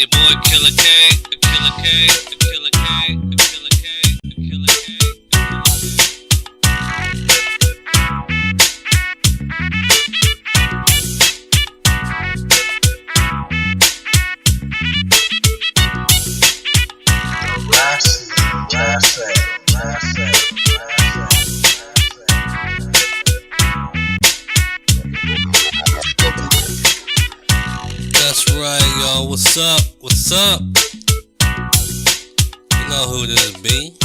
your boy Killer K, the Killer K, the Killer K, the Killer K, the Killer K. That's right, y'all. What's up? What's up? You know who this be.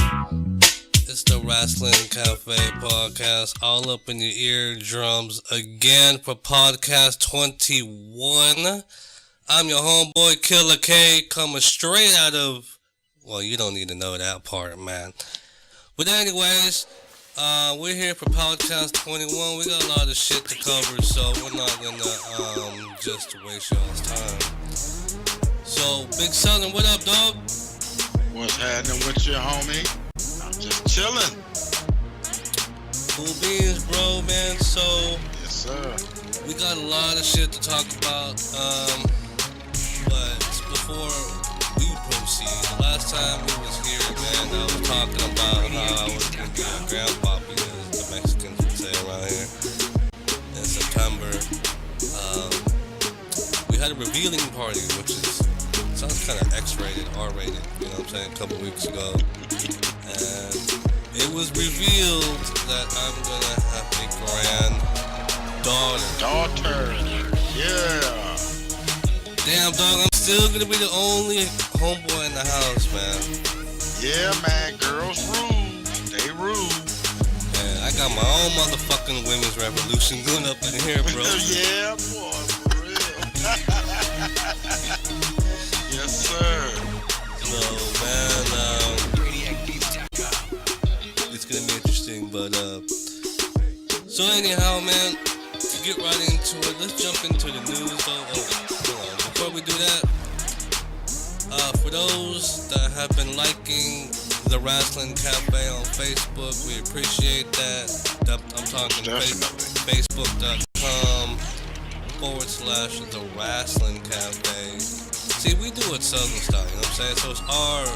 It's the Wrestling Cafe Podcast, all up in your eardrums again for Podcast 21. I'm your homeboy Killer K, coming straight out of, well, you don't need to know that part, man. But anyways, we're here for Podcast 21. We got a lot of shit to cover, so we're not gonna just waste y'all's time. So, Big Southern, what up, dog? What's happening with you, homie? I'm just chilling. Cool beans, bro, man. So, Yes, sir. we got a lot of shit to talk about. But before we proceed, the last time we was here, man, I was talking about how I was gonna be a grandpappy, as the Mexicans would say around here, in September. We had a revealing party, which sounds kind of X-rated, R-rated, you know what I'm saying, a couple weeks ago. And it was revealed that I'm gonna have a granddaughter. Yeah. Damn, dog, I'm still gonna be the only homeboy in the house, man. Yeah, man. Girls rule. They rule. Man, I got my own motherfucking women's revolution going up in here, bro. Yeah, boy. For real. Yes, sir. So, man, it's gonna be interesting, but, so anyhow, man, to get right into it, let's jump into the news, though. Before we do that, for those that have been liking the Wrestling Cafe on Facebook, we appreciate that. I'm talking Facebook.com/The Wrestling Cafe. See, we do it Southern style, you know what I'm saying? So it's RASSLIN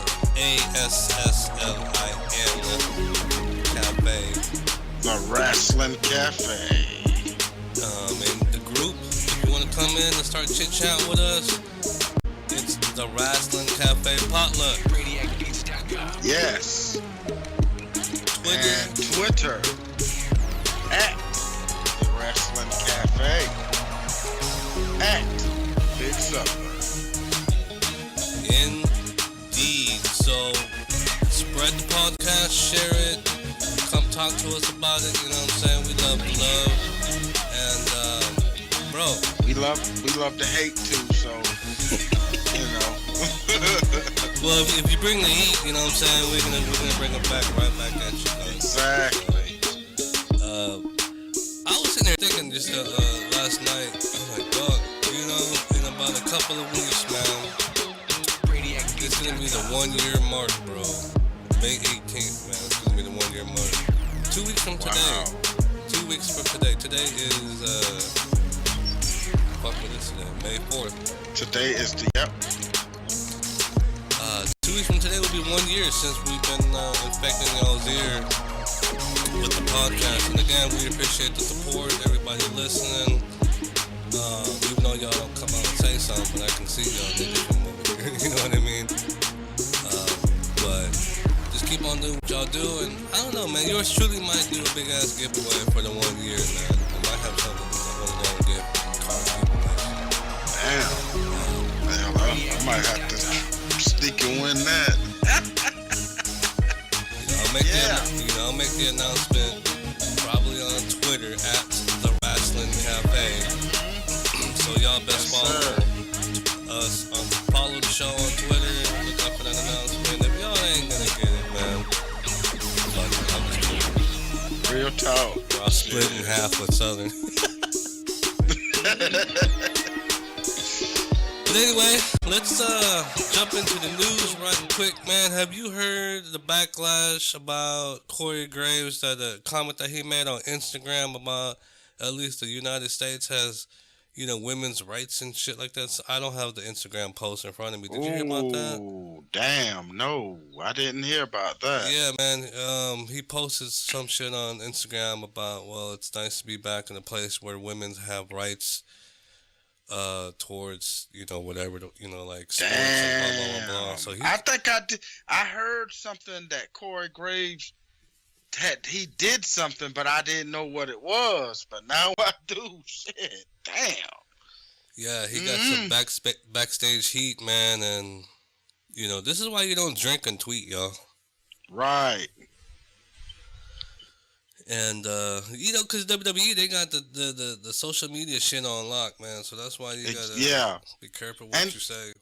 Cafe. The Wrestling Cafe. And the group, if you want to come in and start chit-chat with us, it's the Wrestling Cafe Potluck. Yes. Twitter. And Twitter. At The Wrestling Cafe. At Big Supper. Indeed. So, spread the podcast, share it, come talk to us about it, you know what I'm saying? We love the love. And, bro. We love to hate too, so, you know. Well, if you bring the heat, you know what I'm saying, we're gonna bring it right back at you guys. Exactly. I was sitting there thinking just last night, I'm like, dog, you know, in about a couple of weeks, man, it's gonna be the 1 year mark, bro. May 18th, man, it's gonna be the 1 year mark. 2 weeks from today. Wow. 2 weeks from today. Today is, what is today? May 4th. Today is the, yep. 2 weeks from today will be 1 year since we've been infecting y'all's ear with the podcast. And again, we appreciate the support, everybody listening. Even though y'all don't come out and say something, but I can see y'all niggas from over here. You know what I mean? But just keep on doing what y'all do. And I don't know, man. Yours truly might do a big ass giveaway for the 1 year, man. I might have something I want to go and get card giveaway. Damn, I might have to sneak and win that. I'll make the announcement probably on Twitter at The Wrestling Cafe. So y'all best follow us, follow the show on Twitter, look up for that announcement. If y'all ain't gonna get it, man, I'm just kidding. Real talk. I'll split in half with Southern. But anyway, let's jump into the news right quick, man. Have you heard the backlash about Corey Graves, that comment that he made on Instagram about at least the United States has women's rights and shit like that. So I don't have the Instagram post in front of me. Did you hear about that? Oh, damn. No, I didn't hear about that. Yeah, man. He posted some shit on Instagram about, well, it's nice to be back in a place where women have rights towards, whatever, like sports and blah, blah, blah, blah. So I think I did. I heard something that Corey Graves he did something, but I didn't know what it was. But now I do. Shit, damn. Yeah, he got some backstage heat, man, and this is why you don't drink and tweet, y'all. Right. And because WWE, they got the social media shit on lock, man. So that's why you gotta be careful what you say.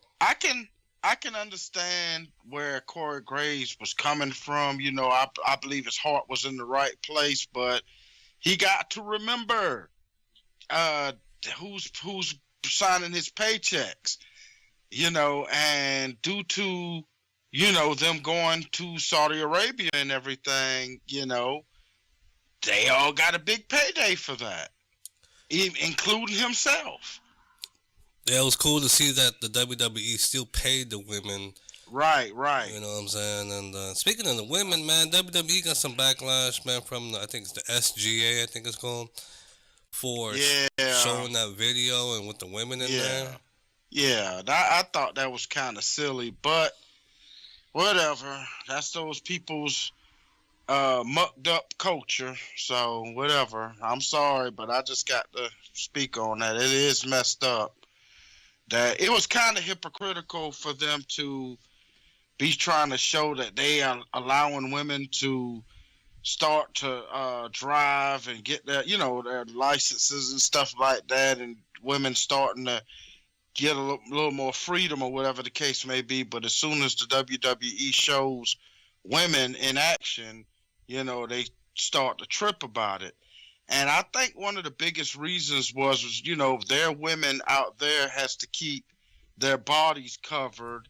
I can understand where Corey Graves was coming from. I believe his heart was in the right place, but he got to remember who's signing his paychecks. And due to them going to Saudi Arabia and everything, they all got a big payday for that, including himself. Yeah, it was cool to see that the WWE still paid the women. Right. You know what I'm saying? And speaking of the women, man, WWE got some backlash, man, from I think it's the SGA, I think it's called, for showing that video and with the women in there. Yeah, I thought that was kind of silly, but whatever. That's those people's mucked up culture, so whatever. I'm sorry, but I just got to speak on that. It is messed up. That it was kind of hypocritical for them to be trying to show that they are allowing women to start to drive and get their licenses and stuff like that, and women starting to get a little more freedom or whatever the case may be. But as soon as the WWE shows women in action, they start to trip about it. And I think one of the biggest reasons was their women out there has to keep their bodies covered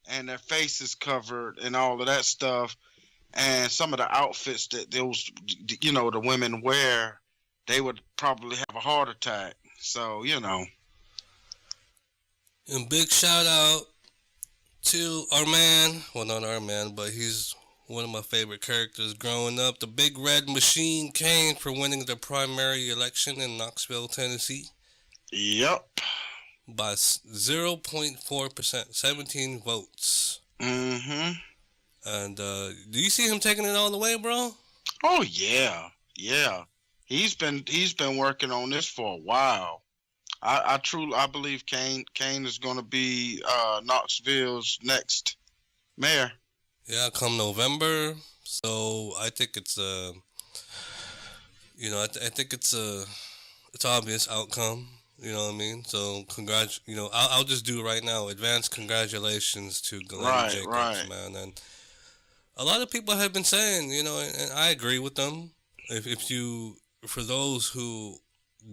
and their faces covered and all of that stuff. And some of the outfits that those, the women wear, they would probably have a heart attack. So, And big shout out to our man, well, not our man, but he's one of my favorite characters growing up, the Big Red Machine Kane, for winning the primary election in Knoxville, Tennessee. Yep. By 0.4%, 17 votes. Mm-hmm. And do you see him taking it all the way, bro? Oh yeah. He's been working on this for a while. I believe Kane is going to be Knoxville's next mayor. Yeah, come November. So I think it's I think it's obvious outcome. You know what I mean? So I'll just do it right now. Advance congratulations to Glenn Jacobs, man. And a lot of people have been saying, and I agree with them. For those who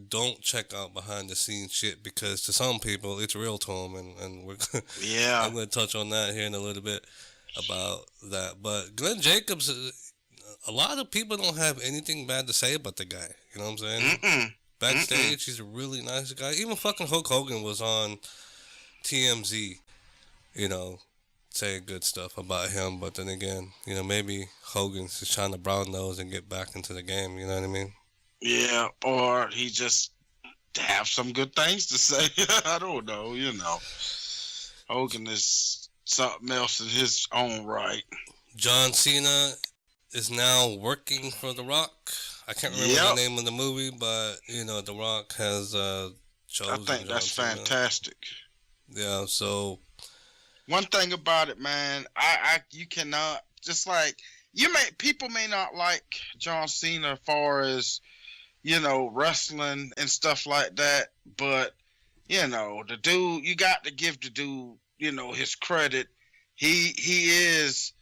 don't check out behind the scenes shit, because to some people it's real to them, and we're I'm going to touch on that here in a little bit about that. But Glenn Jacobs, a lot of people don't have anything bad to say about the guy. You know what I'm saying? Backstage, he's a really nice guy. Even fucking Hulk Hogan was on TMZ, saying good stuff about him. But then again, maybe Hogan's just trying to brown nose and get back into the game. You know what I mean? Yeah, or he just have some good things to say. I don't know, Hogan is something else in his own right. John Cena is now working for The Rock. I can't remember the name of the movie, but The Rock has chosen. I think that's fantastic. Yeah. So one thing about it, man, you cannot, just like people may not like John Cena as far as wrestling and stuff like that, but the dude, you got to give the dude his credit. He is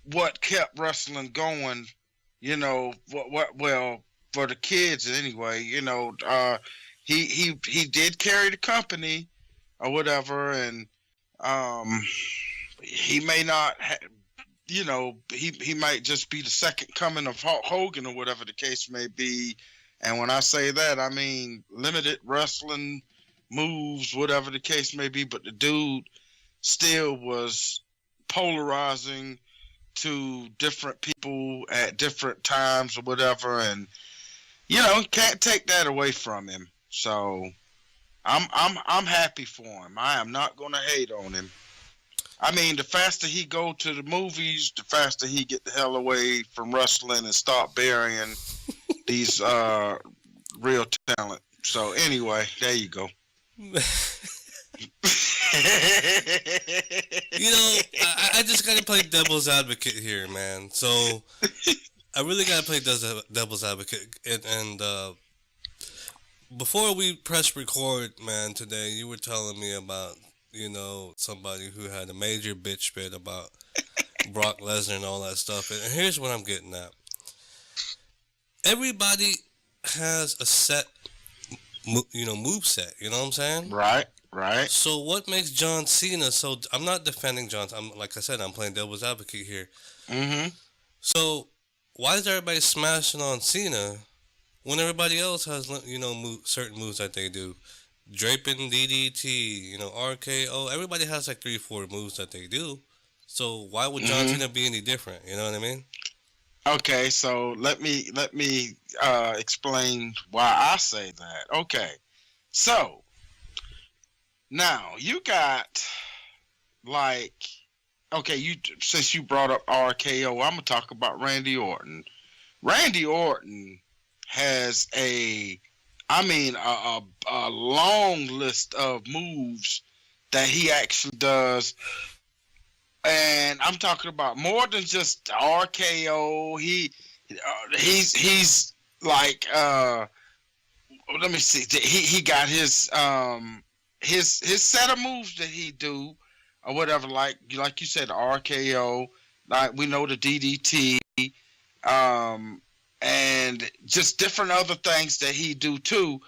what kept wrestling going, well, for the kids anyway. He did carry the company or whatever, and he may not he might just be the second coming of Hulk Hogan or whatever the case may be, And when I say that, I mean limited wrestling moves, whatever the case may be. But the dude still was polarizing to different people at different times or whatever, and can't take that away from him. So I'm happy for him. I am not gonna hate on him. I mean, the faster he go to the movies, the faster he get the hell away from wrestling and start burying these real talent. So anyway, there you go. I just gotta play devil's advocate here, man. So I really gotta play devil's advocate, and before we press record, man, today you were telling me about somebody who had a major bitch fit about Brock Lesnar and all that stuff, and here's what I'm getting at. Everybody has a set, move set. You know what I'm saying? Right. So what makes John Cena so? I'm not defending John. Like I said, I'm playing devil's advocate here. Mm-hmm. So why is everybody smashing on Cena when everybody else has certain moves that they do? Draping DDT, RKO. Everybody has like 3-4 moves that they do. So why would John Cena be any different? You know what I mean? Okay, so let me explain why I say that. Okay, so now you got since you brought up RKO, I'm gonna talk about Randy Orton. Randy Orton has a long list of moves that he actually does. And I'm talking about more than just RKO. He's like let me see. He got his set of moves that he do or whatever. Like you said, RKO. Like we know the DDT, and just different other things that he do too.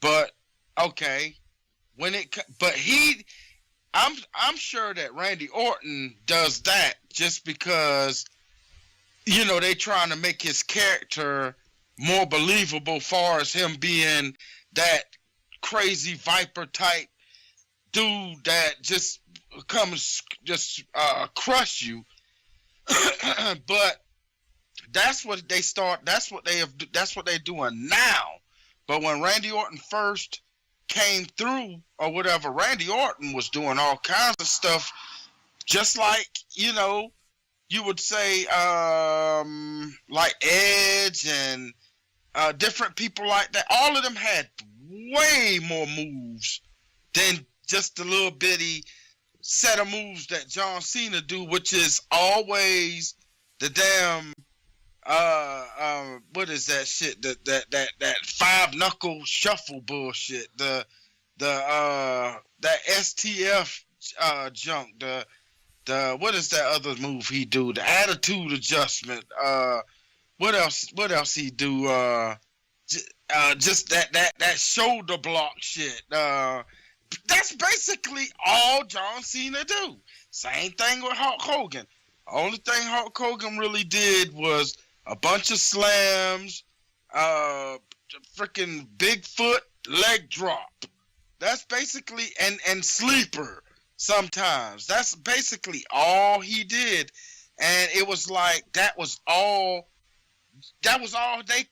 But okay, I'm sure that Randy Orton does that just because, they trying to make his character more believable far as him being that crazy Viper type dude that just comes, crush you. But that's what they're doing now. But when Randy Orton first came through or whatever, Randy Orton was doing all kinds of stuff, just like you would say like Edge and different people like that. All of them had way more moves than just the little bitty set of moves that John Cena do, which is always the damn what is that shit? That 5-knuckle shuffle bullshit. That STF junk. The what is that other move he do? The attitude adjustment. What else he do? Just that shoulder block shit. That's basically all John Cena do. Same thing with Hulk Hogan. Only thing Hulk Hogan really did was a bunch of slams, freaking Bigfoot leg drop. That's basically and sleeper sometimes. That's basically all he did, and it was like that was all they.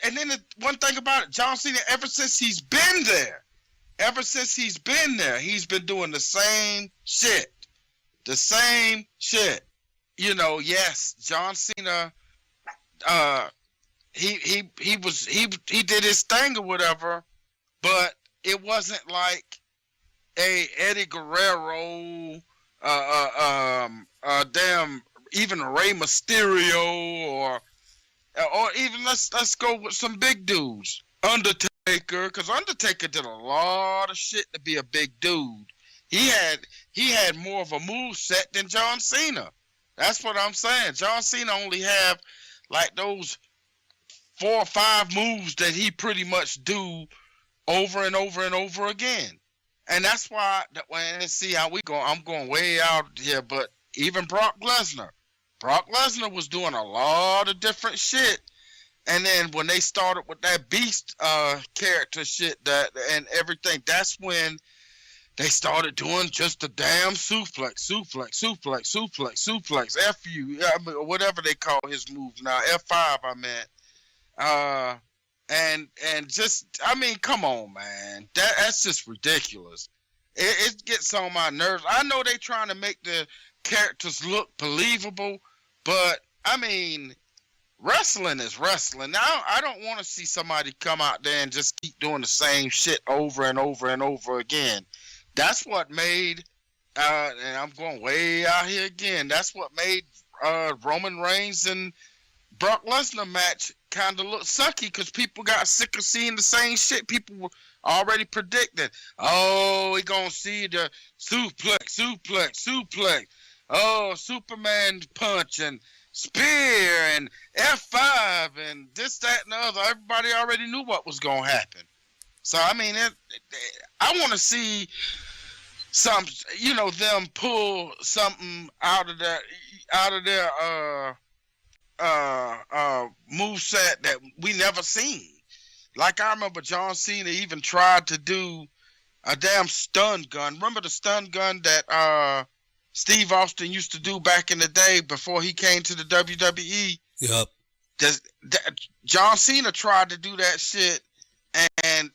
And then one thing about it, John Cena, ever since he's been there, he's been doing the same shit. Yes, John Cena. He did his thing or whatever, but it wasn't like a Eddie Guerrero, damn, even Rey Mysterio, or even let's go with some big dudes, Undertaker, because Undertaker did a lot of shit to be a big dude. He had more of a move set than John Cena. That's what I'm saying. John Cena only have like those 4 or 5 moves that he pretty much do over and over and over again. And that's why, let's see how we go. I'm going way out here, but even Brock Lesnar was doing a lot of different shit. And then when they started with that beast character shit and everything, that's when they started doing just the damn suplex, FU, whatever they call his moves now, F5 I meant. And just, I mean, come on, man. That's just ridiculous. It gets on my nerves. I know they trying to make the characters look believable, but, I mean, wrestling is wrestling. Now, I don't want to see somebody come out there and just keep doing the same shit over and over and over again. That's what made, and I'm going way out here again, that's what made Roman Reigns and Brock Lesnar match kind of look sucky, because people got sick of seeing the same shit. People were already predicting, oh, we going to see the suplex. Oh, Superman punch and spear and F5 and this, that, and the other. Everybody already knew what was going to happen. So, I mean, I want to see them pull something out of their moveset that we never seen. Like, I remember John Cena even tried to do a damn stun gun. Remember the stun gun that Steve Austin used to do back in the day before he came to the WWE? Yep. John Cena tried to do that shit, and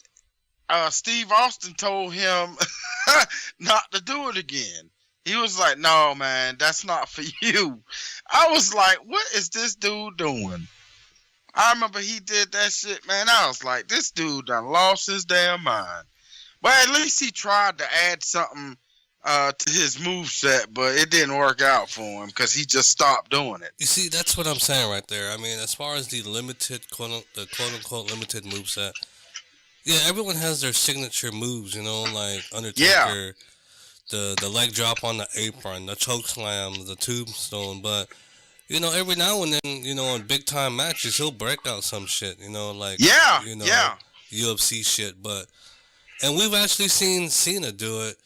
Steve Austin told him not to do it again. He was like, no, man, that's not for you. I was like, what is this dude doing? I remember he did that shit, man. I was like, this dude done lost his damn mind. But at least he tried to add something to his moveset, but it didn't work out for him because he just stopped doing it. You see, that's what I'm saying right there. I mean, as far as the limited, quote-unquote limited moveset, yeah, everyone has their signature moves, like Undertaker, the leg drop on the apron, the choke slam, the tombstone. But, every now and then, in big time matches, he'll break out some shit, UFC shit. And we've actually seen Cena do it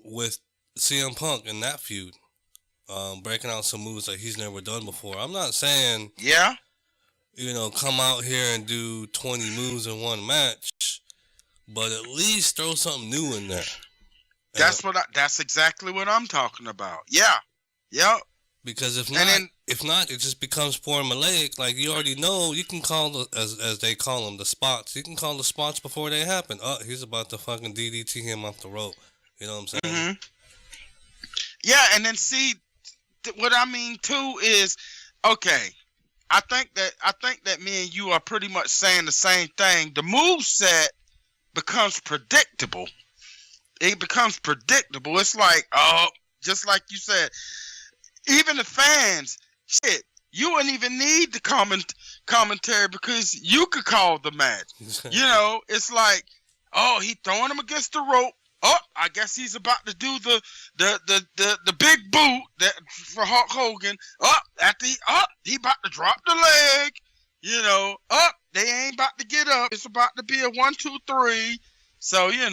with CM Punk in that feud, breaking out some moves that he's never done before. I'm not saying, come out here and do 20 moves in one match, but at least throw something new in there. That's exactly what I'm talking about. Yeah. Yep. Because if not, it just becomes formulaic. Like, you already know, you can call as they call them, the spots. You can call the spots before they happen. Oh, he's about to fucking DDT him off the rope. You know what I'm saying? Mm-hmm. Yeah, and then see, what I mean too is, okay, I think that me and you are pretty much saying the same thing. The moveset becomes predictable. It becomes predictable. It's like, just like you said, even the fans, shit, you wouldn't even need the commentary because you could call the match. It's like, oh, he throwing him against the rope. Oh, I guess he's about to do the big boot that for Hulk Hogan. He about to drop the leg. They ain't about to get up. It's about to be a 1, 2, 3. So it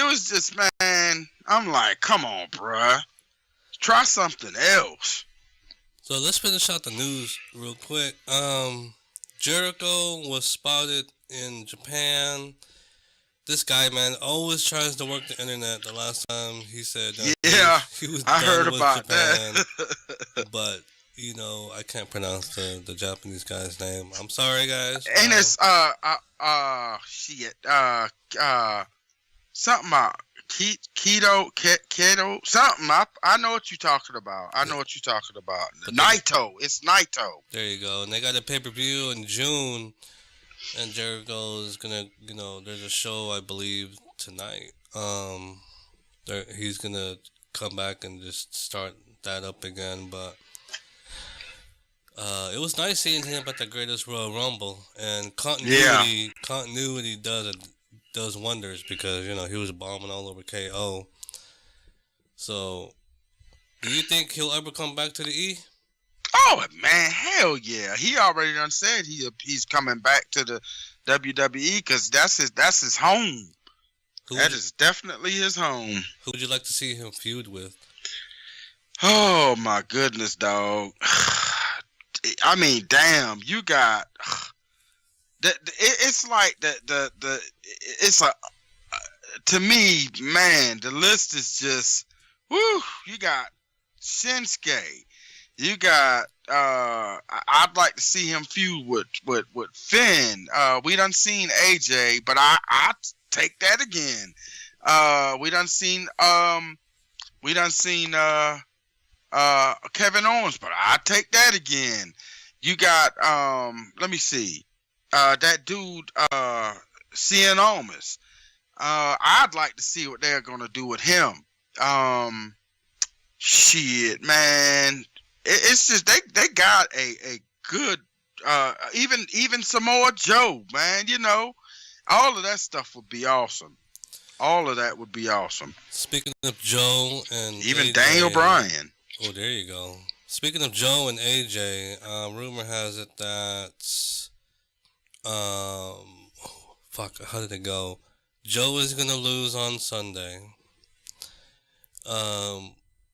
was just, man. I'm like, come on, bruh. Try something else. So let's finish out the news real quick. Jericho was spotted in Japan. This guy, man, always tries to work the internet. The last time he said he was I done heard with about Japan, that. but I can't pronounce the Japanese guy's name. I'm sorry, guys. And it's something about keto something. I know what you're talking about. Naito. It's Naito. There you go. And they got a pay-per-view in June. And Jericho is gonna, there's a show I believe tonight. He's gonna come back and just start that up again. But it was nice seeing him at the Greatest Royal Rumble, and continuity does wonders because he was bombing all over KO. So, do you think he'll ever come back to the E? Oh man, hell yeah! He already done said he's coming back to the WWE because that's his home. That is definitely his home. Who would you like to see him feud with? Oh my goodness, dog! I mean, damn, you got it's like it's a to me, man, the list is just woo. You got Shinsuke. You got I'd like to see him feud with Finn. We done seen AJ, but I take that again. We done seen Kevin Owens, but I take that again. You got let me see. That dude Cien Almas. I'd like to see what they're gonna do with him. Shit, man. It's just they got a good even Samoa Joe, man. You know, all of that stuff would be awesome. All of that would be awesome. Speaking of Joe and even AJ, Daniel Bryan. Oh, there you go. Speaking of Joe and AJ, rumor has it that how did it go? Joe is gonna lose on Sunday.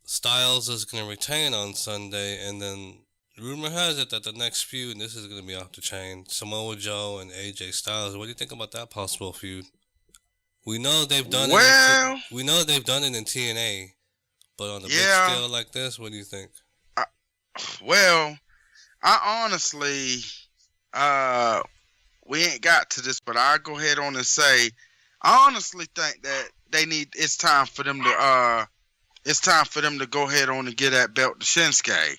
Styles is going to retain on Sunday, and then rumor has it that the next feud, and this is going to be off the chain, Samoa Joe and AJ Styles. What do you think about that possible feud? We know they've done it. We know they've done it in TNA, but on a big scale like this, what do you think? I honestly, we ain't got to this, but I'll go ahead on and say, I honestly think that it's time for them to go ahead on and get that belt to Shinsuke.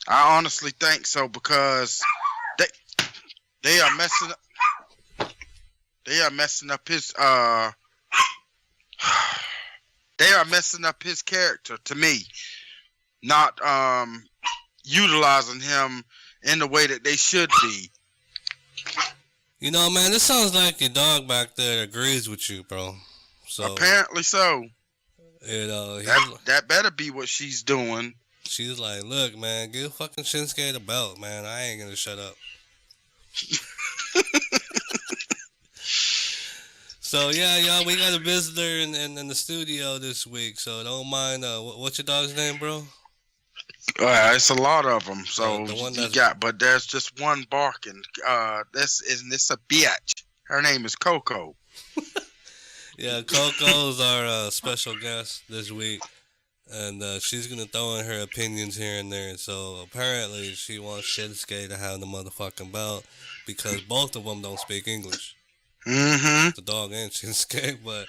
I honestly think so because they are messing up his character to me, not utilizing him in the way that they should be. You know, man, this sounds like your dog back there agrees with you, bro. So apparently so. You know, that better be what she's doing. She's like, look, man, give fucking Shinsuke the belt, man. I ain't gonna shut up. So yeah, y'all, we got a visitor in the studio this week. So don't mind. What's your dog's name, bro? It's a lot of them. So the one but there's just one barking. This a bitch. Her name is Coco. Yeah, Coco's our special guest this week, and she's going to throw in her opinions here and there. So apparently she wants Shinsuke to have the motherfucking belt because both of them don't speak English. Mm-hmm. The dog and Shinsuke, but...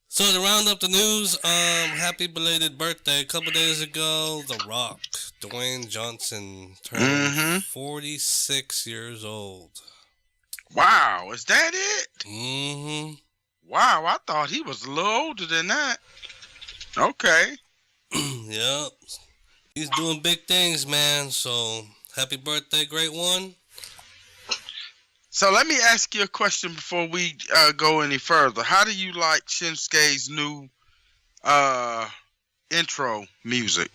So to round up the news, happy belated birthday. A couple days ago, The Rock, Dwayne Johnson, turned 46 years old. Wow, is that it? Mm-hmm. Wow, I thought he was a little older than that. Okay. Yep. He's doing big things, man. So, happy birthday, great one. So, let me ask you a question before we go any further. How do you like Shinsuke's new intro music?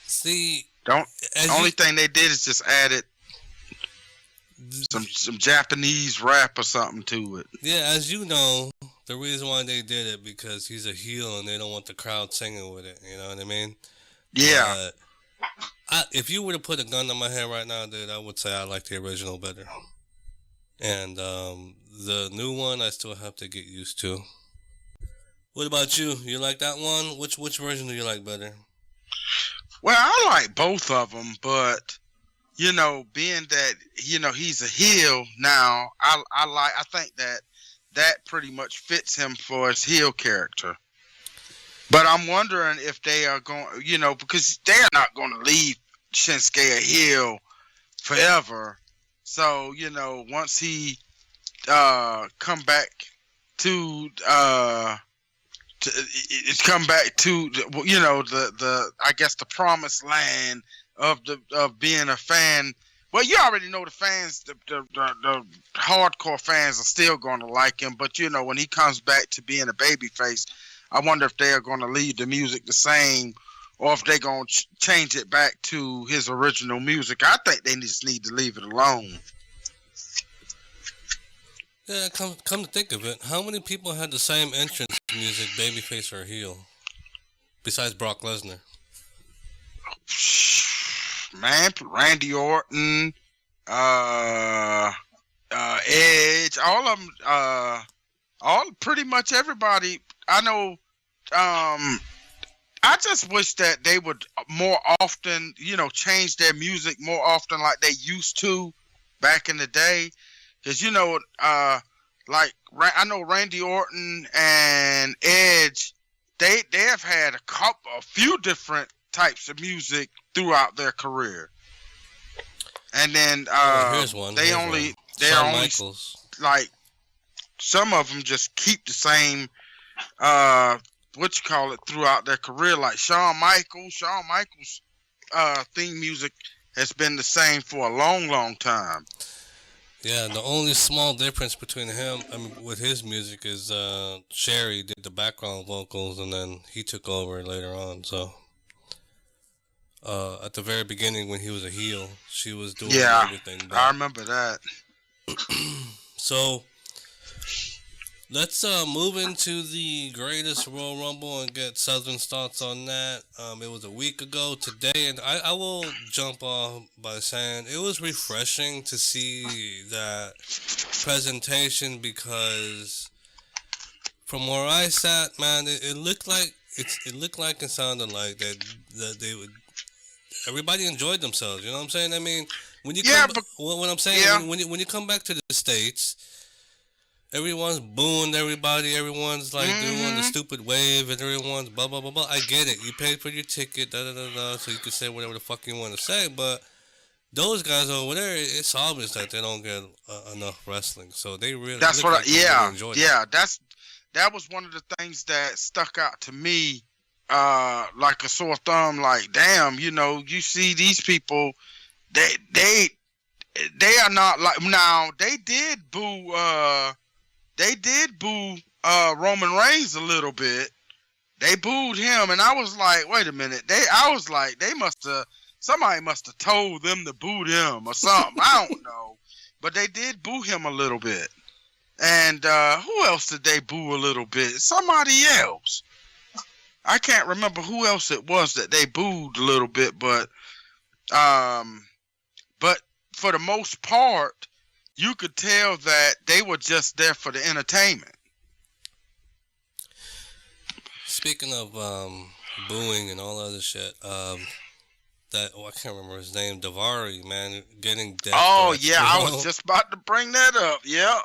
See, only thing they did is just added some Japanese rap or something to it. Yeah, as you know, the reason why they did it because he's a heel and they don't want the crowd singing with it. You know what I mean? Yeah. If you were to put a gun on my head right now, dude, I would say I like the original better. And the new one, I still have to get used to. What about you? You like that one? Which version do you like better? Well, I like both of them, but you know, being that he's a heel now, I think that pretty much fits him for his heel character. But I'm wondering if they are going, because they're not going to leave Shinsuke a heel forever. So, once he come back to the I guess the promised land of being a fan. Well, you already know the fans, the hardcore fans are still going to like him. But when he comes back to being a babyface, I wonder if they are going to leave the music the same, or if they're going to change it back to his original music. I think they just need to leave it alone. Yeah, come to think of it, how many people had the same entrance music, babyface or heel, besides Brock Lesnar? man. Randy Orton, Edge, all of them, all pretty much everybody. I know. I just wish that they would more often, change their music more often like they used to back in the day. Because, like I know Randy Orton and Edge, they have had a few different types of music throughout their career. And then here's one. They're Shawn only Michaels. like some of them just keep the same throughout their career. Like Shawn Michaels theme music has been the same for a long time. Yeah, the only small difference between him, with his music is Sherry did the background vocals, and then he took over later on. So, at the very beginning when he was a heel, she was doing everything. But, I remember that. So, let's move into the greatest Royal Rumble and get Southern's thoughts on that. It was a week ago today, and I will jump off by saying it was refreshing to see that presentation, because from where I sat, man, it looked like and sounded like that they would. Everybody enjoyed themselves. You know what I'm saying? I mean, when you what I'm saying, when you come back to the States, everyone's booing everybody. Everyone's like doing the stupid wave, and everyone's blah blah blah blah. I get it. You paid for your ticket, so you can say whatever the fuck you want to say. But those guys over there, it's obvious that they don't get enough wrestling. So they really. That's what. Really enjoyed it. That was one of the things that stuck out to me, like a sore thumb. Like, damn, you see these people, they are not like now. They did boo. Roman Reigns a little bit. They booed him, and I was like, wait a minute. Somebody must have told them to boo him or something. I don't know. But they did boo him a little bit. And who else did they boo a little bit? Somebody else. I can't remember who else it was that they booed a little bit, but for the most part, you could tell that they were just there for the entertainment. Speaking of booing and all other shit, I can't remember his name, Davari, man, getting death. Oh yeah, I was just about to bring that up. Yeah.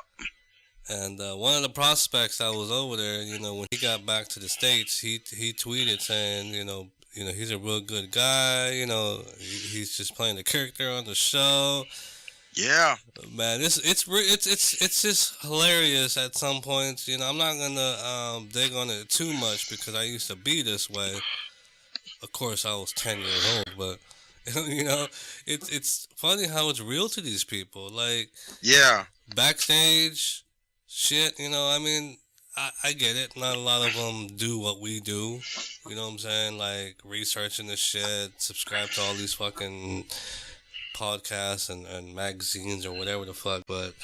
And one of the prospects that was over there, when he got back to the States, he tweeted saying, he's a real good guy. He's just playing the character on the show. Yeah, man, it's just hilarious at some points. I'm not gonna dig on it too much because I used to be this way. Of course, I was 10 years old, but it's funny how it's real to these people. Like, yeah, backstage shit. I get it. Not a lot of them do what we do. You know what I'm saying? Like researching the shit, subscribe to all these fucking podcasts and magazines or whatever the fuck, but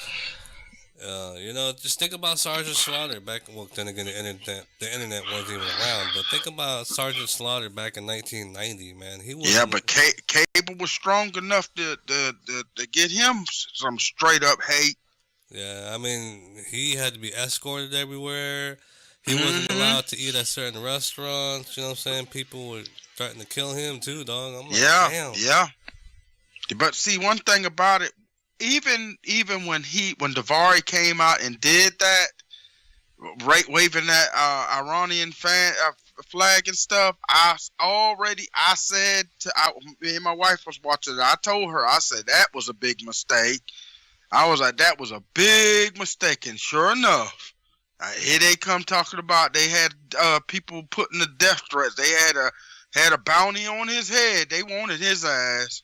just think about Sergeant Slaughter back. Well, then again, the internet wasn't even around. But think about Sergeant Slaughter back in 1990, man. He was but Cable was strong enough to get him some straight up hate. Yeah, he had to be escorted everywhere. He wasn't allowed to eat at certain restaurants. You know what I'm saying? People were threatening to kill him too, dog. I'm like, damn. Yeah. But see, one thing about it, even when Davari came out and did that, waving that Iranian flag and stuff, me and my wife was watching it. I told her, I said that was a big mistake. I was like, that was a big mistake, and sure enough, here they come talking about they had people putting the death threats. They had a bounty on his head. They wanted his ass.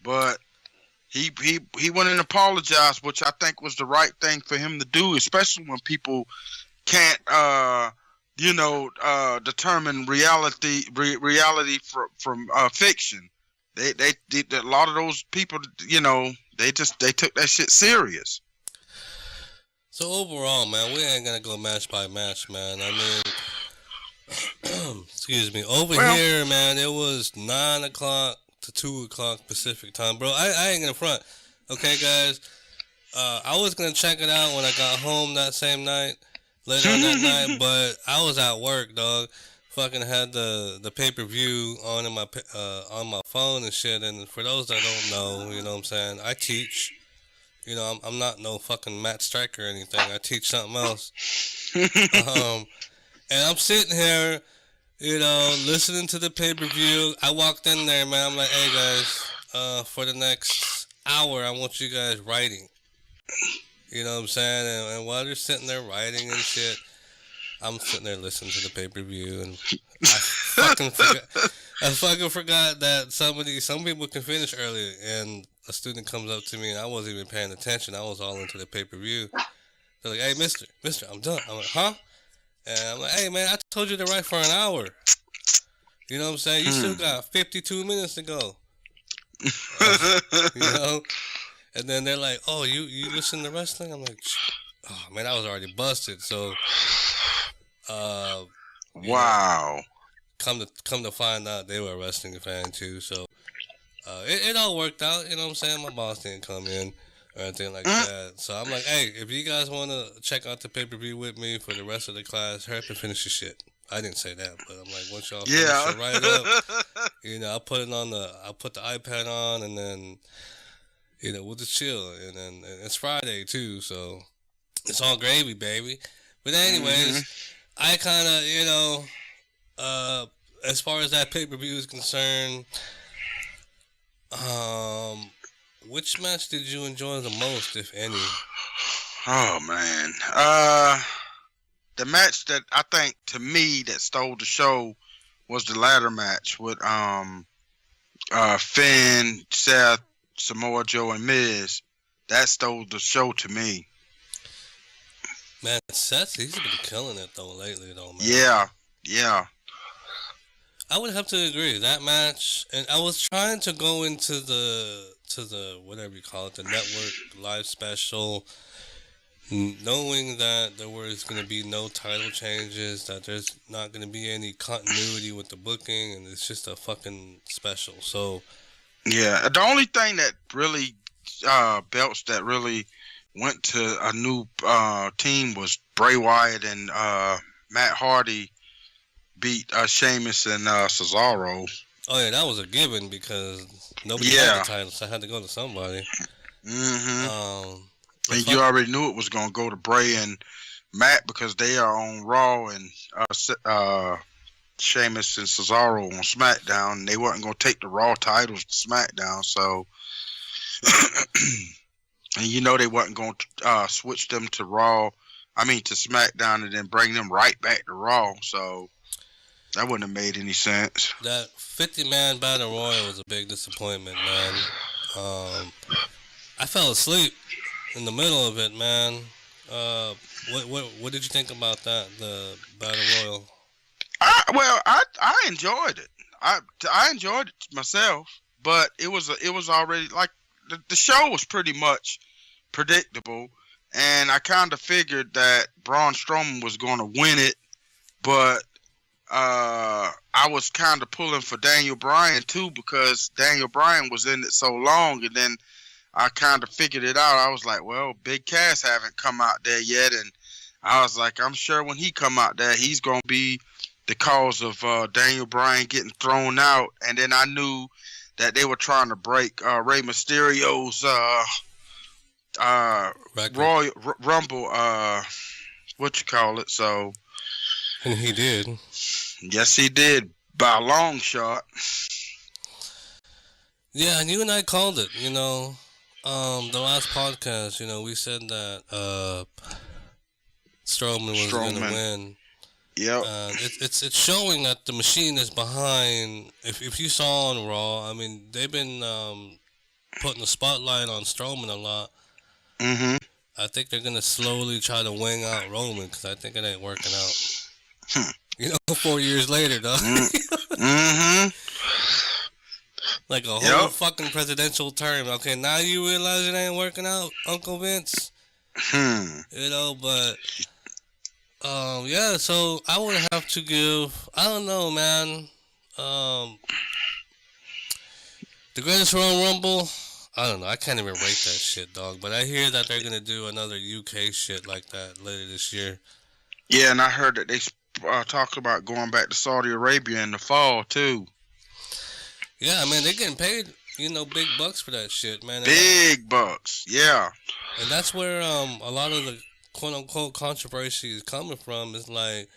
But he went and apologized, which I think was the right thing for him to do, especially when people can't, determine reality from fiction. They a lot of those people, they took that shit serious. So overall, man, we ain't gonna go match by match, man. excuse me. Here, man, it was 9 o'clock to 2 o'clock Pacific time, bro. I ain't gonna front. Okay, guys. I was gonna check it out when I got home that same night, later on that night, but I was at work, dog. Fucking had the pay-per-view on my phone and shit. And for those that don't know, you know what I'm saying, I teach. You know, I'm not no fucking Matt Striker or anything. I teach something else. And I'm sitting here, you know, listening to the pay-per-view. I walked in there, man. I'm like, hey, guys, for the next hour, I want you guys writing. You know what I'm saying? And while they're sitting there writing and shit, I'm sitting there listening to the pay-per-view. And I fucking forgot that some people can finish early. And a student comes up to me, and I wasn't even paying attention. I was all into the pay-per-view. They're like, hey, mister, I'm done. I'm like, huh? And I'm like, hey, man, I told you to write for an hour. You know what I'm saying? You still got 52 minutes to go. You know? And then they're like, oh, you listen to wrestling? I'm like, oh, man, I was already busted. So, wow. Know, come to find out, they were a wrestling fan, too. So, it all worked out. You know what I'm saying? My boss didn't come in or anything like that. So I'm like, hey, if you guys want to check out the pay-per-view with me for the rest of the class, hurry up and finish your shit. I didn't say that, but I'm like, once y'all finish it right up, you know, I put the iPad on, and then, you know, we'll just chill. And then it's Friday too, so it's all gravy, baby. But anyways, I kind of, you know, as far as that pay-per-view is concerned, which match did you enjoy the most, if any? Oh, man. The match that I think, to me, that stole the show was the ladder match with Finn, Seth, Samoa Joe, and Miz. That stole the show to me. Man, Seth, he's been killing it, though, lately, though, man. Yeah. I would have to agree. That match, and I was trying to go into the whatever you call it, the network live special, knowing that there was going to be no title changes, that there's not going to be any continuity with the booking, and it's just a fucking special. So, yeah, the only thing that really belts that really went to a new team was Bray Wyatt and Matt Hardy beat Sheamus and Cesaro. Oh yeah, that was a given because nobody had the title, so I had to go to somebody. And you already knew it was gonna go to Bray and Matt because they are on Raw, and Sheamus and Cesaro on SmackDown. And they weren't gonna take the Raw titles to SmackDown, so and you know they wasn't gonna switch them to Raw. I mean to SmackDown, and then bring them right back to Raw. So that wouldn't have made any sense. That 50-man Battle Royal was a big disappointment, man. I fell asleep in the middle of it, man. What did you think about that, the Battle Royal? I enjoyed it. I enjoyed it myself, but it was already like the show was pretty much predictable, and I kind of figured that Braun Strowman was going to win it, but I was kind of pulling for Daniel Bryan too, because Daniel Bryan was in it so long, and then I kind of figured it out. I was like, well, Big Cass haven't come out there yet, and I was like, I'm sure when he come out there, he's gonna be the cause of Daniel Bryan getting thrown out. And then I knew that they were trying to break Rey Mysterio's Royal Rumble, what you call it? So, and he did. Yes, he did, by a long shot. Yeah, and you and I called it, you know. The last podcast, you know, we said that Strowman was going to win. Yep. It's showing that the machine is behind. If you saw on Raw, I mean, they've been putting the spotlight on Strowman a lot. Mm-hmm. I think they're going to slowly try to wing out Roman, because I think it ain't working out. You know, 4 years later, though. Mm-hmm. Like a whole fucking presidential term. Okay, now you realize it ain't working out, Uncle Vince. You know, but yeah. So I would have to give. I don't know, man. The Greatest Royal Rumble, I don't know. I can't even rate that shit, dog. But I hear that they're gonna do another UK shit like that later this year. Yeah, and I heard that they talk about going back to Saudi Arabia in the fall too. Yeah, man, they're getting paid, big bucks for that shit, man. Big bucks, yeah. And that's where a lot of the quote unquote controversy is coming from. Is like,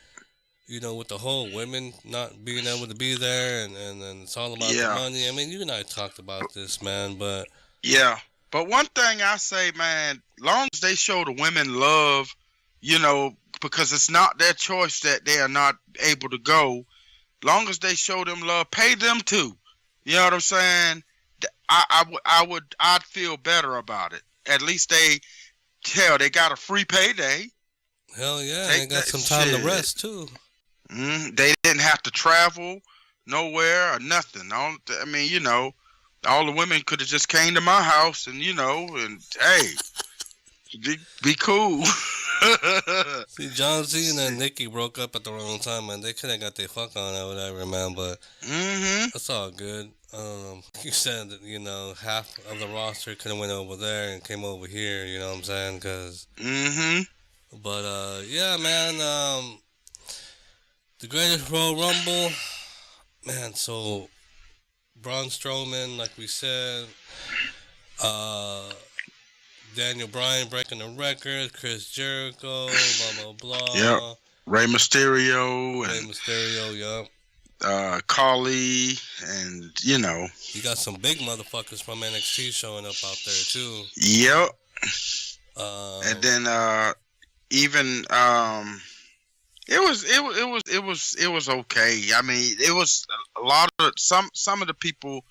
with the whole women not being able to be there, and it's all about the money. I mean, you and I talked about this, man, but yeah. But one thing I say, man, long as they show the women love, because it's not their choice that they are not able to go. Long as they show them love, pay them too. You know what I'm saying? I'd feel better about it. At least they got a free payday. Hell yeah, they got some time to rest too. They didn't have to travel nowhere or nothing. All the women could have just came to my house and and hey, be cool. See, John Cena and Nikki broke up at the wrong time, man. They could have got their fuck on or whatever, man. But that's all good. You said that half of the roster could have went over there and came over here. You know what I'm saying? But yeah, man. The Greatest Royal Rumble, man. So Braun Strowman, like we said, Daniel Bryan breaking the record, Chris Jericho, blah, blah, blah. Yep. Rey Mysterio. Yep. Carly, and, You got some big motherfuckers from NXT showing up out there, too. Yep. And then, even, it was okay. I mean, it was a lot of, some of the people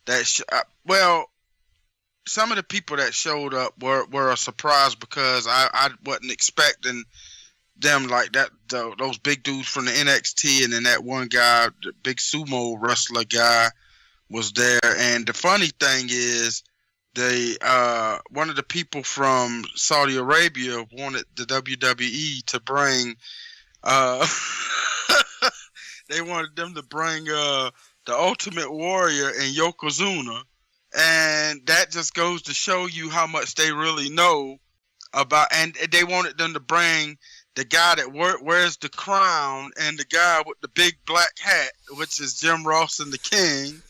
that, some of the people that showed up were a surprise because I wasn't expecting them like that. Those big dudes from the NXT, and then that one guy, the big sumo wrestler guy, was there. And the funny thing is, one of the people from Saudi Arabia wanted the WWE to bring. They wanted them to bring the Ultimate Warrior and Yokozuna. And that just goes to show you how much they really know about. And they wanted them to bring the guy that wears the crown and the guy with the big black hat, which is Jim Ross and the King.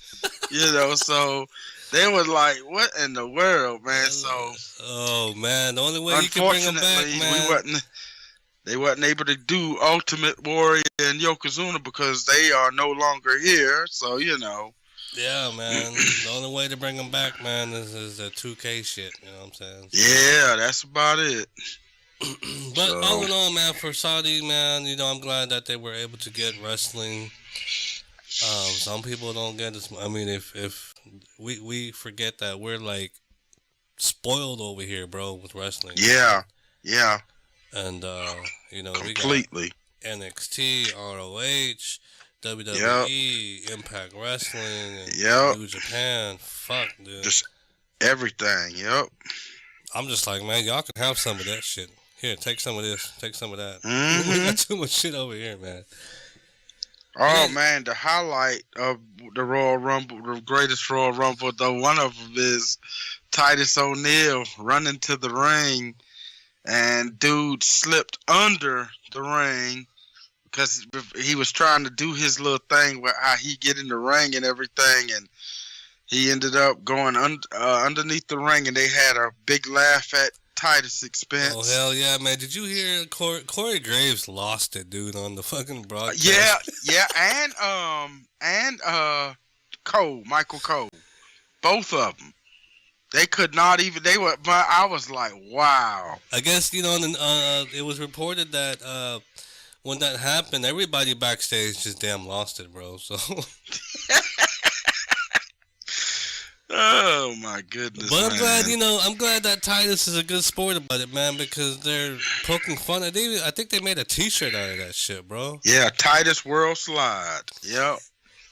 So they were like, "What in the world, man?" So, oh man, the only way you can bring them back, man. They wasn't able to do Ultimate Warrior and Yokozuna because they are no longer here. So Yeah, man. The only way to bring them back, man, is the 2K shit. You know what I'm saying? Yeah, that's about it. But all in all, man, for Saudi, man, I'm glad that they were able to get wrestling. Some people don't get this. I mean, if we forget that we're like spoiled over here, bro, with wrestling. Yeah. And completely. We got NXT, ROH. WWE, Impact Wrestling, and New Japan. Fuck, dude. Just everything, yep. I'm just like, man, y'all can have some of that shit. Here, take some of this, take some of that. We got too much shit over here, man. Oh, man, the highlight of the Royal Rumble, the greatest Royal Rumble, though, one of them is Titus O'Neil running to the ring, and dude slipped under the ring. Because he was trying to do his little thing where how he get in the ring and everything, and he ended up going underneath the ring, and they had a big laugh at Titus' expense. Oh hell yeah, man! Did you hear Corey Graves lost it, dude, on the fucking broadcast? Yeah, and Michael Cole, both of them. They could not even. They were. I was like, wow. I guess it was reported that. When that happened, everybody backstage just damn lost it, bro. So, oh my goodness! But I'm glad, I'm glad that Titus is a good sport about it, man, because they're poking fun at. I think they made a T-shirt out of that shit, bro. Yeah, Titus World Slide. Yep.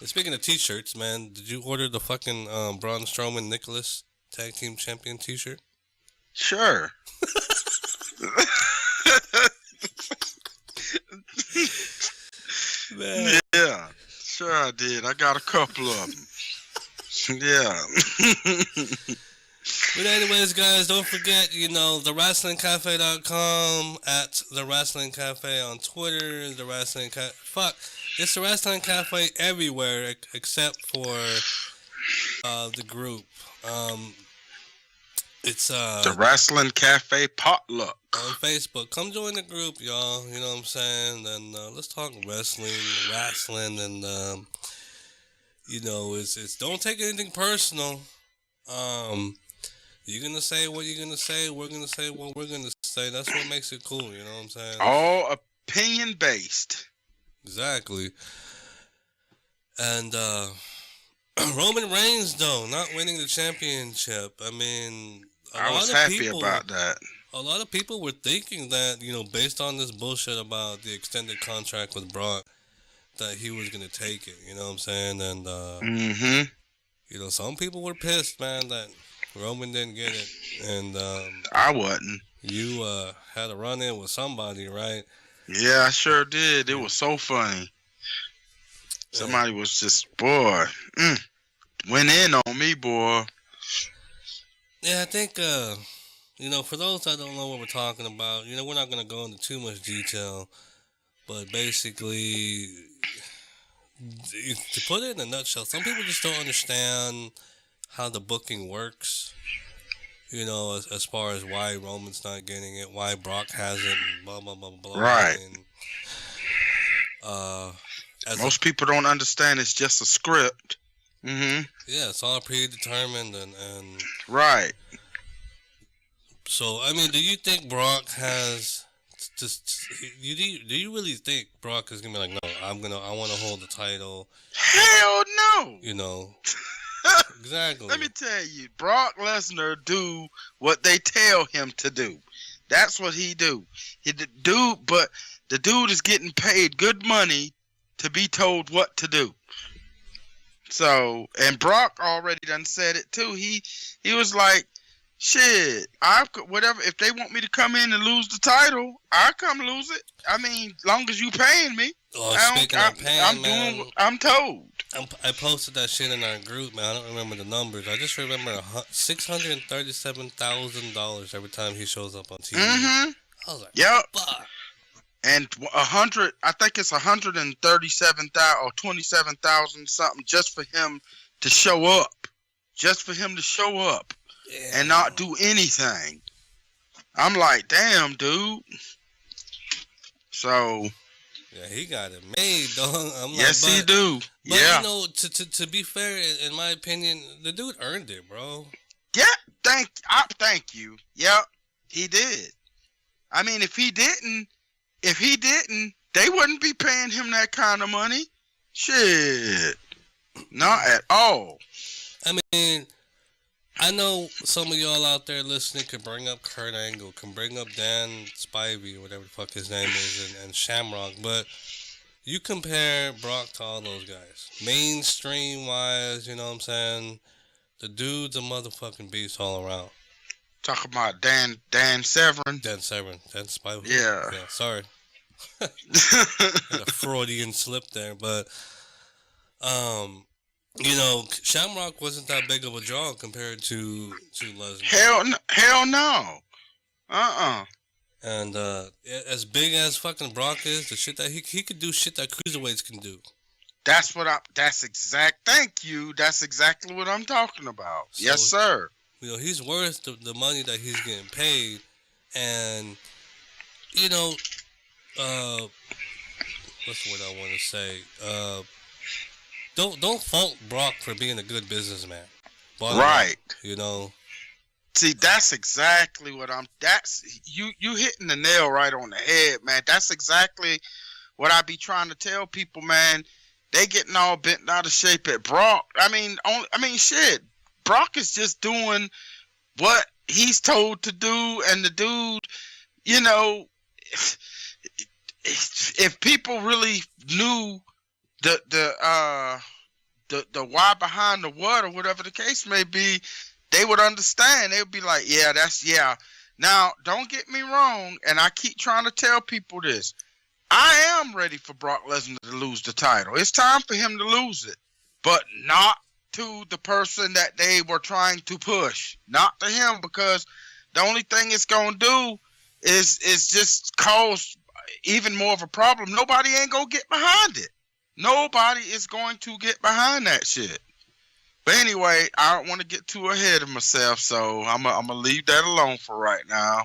And speaking of T-shirts, man, did you order the fucking Braun Strowman Nicholas Tag Team Champion T-shirt? Sure. Man. Yeah, sure I did. I got a couple of them. Yeah. But anyways, guys, don't forget, TheRasslingCafe.com, at TheRasslingCafe on Twitter, it's The Wrestling Cafe everywhere except for the group. It's The Wrestling Cafe Potluck on Facebook. Come join the group, y'all. You know what I'm saying? And let's talk wrestling, and it's don't take anything personal. You're gonna say what you're gonna say. We're gonna say what we're gonna say. That's what makes it cool. You know what I'm saying? All opinion based. Exactly. And Roman Reigns, though, not winning the championship. I mean, I was happy about that. A lot of people were thinking that, based on this bullshit about the extended contract with Brock, that he was gonna take it. You know what I'm saying? And some people were pissed, man, that Roman didn't get it. And I wasn't. You had a run-in with somebody, right? Yeah, I sure did. It was so funny. Somebody was just, boy, went in on me, boy. Yeah, I think, for those that don't know what we're talking about, we're not going to go into too much detail. But basically, to put it in a nutshell, some people just don't understand how the booking works, as far as why Roman's not getting it, why Brock has it, and blah, blah, blah, blah. Right. And, most people don't understand it's just a script. Mm-hmm. Yeah, it's all predetermined and right. So, I mean, do you think Brock has do you really think Brock is gonna be like, no, I want to hold the title? Hell no. Exactly. Let me tell you, Brock Lesnar do what they tell him to do. That's what he do. But the dude is getting paid good money to be told what to do. So, and Brock already done said it too. He was like, shit, whatever. If they want me to come in and lose the title, I come lose it. I mean, long as you paying me. I'm told. I posted that shit in our group, man. I don't remember the numbers. I just remember $637,000 every time he shows up on TV. Mm-hmm. I was like, yep. Fuck. And 100, I think it's 137,000 or 27,000 something just for him to show up. Just for him to show up and not do anything. I'm like, damn, dude. So. Yeah, he got it made, dog. Yes, he do. But, yeah. To be fair, in my opinion, the dude earned it, bro. Yeah, thank you. Yep, he did. I mean, if he didn't, they wouldn't be paying him that kind of money. Shit. Not at all. I mean, I know some of y'all out there listening can bring up Kurt Angle, can bring up Dan Spivey, or whatever the fuck his name is, and Shamrock, but you compare Brock to all those guys. Mainstream-wise, you know what I'm saying? The dude's a motherfucking beast all around. Talking about Dan Severn. Dan Spivey. Yeah. Sorry. Had a Freudian slip there, but Shamrock wasn't that big of a draw compared to Lesnar. Hell no. And as big as fucking Brock is, the shit that he could do shit that cruiserweights can do. Thank you. That's exactly what I'm talking about. So, yes, sir. He's worth the money that he's getting paid, and what's the word I want to say? Don't fault Brock for being a good businessman. Right. See, that's exactly what you hitting the nail right on the head, man. That's exactly what I be trying to tell people, man. They getting all bent out of shape at Brock. I mean, shit. Brock is just doing what he's told to do, and the dude, if people really knew the why behind the what, or whatever the case may be, they would understand. They would be like, yeah. Now, don't get me wrong, and I keep trying to tell people this. I am ready for Brock Lesnar to lose the title. It's time for him to lose it, but not to the person that they were trying to push, not to him, because the only thing it's gonna do is just cause even more of a problem. Nobody ain't gonna get behind it. Nobody is going to get behind that shit. But anyway, I don't want to get too ahead of myself, so I'm gonna leave that alone for right now.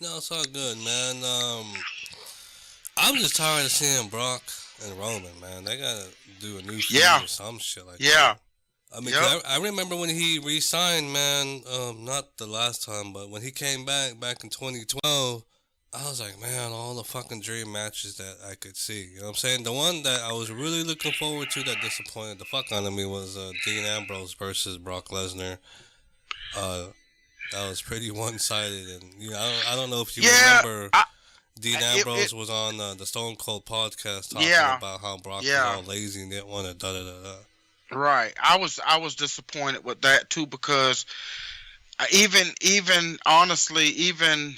No, it's all good, man. I'm just tired of seeing Brock and Roman, man. They gotta do a new feud or some shit like that. I mean, I remember when he re-signed, man. Not the last time, but when he came back in 2012, I was like, man, all the fucking dream matches that I could see. You know what I'm saying? The one that I was really looking forward to that disappointed the fuck out of me was Dean Ambrose versus Brock Lesnar. That was pretty one-sided, and you know, I don't know if you remember. Dean Ambrose was on the Stone Cold podcast talking about how Brock was all lazy and didn't want to da-da-da-da. Right. I was disappointed with that too, because even honestly, even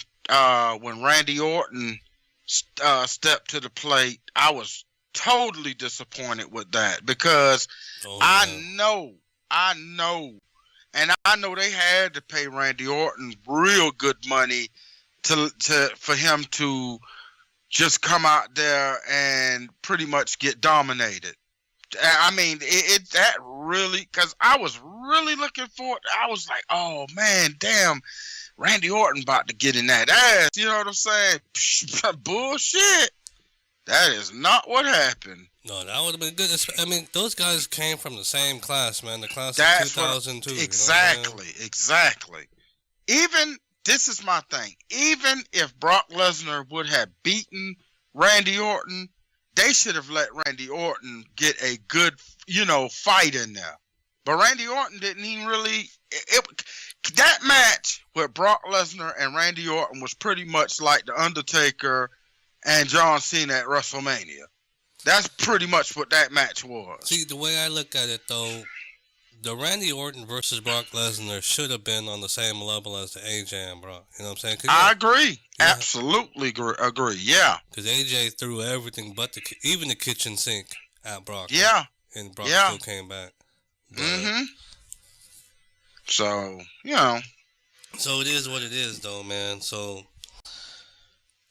when Randy Orton stepped to the plate, I was totally disappointed with that, because I know, and I know they had to pay Randy Orton real good money for him to just come out there and pretty much get dominated. I mean, that really, because I was really looking for it. I was like, oh man, damn, Randy Orton about to get in that ass. You know what I'm saying? Bullshit. That is not what happened. No, that would have been good. I mean, those guys came from the same class, man. The class of 2002. Exactly, you know exactly. Even, this is my thing. Even if Brock Lesnar would have beaten Randy Orton, they should have let Randy Orton get a good, fight in there. But Randy Orton didn't even really. That match with Brock Lesnar and Randy Orton was pretty much like The Undertaker and John Cena at WrestleMania. That's pretty much what that match was. See, the way I look at it, though, the Randy Orton versus Brock Lesnar should have been on the same level as the AJ and Brock. You know what I'm saying? I agree. Yeah. Absolutely agree. Yeah. Because AJ threw everything but even the kitchen sink at Brock. Yeah. And Brock still came back. But, So, So it is what it is, though, man. So,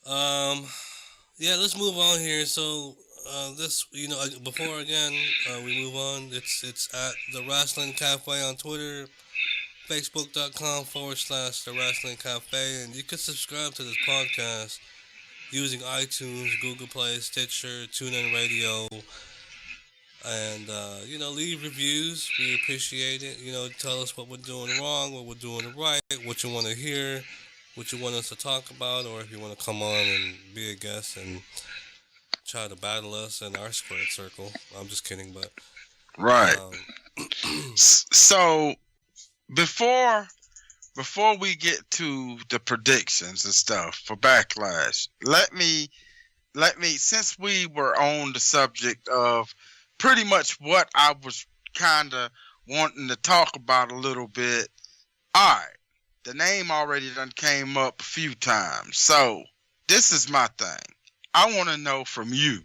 let's move on here. So, before again we move on, it's at The Wrestling Cafe on Twitter, Facebook.com/The Wrestling Cafe, and you can subscribe to this podcast using iTunes, Google Play, Stitcher, TuneIn Radio, and leave reviews. We appreciate it. Tell us what we're doing wrong, what we're doing right, what you want to hear, what you want us to talk about, or if you want to come on and be a guest and try to battle us in our squared circle. I'm just kidding, but right. So before we get to the predictions and stuff for Backlash, let me since we were on the subject of pretty much what I was kind of wanting to talk about a little bit. All right, the name already done came up a few times, so this is my thing. I want to know from you,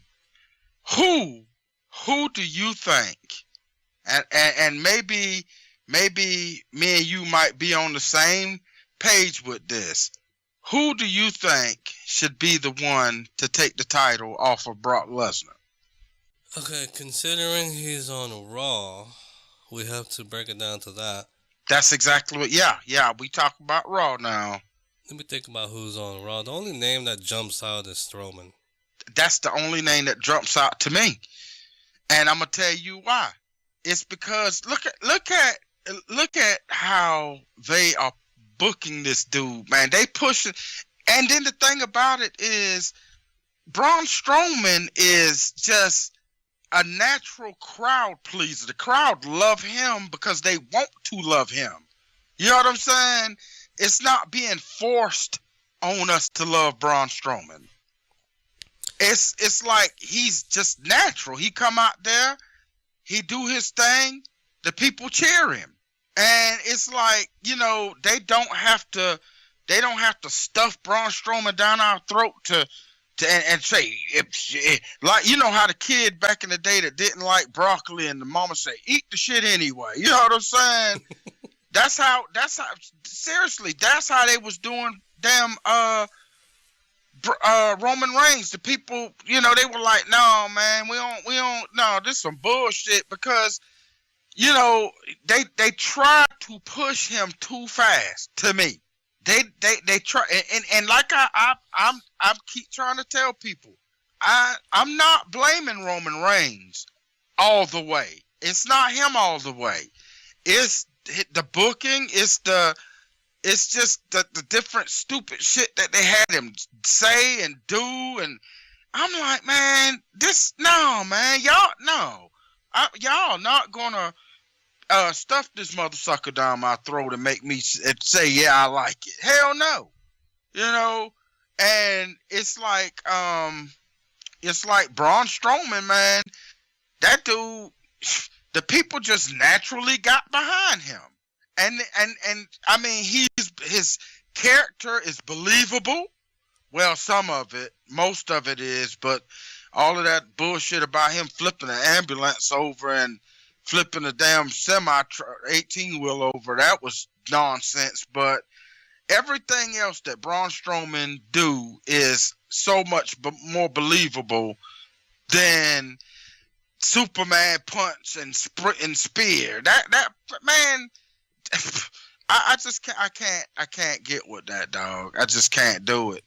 who do you think, and maybe me and you might be on the same page with this. Who do you think should be the one to take the title off of Brock Lesnar? Okay, considering he's on Raw, we have to break it down to that. That's exactly what. Yeah. We talk about Raw now. Let me think about who's on Raw. The only name that jumps out is Strowman. That's the only name that jumps out to me, and I'm gonna tell you why. It's because look at how they are booking this dude, man. They push it, and then the thing about it is, Braun Strowman is just a natural crowd pleaser. The crowd love him because they want to love him. You know what I'm saying? It's not being forced on us to love Braun Strowman. It's like he's just natural. He come out there, he do his thing, the people cheer him. And it's like, they don't have to stuff Braun Strowman down our throat to and say, like, you know how the kid back in the day that didn't like broccoli and the mama say, eat the shit anyway. You know what I'm saying? That's how, seriously, that's how they was doing damn Roman Reigns. The people, you know, they were like, no, man, we don't, no, this is some bullshit, because, you know, they tried to push him too fast to me. They try, and like I'm keep trying to tell people, I'm not blaming Roman Reigns all the way. It's not him all the way. It's the booking. It's just the different stupid shit that they had him say and do, and I'm like, man, no, man, y'all not gonna stuff this mother sucker down my throat and make me say, yeah, I like it. Hell no. You know, and it's like Braun Strowman, man. That dude, the people just naturally got behind him. And I mean, his character is believable. Well, some of it, most of it is, but all of that bullshit about him flipping an ambulance over and flipping a damn 18-wheel over, that was nonsense. But everything else that Braun Strowman do is so much more believable than Superman punch and sprint and spear. That man, I just can't get with that, dog. I just can't do it.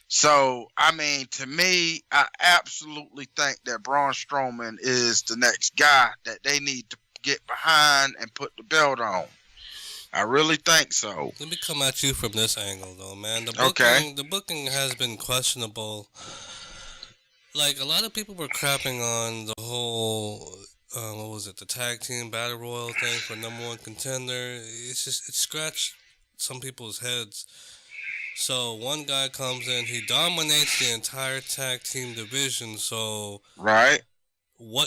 So, I mean, to me, I absolutely think that Braun Strowman is the next guy that they need to get behind and put the belt on. I really think so. Let me come at you from this angle, though, man. The booking has been questionable. Like, a lot of people were crapping on the whole, the tag team battle royal thing for #1 contender. It scratched some people's heads. So one guy comes in, he dominates the entire tag team division. So right,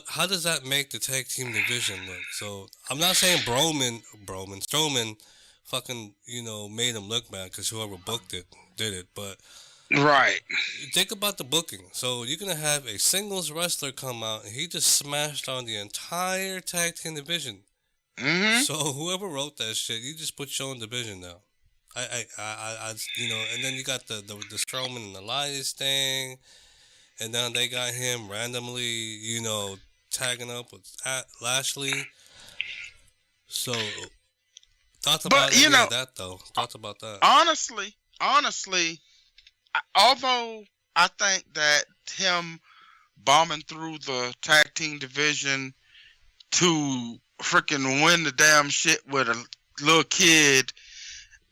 how does that make the tag team division look? So I'm not saying Strowman, fucking, you know, made him look bad, because whoever booked it did it. But right, think about the booking. So you're gonna have a singles wrestler come out and he just smashed on the entire tag team division. Mm-hmm. So whoever wrote that shit, you just put your own division now. I you know, and then you got the Strowman and Elias thing, and then they got him randomly, you know, tagging up with Lashley. So thoughts about that though? Thoughts about that? Honestly, although I think that him bombing through the tag team division to freaking win the damn shit with a little kid,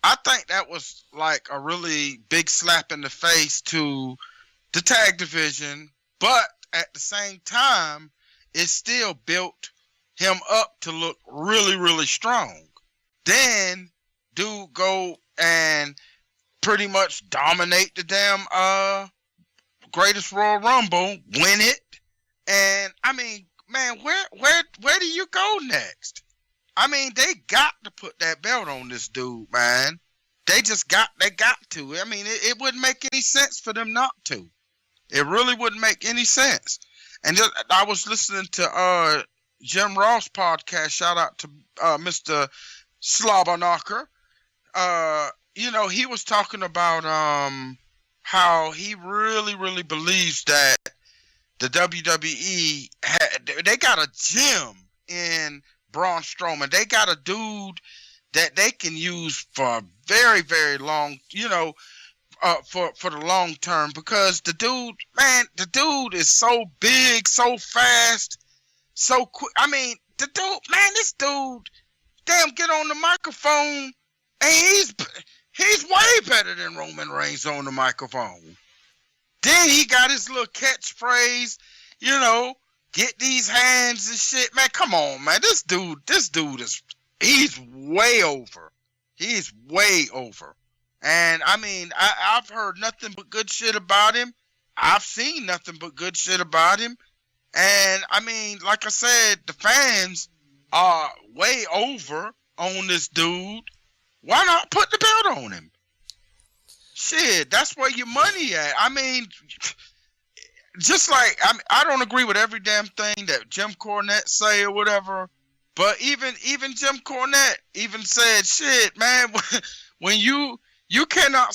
I think that was like a really big slap in the face to the tag division, but at the same time, it still built him up to look really, really strong. Then, dude go and pretty much dominate the damn Greatest Royal Rumble, win it, and I mean, man, where do you go next? I mean, they got to put that belt on this dude, man. They got to. I mean, it wouldn't make any sense for them not to. It really wouldn't make any sense. And I was listening to Jim Ross podcast. Shout out to Mr. Slobberknocker. You know, he was talking about how he really, really believes that the WWE they got a gem in Braun Strowman. They got a dude that they can use for a very, very long, you know, for the long term, because the dude is so big, so fast, so quick. I mean, this dude, damn, get on the microphone, and he's way better than Roman Reigns on the microphone. Then he got his little catchphrase, you know, get these hands and shit. Man, come on, man. This dude he's way over. He's way over. And I mean, I've heard nothing but good shit about him. I've seen nothing but good shit about him. And I mean, like I said, the fans are way over on this dude. Why not put the belt on him? Shit, that's where your money at. I mean, just like I don't agree with every damn thing that Jim Cornette say or whatever, but even Jim Cornette even said, shit, man, when you cannot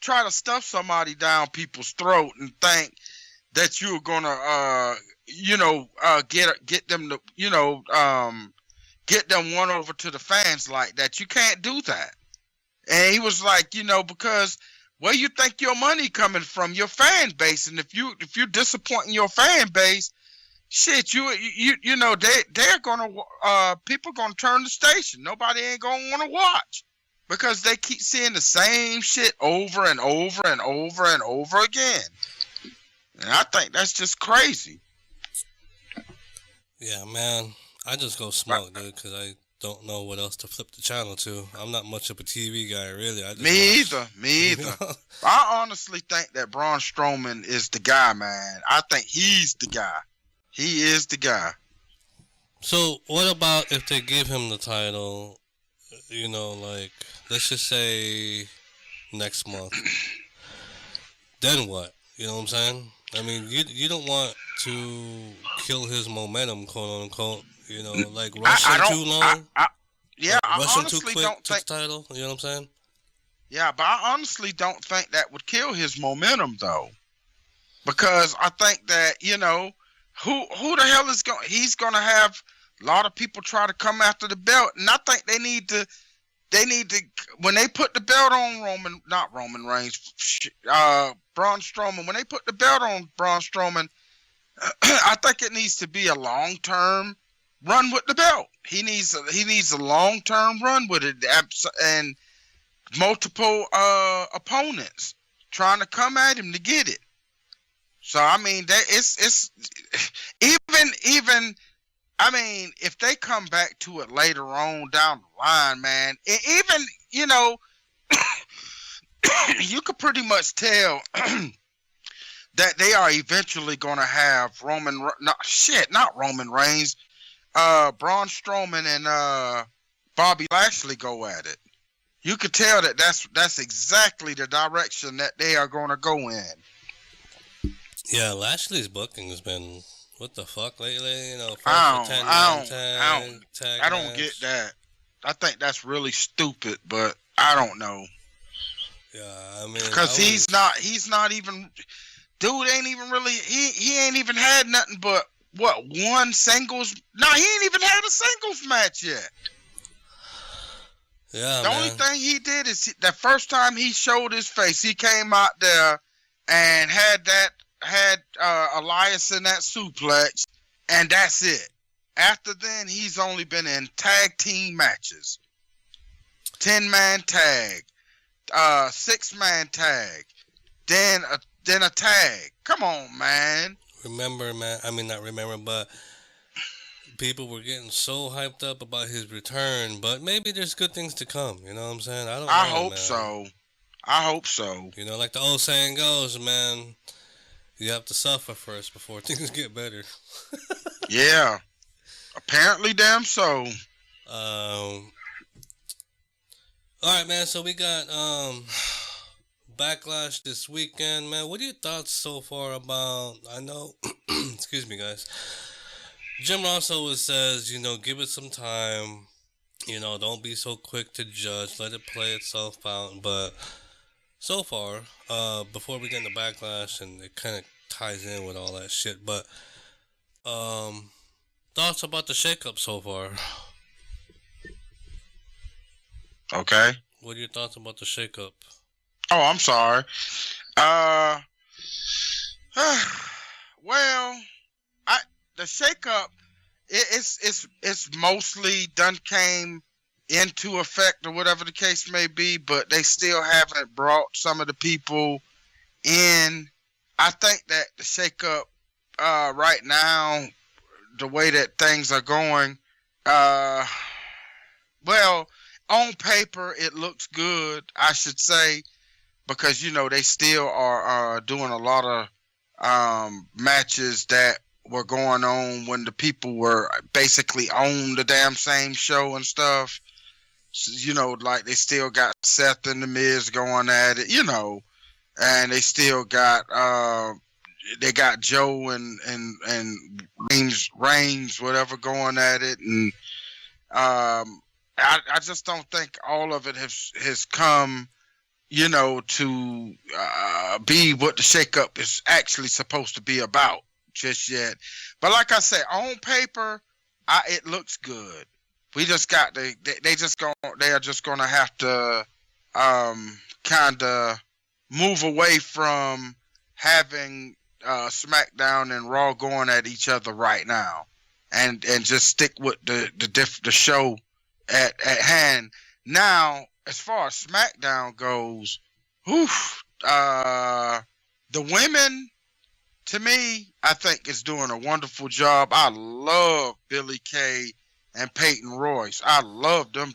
try to stuff somebody down people's throat and think that you're gonna get them to get them won over to the fans like that. You can't do that. And he was like, because where you think your money coming from? Your fan base. And if you're disappointing your fan base, shit, they're gonna people gonna turn the station. Nobody ain't gonna want to watch because they keep seeing the same shit over and over and over and over again. And I think that's just crazy. Yeah, man. I just go smoke, dude, because I don't know what else to flip the channel to. I'm not much of a TV guy, really. Me either. I honestly think that Braun Strowman is the guy, man. I think he's the guy. He is the guy. So, what about if they give him the title, like, let's just say next month? Then what? You know what I'm saying? I mean, you don't want to kill his momentum, quote unquote. Like rush him too long. I honestly too quick don't to think the title. You know what I'm saying? Yeah, but I honestly don't think that would kill his momentum though, because I think that who the hell is going? He's going to have a lot of people try to come after the belt, and I think they need to when they put the belt on Braun Strowman. When they put the belt on Braun Strowman, I think it needs to be a long-term run with the belt. He needs a long-term run with it, and multiple opponents trying to come at him to get it. So I mean, that it's even. I mean, if they come back to it later on down the line, man, even you could pretty much tell that they are eventually going to have not Roman Reigns, Braun Strowman and Bobby Lashley go at it. You could tell that that's exactly the direction that they are going to go in. Yeah, Lashley's booking has been what the fuck lately. I don't get that. I think that's really stupid, but I don't know. Yeah, I mean, because he's not even. Dude ain't even really. He ain't even had nothing but one singles. No, he ain't even had a singles match yet. Yeah, the only thing he did is the first time he showed his face, he came out there and had Elias in that suplex, and that's it. After then, he's only been in tag team matches, 10-man tag, 6-man tag, then a tag. Come on, man. Remember, man. I mean, not remember, but people were getting so hyped up about his return. But maybe there's good things to come. You know what I'm saying? I hope so. Like the old saying goes, man. You have to suffer first before things get better. Yeah. Apparently, damn so. All right, man. So we got Backlash this weekend, man. What are your thoughts so far about? I know, excuse me, guys. Jim Ross always says, give it some time. Don't be so quick to judge. Let it play itself out. But so far, before we get into Backlash, and it kind of ties in with all that shit, but thoughts about the shakeup so far? Okay. What are your thoughts about the shakeup? Oh, I'm sorry. Well, the shakeup, it's mostly done came into effect or whatever the case may be, but they still haven't brought some of the people in. I think that the shakeup right now, the way that things are going, well, on paper it looks good, I should say, because they still are doing a lot of matches that were going on when the people were basically on the damn same show and stuff. So, like they still got Seth and The Miz going at it, and they still got they got Joe and Reigns, whatever, going at it, and I just don't think all of it has come, to be what the shakeup is actually supposed to be about just yet. But like I said, on paper, it looks good. We just got they are just gonna have to kind of move away from having SmackDown and Raw going at each other right now, and just stick with the show at hand. Now, as far as SmackDown goes, the women, to me, I think is doing a wonderful job. I love Billie Kay and Peyton Royce. I love them.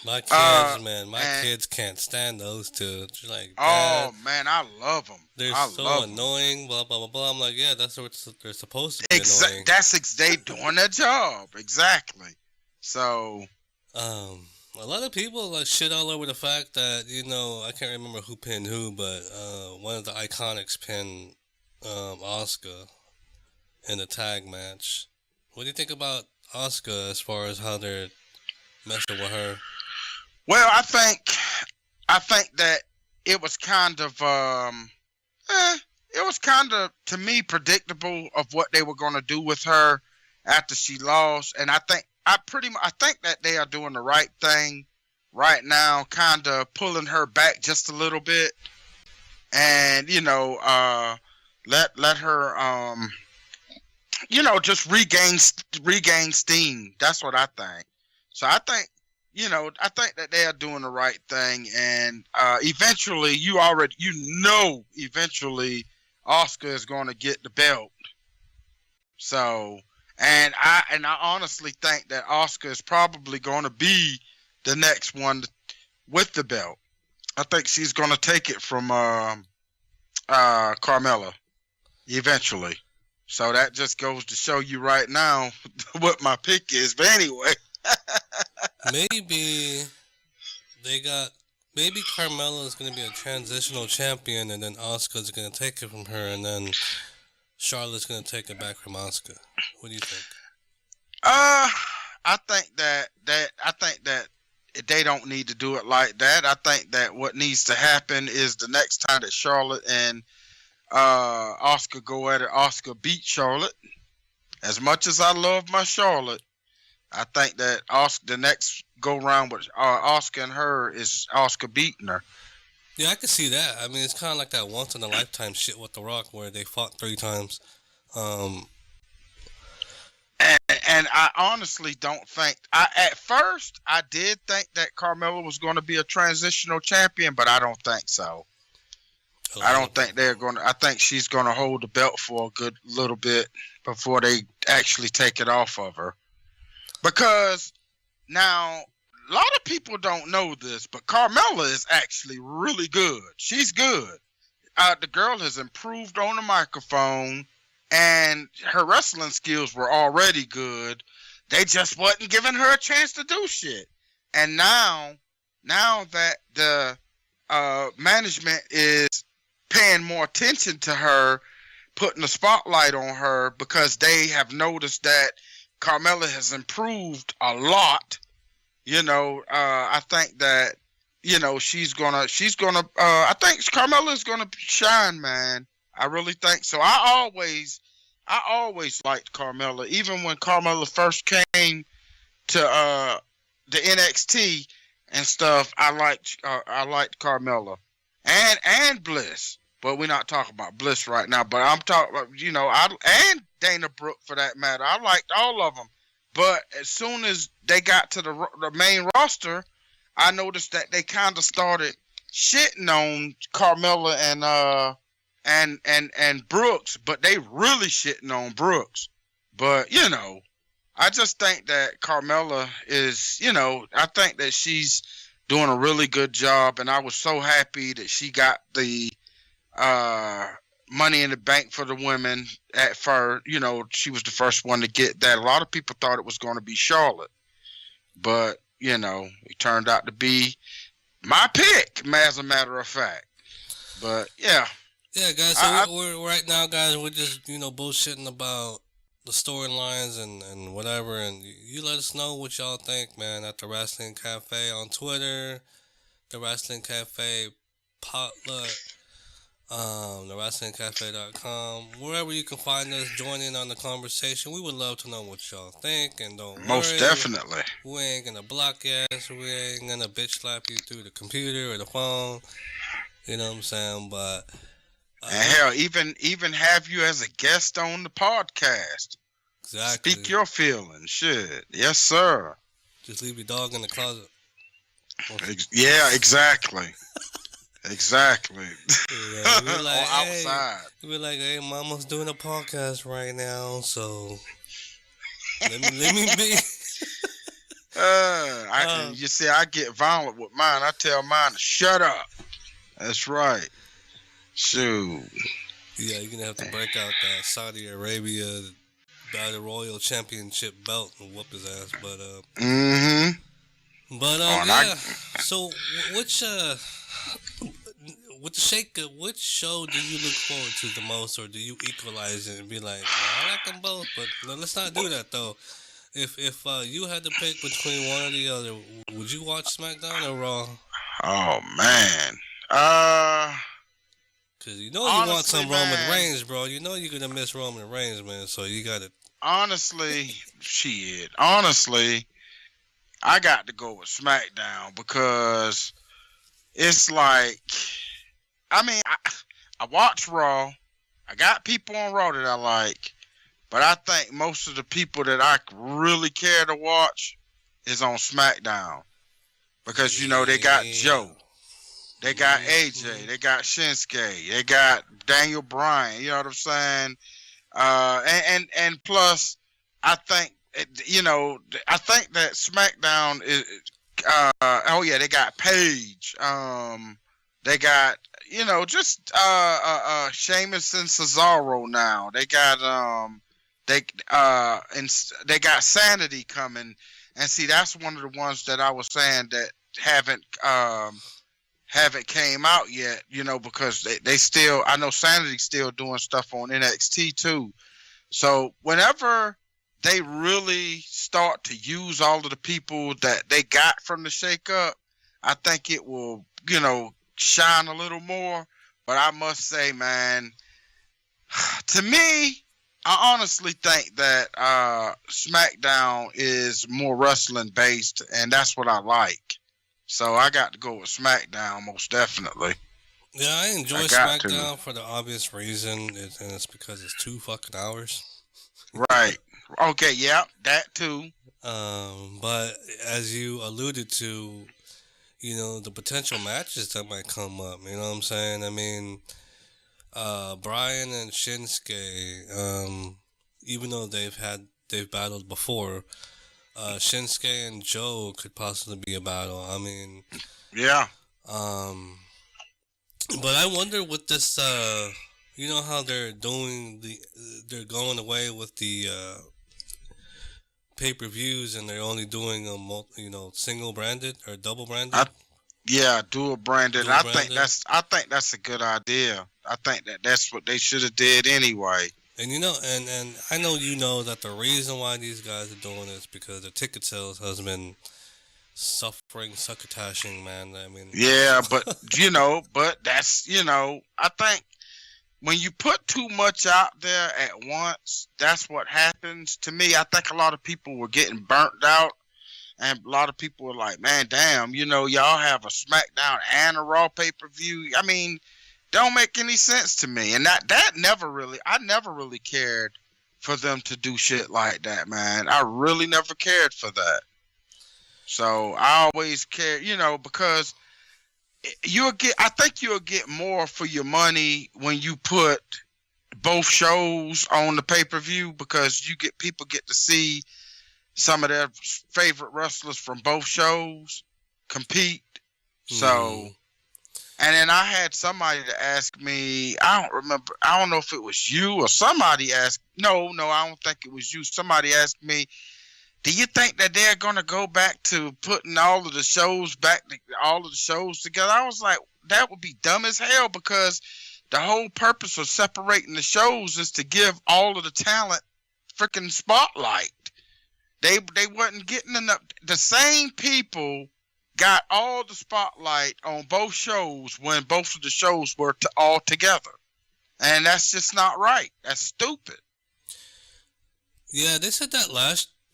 My kids, my kids can't stand those two. It's like, oh man, I love them. They're so annoying. Blah blah blah blah. I'm like, yeah, that's what they're supposed to be. Annoying. They doing their job exactly. So, a lot of people like shit all over the fact that I can't remember who pinned who, but one of the Iconics pinned Asuka in the tag match. What do you think about Asuka as far as how they're messing with her? Well, I think that it was kind of to me predictable of what they were going to do with her after she lost, and I think that they are doing the right thing right now, kind of pulling her back just a little bit, and let her just regain steam. That's what I think. So I think that they are doing the right thing, and eventually Asuka is going to get the belt. So, and I honestly think that Asuka is probably going to be the next one with the belt. I think she's going to take it from Carmella eventually. So that just goes to show you right now what my pick is. But anyway. Maybe Carmella is going to be a transitional champion, and then Asuka's going to take it from her, and then Charlotte's going to take it back from Asuka. What do you think? I think that they don't need to do it like that. I think that what needs to happen is the next time that Charlotte and Asuka go at it, Asuka beat Charlotte. As much as I love my Charlotte, I think that the next go round with Asuka and her is Asuka beating her. Yeah, I can see that. I mean, it's kind of like that once in a lifetime shit with The Rock where they fought 3 times. And I honestly don't think. At first I did think that Carmella was going to be a transitional champion, but I don't think so. Oh, I don't think they're going to. I think she's going to hold the belt for a good little bit before they actually take it off of her. Because now, a lot of people don't know this, but Carmella is actually really good. She's good. The girl has improved on the microphone, and her wrestling skills were already good. They just wasn't giving her a chance to do shit. And now that the management is paying more attention to her, putting the spotlight on her, because they have noticed that Carmella has improved a lot. I think that, she's gonna, I think Carmella is gonna shine, man. I really think so. I always liked Carmella. Even when Carmella first came to the NXT and stuff, I liked Carmella and Bliss. But we're not talking about Bliss right now. But I'm talking about, and Dana Brooke for that matter. I liked all of them. But as soon as they got to the main roster, I noticed that they kind of started shitting on Carmella and Brooks, but they really shitting on Brooks. But I just think that Carmella is, I think that she's doing a really good job, and I was so happy that she got the Money in the Bank for the women at first. She was the first one to get that. A lot of people thought it was going to be Charlotte, but it turned out to be my pick, as a matter of fact. But yeah. Yeah, guys. So we're right now, guys. We're just bullshitting about the storylines and whatever, and you let us know what y'all think, man. At the Wrestling Cafe on Twitter, the Wrestling Cafe Potluck, TheRasslinCafe.com, wherever you can find us. Join in on the conversation. We would love to know what y'all think, and don't most worry, definitely. we ain't gonna block your ass. We ain't gonna bitch slap you through the computer or the phone. You know what I'm saying? But and hell, even have you as a guest on the podcast. Exactly. Speak your feelings. Shit. Yes, sir. Just leave your dog in the closet. Yeah, exactly. Exactly. Yeah, we're like, or outside. We're like, hey, Mama's doing a podcast right now, so let me be. You see, I get violent with mine. I tell mine to shut up. That's right. Shoot. Yeah, you're gonna have to break out that Saudi Arabia Battle Royal Championship belt and whoop his ass. But yeah. So which with the shake, which show do you look forward to the most, or do you equalize it and be like, I like them both, but let's not do that though. If you had to pick between one or the other, would you watch SmackDown or Raw? Oh man, cause you want some Roman Reigns, bro. You know you're gonna miss Roman Reigns, man. So you gotta. Honestly, I got to go with SmackDown because it's like, I mean, I watch Raw. I got people on Raw that I like, but I think most of the people that I really care to watch is on SmackDown because they got Joe, they got AJ, they got Shinsuke, they got Daniel Bryan. You know what I'm saying? And plus, I think I think that SmackDown is. They got Paige. They got just Sheamus and Cesaro now. They got they got Sanity coming, and see that's one of the ones that I was saying that haven't came out yet. Because they still, I know Sanity's still doing stuff on NXT too. So whenever they really start to use all of the people that they got from the shakeup, I think it will, shine a little more. But I must say, man, to me, I honestly think that SmackDown is more wrestling based, and that's what I like. So I got to go with SmackDown most definitely. Yeah, I enjoy SmackDown for the obvious reason, and it's because it's 2 fucking hours. Right. Okay, yeah, that too. But as you alluded to, the potential matches that might come up, you know what I'm saying? I mean, Bryan and Shinsuke, even though they've battled before, Shinsuke and Joe could possibly be a battle. I mean, yeah. But I wonder with this, how they're they're going away with the pay-per-views, and they're only doing single branded or double branded. Dual branded. I think that's a good idea. I think that's what they should have did anyway. And and I know that the reason why these guys are doing this because the ticket sales has been succotashing, man. I mean, yeah, but but that's I think when you put too much out there at once, that's what happens. To me, I think a lot of people were getting burnt out, and a lot of people were like, "Man, damn, y'all have a SmackDown and a Raw pay-per-view." I mean, don't make any sense to me. And I never really cared for them to do shit like that, man. I really never cared for that. So I always cared, because I think you'll get more for your money when you put both shows on the pay-per-view, because people get to see some of their favorite wrestlers from both shows compete. So, and then I had somebody to ask me, I don't know if it was you or somebody asked, no, I don't think it was you. Somebody asked me, do you think that they're going to go back to putting all of the shows together? I was like, that would be dumb as hell, because the whole purpose of separating the shows is to give all of the talent freaking spotlight. They wasn't getting enough. The same people got all the spotlight on both shows when both of the shows were all together. And that's just not right. That's stupid. Yeah, they said that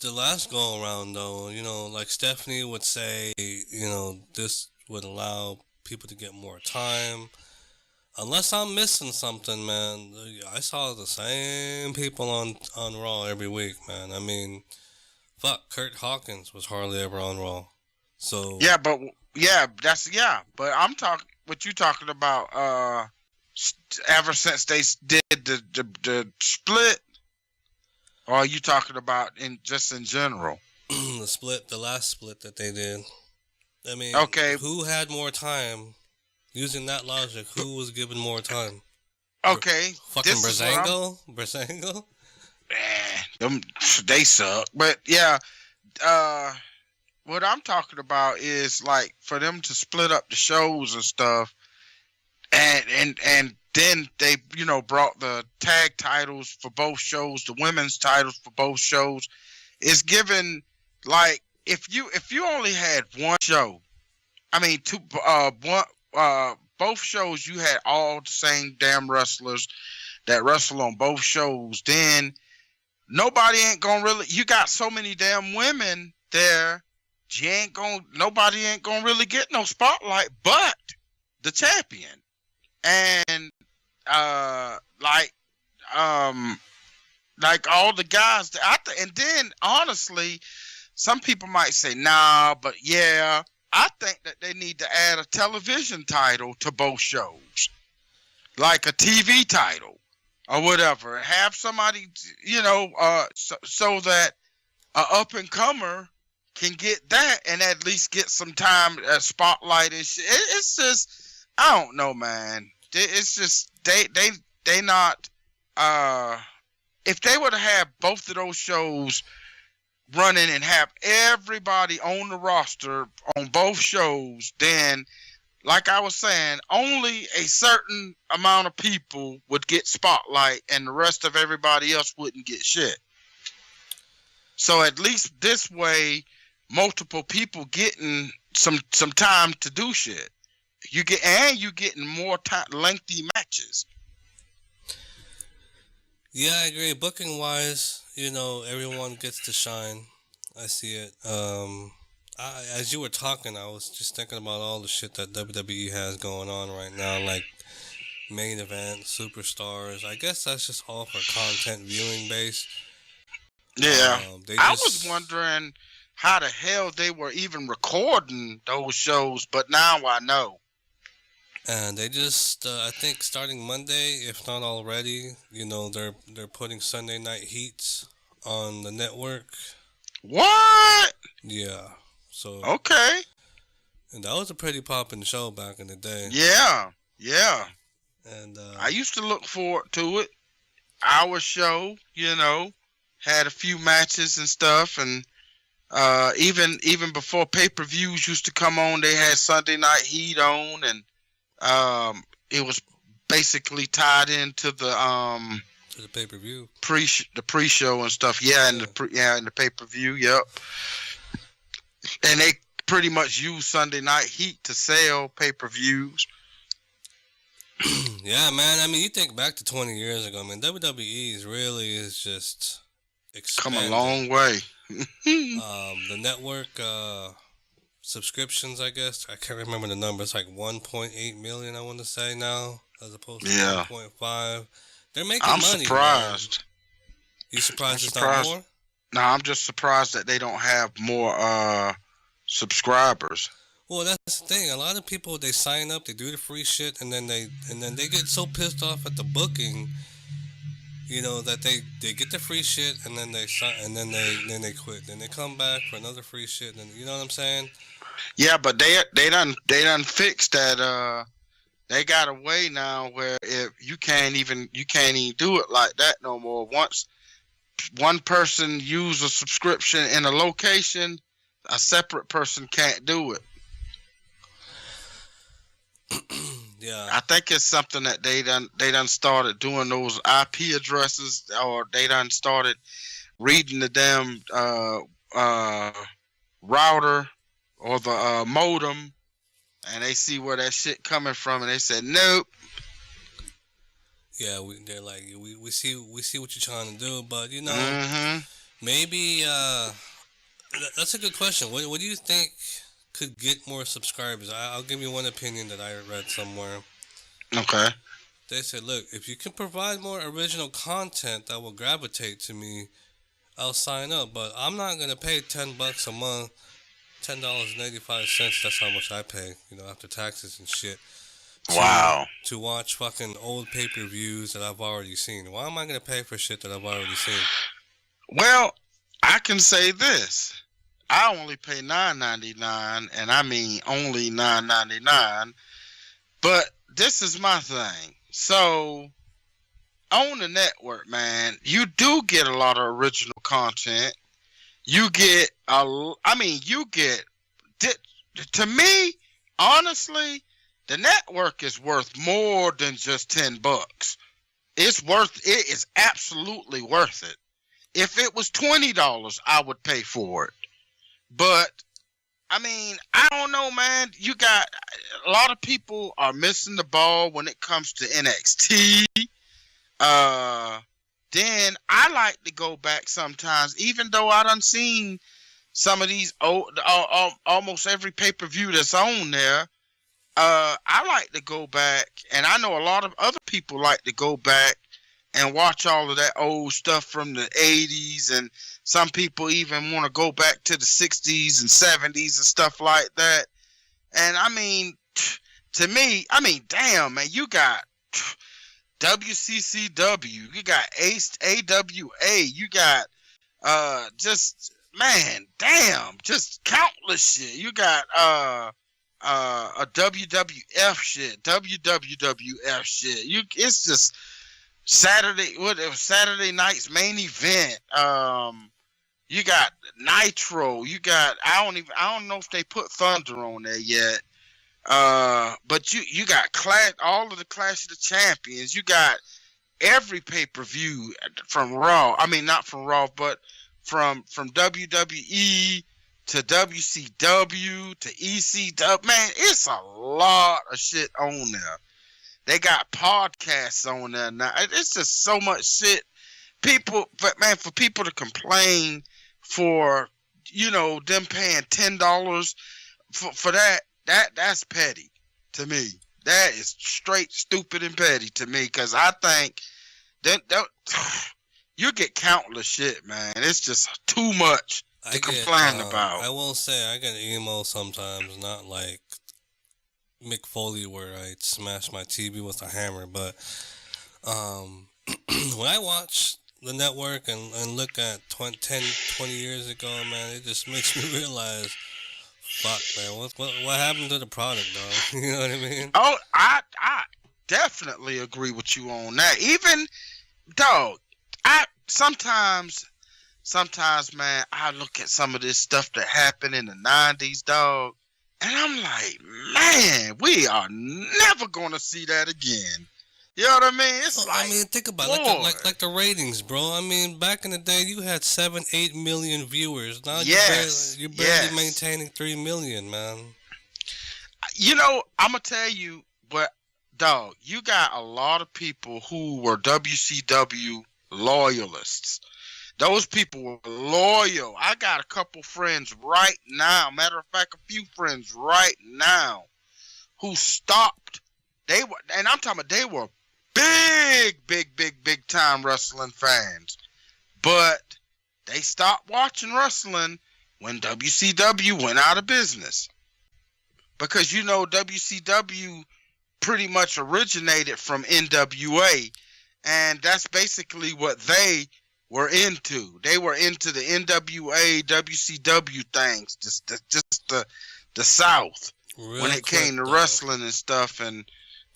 the last go around though, you know, like Stephanie would say, you know, this would allow people to get more time. Unless I'm missing something, man. I saw the same people on Raw every week, man. I mean, fuck, Kurt Hawkins was hardly ever on Raw. So but I'm talking what you talking about ever since they did the split, or are you talking about in general? the last split that they did. I mean, okay, who had more time? Using that logic, who was given more time? Okay, fucking Breezango? They suck. But yeah, what I'm talking about is like for them to split up the shows and stuff, and then they brought the tag titles for both shows, the women's titles for both shows. It's given like if you only had one show, I mean both shows you had all the same damn wrestlers that wrestle on both shows, then nobody ain't gonna really, you got so many damn women there, nobody ain't gonna really get no spotlight but the champion. And like all the guys and then honestly some people might say nah, but yeah, I think that they need to add a television title to both shows, like a TV title or whatever. Have somebody, so that a up and comer can get that and at least get some time, spotlight and shit. It's just, I don't know, man. It's just they not. If they would have both of those shows running and have everybody on the roster on both shows, then like I was saying, only a certain amount of people would get spotlight and the rest of everybody else wouldn't get shit. So at least this way multiple people getting some time to do shit. You getting more lengthy matches. Yeah, I agree. Booking wise, everyone gets to shine. I see it. As you were talking, I was just thinking about all the shit that WWE has going on right now, like main event, superstars. I guess that's just all for content viewing base. Yeah. I was wondering how the hell they were even recording those shows, but now I know. And they just, I think starting Monday, if not already, they're putting Sunday Night Heats on the network. What? Yeah. So. Okay. And that was a pretty poppin' show back in the day. Yeah. Yeah. And I used to look forward to it. Our show, had a few matches and stuff, and even before pay-per-views used to come on, they had Sunday Night Heat on, and it was basically tied into the to the pay-per-view, the pre-show and stuff. Yeah, and the pay-per-view. Yep. And they pretty much use Sunday Night Heat to sell pay-per-views. Yeah, man. I mean, you think back to 20 years ago, man. WWE is just expanded. Come a long way. The network subscriptions, I guess. I can't remember the number. It's like 1.8 million, I want to say now, as opposed to 1.5. They're making money. I'm surprised. Man. You surprised it's not more? No, I'm just surprised that they don't have more subscribers. Well, that's the thing. A lot of people, they sign up, they do the free shit, and then they get so pissed off at the booking, that they get the free shit and then they sign, and then they quit. Then they come back for another free shit, and you know what I'm saying? Yeah, but they done fixed that. They got a way now where if you can't even do it like that no more. Once one person use a subscription in a location, a separate person can't do it. Yeah. I think it's something that they done started doing those IP addresses, or they done started reading the damn router or the modem, and they see where that shit coming from, and they said nope. Yeah, they're like, we see what you're trying to do, but you know, Mm-hmm. maybe that's a good question. What do you think could get more subscribers? I'll give you one opinion that I read somewhere. Okay. They said, look, if you can provide more original content that will gravitate to me, I'll sign up. But I'm not gonna pay $10 a month, $10.85. That's how much I pay, after taxes and shit. Wow. To watch fucking old pay-per-views that I've already seen. Why am I gonna pay for shit that I've already seen? Well, I can say this. I only pay $9.99, and I mean only $9.99. But this is my thing. So on the network, man, you do get a lot of original content. You get to me, honestly, the network is worth more than just $10. It is absolutely worth it. If it was $20, I would pay for it. But I mean, I don't know, man. You got a lot of people are missing the ball when it comes to NXT. Then I like to go back sometimes, even though I done seen some of these almost every pay-per-view that's on there. I like to go back, and I know a lot of other people like to go back and watch all of that old stuff from the 80s, and some people even want to go back to the 60s and 70s and stuff like that. And I mean, to me, damn, man, you got WCCW, you got AWA, you got just, man, damn, just countless shit. You got a WWF shit, WWF shit. It's just Saturday night's main event. You got Nitro. You got I don't know if they put Thunder on there yet. But you got all of the Clash of the Champions. You got every pay-per-view from Raw. I mean, not from Raw, but from WWE to WCW to ECW. Man, it's a lot of shit on there. They got podcasts on there now. It's just so much shit. For people to complain for, them paying $10 for that's petty to me. That is straight stupid and petty to me, because I think that you get countless shit, man. It's just too much to complain about. I will say I get emo sometimes, not like Mick Foley where I smash my TV with a hammer, but when I watch the network and look at 20 years ago, man, it just makes me realize, fuck, man, what happened to the product, dog? You know what I mean? Oh, I definitely agree with you on that. Even, dog, sometimes, man, I look at some of this stuff that happened in the 90s, dog, and I'm like, man, we are never going to see that again. You know what I mean? It's think about it, like the ratings, bro. I mean, back in the day, you had 7-8 million viewers. Now you're barely maintaining 3 million, man. I'm gonna tell you, but dog, you got a lot of people who were WCW loyalists. Those people were loyal. I got a couple friends right now. Matter of fact, a few friends right now who stopped. They were big time wrestling fans, but they stopped watching wrestling when WCW went out of business, because WCW pretty much originated from NWA, and that's basically what they were into. They were into the NWA WCW things, just the South. Real when it came to wrestling and stuff. And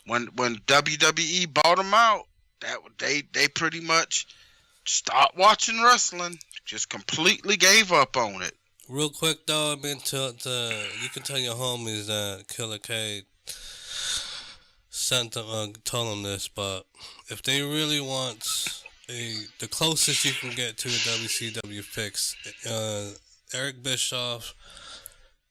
when WWE bought them out, they pretty much stopped watching wrestling, just completely gave up on it. Real quick though, you can tell your homies that Killer K told them this, but if they really want the closest you can get to a WCW fix, Eric Bischoff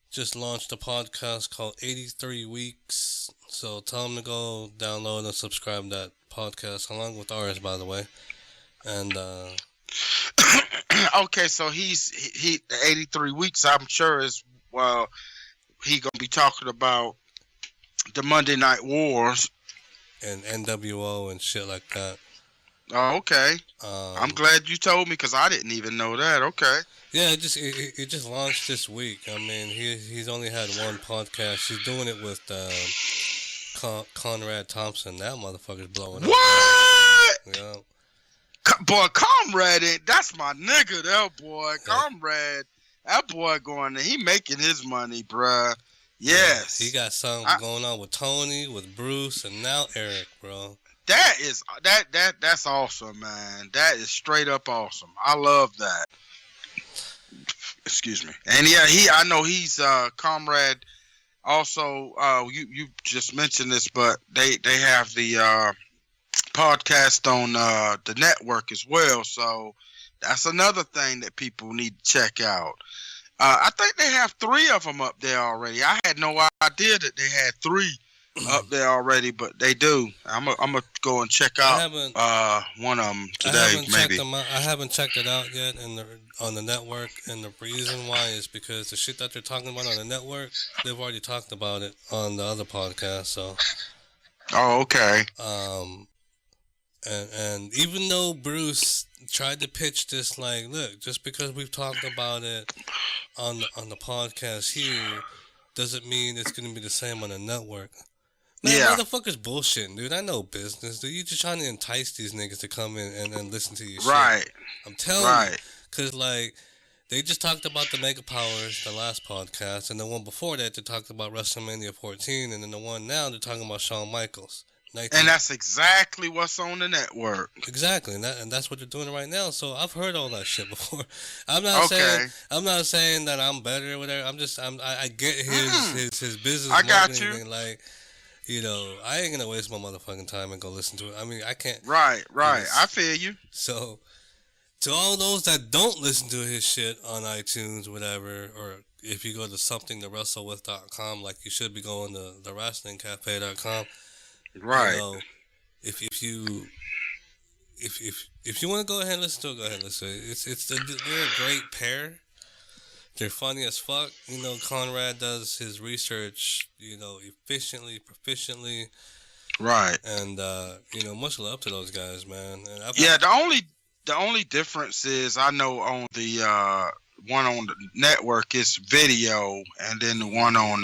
just launched a podcast called 83 Weeks. So tell them to go download and subscribe to that podcast, along with ours, by the way. And okay, so he 83 weeks. I'm sure is he gonna be talking about the Monday Night Wars and NWO and shit like that. Oh, okay. I'm glad you told me because I didn't even know that. Okay. Yeah, it just launched this week. I mean, he's only had one podcast. He's doing it with Conrad Thompson. That motherfucker's blowing up. What? Yeah. Boy, Conrad, that's my nigga, that boy. Conrad, that boy going there. He making his money, bruh. Yes. Yeah, he got something going on with Tony, with Bruce, and now Eric, bro. That's awesome, man. That is straight up awesome. I love that. Excuse me. And yeah, I know he's Comrade. Also, you just mentioned this, but they have the podcast on the network as well. So that's another thing that people need to check out. I think they have 3 of them up there already. I had no idea that they had 3 up there already, but they do. I'm gonna go and check out one of them today. I haven't checked it out yet on the network, and the reason why is because the shit that they're talking about on the network, they've already talked about it on the other podcast. So. Oh, okay. And even though Bruce tried to pitch this, like, look, just because we've talked about it on the podcast here, doesn't mean it's gonna be the same on the network. Man, motherfuckers bullshitting, dude. I know business, dude. You just trying to entice these niggas to come in and listen to your shit. I'm telling you. Because, like, they just talked about the Mega Powers, the last podcast, and the one before that, they talked about WrestleMania 14, and then the one now, they're talking about Shawn Michaels. 19. And that's exactly what's on the network. Exactly, and that's what they're doing right now. So I've heard all that shit before. I'm not saying that I'm better or whatever. I get his business. I got you. Like, you know, I ain't gonna waste my motherfucking time and go listen to it. I mean, I can't. Right. I feel you. So, to all those that don't listen to his shit on iTunes, whatever, or if you go to somethingtowrestlewith.com, like you should be going to TheRasslinCafe.com. Right. You know, if you want to go ahead and listen to it, go ahead and listen to it. They're a great pair. They're funny as fuck. You know, Conrad does his research, you know, efficiently, proficiently. Right. And you know, much love to those guys, man. And the only difference is I know on the one on the network is video, and then the one on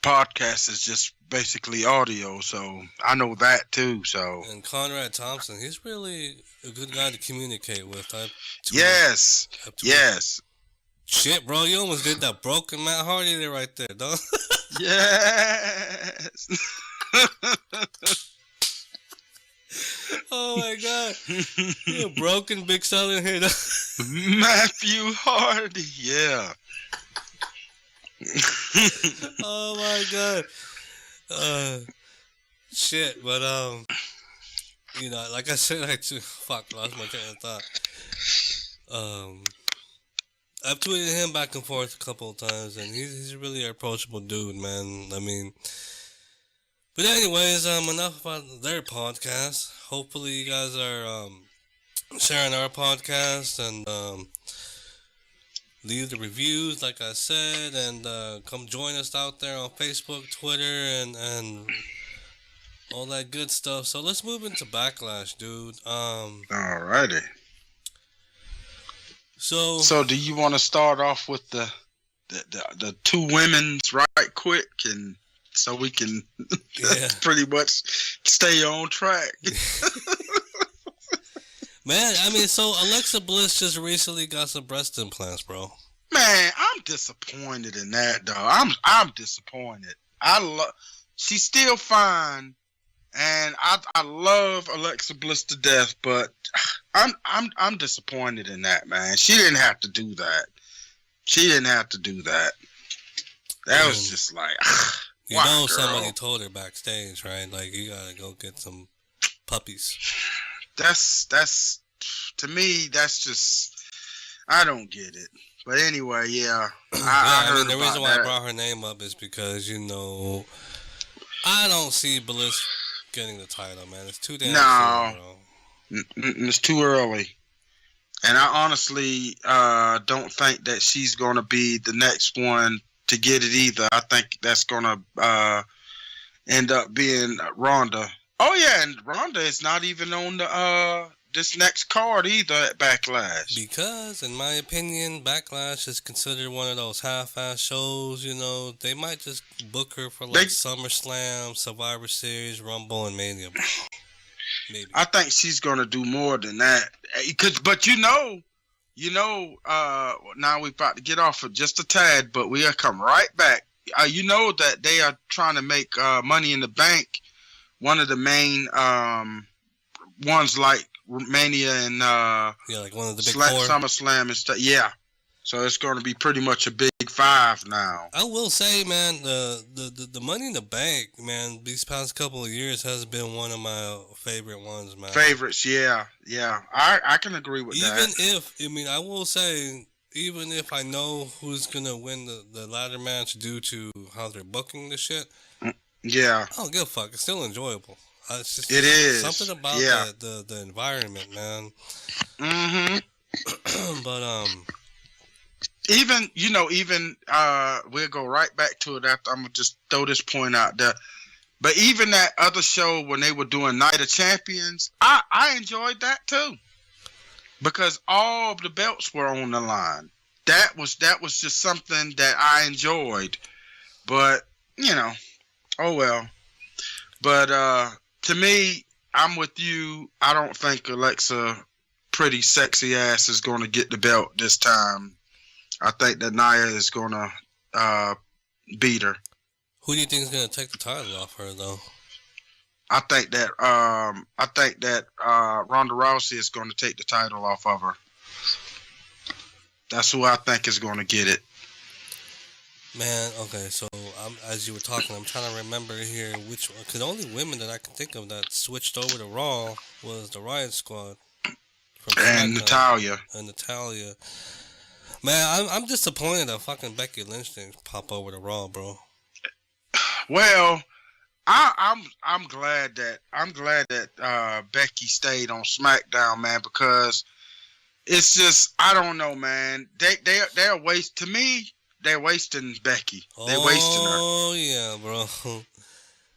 podcast is just basically audio. So I know that too. So. And Conrad Thompson, he's really a good guy to communicate with. Yes. Shit, bro, you almost did that broken Matt Hardy there right there, dog. Yes. Oh my God, you a broken Big Southern here, dog. Matthew Hardy, yeah. Oh my God. Shit, but you know, like I said, lost my train of thought. I've tweeted him back and forth a couple of times, and he's really an approachable dude, man. I mean, but anyways, enough about their podcast. Hopefully, you guys are sharing our podcast and leave the reviews, like I said, and come join us out there on Facebook, Twitter, and all that good stuff. So let's move into Backlash, dude. Alrighty. So do you want to start off with the 2 women's right quick, and so we can pretty much stay on track? Man, I mean, so Alexa Bliss just recently got some breast implants, bro. Man, I'm disappointed in that, dog. I'm disappointed. She's still fine, and I love Alexa Bliss to death, but I'm disappointed in that, man. She didn't have to do that. That was just like, You Why, know girl? somebody told her backstage, right? Like, you gotta go get some puppies. That's to me. That's just I don't get it. But anyway, yeah, I heard the about reason why that. I brought her name up is because I don't see Bliss getting the title, man. It's too damn soon, bro. It's too early. And I honestly don't think that she's going to be the next one to get it either. I think that's going to end up being Ronda. Oh, yeah, and Ronda is not even on the this next card either at Backlash. Because, in my opinion, Backlash is considered one of those half-ass shows, They might just book her for, SummerSlam, Survivor Series, Rumble, and Mania. Maybe. I think she's going to do more than that. But now we're about to get off for just a tad, but we'll come right back. You know that they are trying to make Money in the Bank one of the main ones, like Mania and like one of the big four. SummerSlam and stuff. Yeah, so it's going to be pretty much a big five now. I will say, man, the Money in the Bank, man, these past couple of years has been one of my favorite ones, man. Favorites, yeah. I can agree with that. I will say, even if I know who's gonna win the ladder match due to how they're booking the shit, yeah, I don't give a fuck. It's still enjoyable. It's just it is something about the environment, man. But even we'll go right back to it after. I'm gonna just throw this point out there. But even that other show when they were doing Night of Champions, I enjoyed that too, because all of the belts were on the line. That was just something that I enjoyed. But oh well. But to me, I'm with you. I don't think Alexa pretty sexy ass is going to get the belt this time. I think that Nia is going to beat her. Who do you think is going to take the title off her, though? I think that Ronda Rousey is going to take the title off of her. That's who I think is going to get it. Man, okay, so as you were talking, I'm trying to remember here which one, because the only women that I can think of that switched over to Raw was the Riot Squad. And Natalya. Man, I'm disappointed that fucking Becky Lynch didn't pop over to Raw, bro. Well, I'm glad that Becky stayed on SmackDown, man, because it's just, I don't know, man. They're they're wasting Becky. They're wasting her. Oh yeah, bro.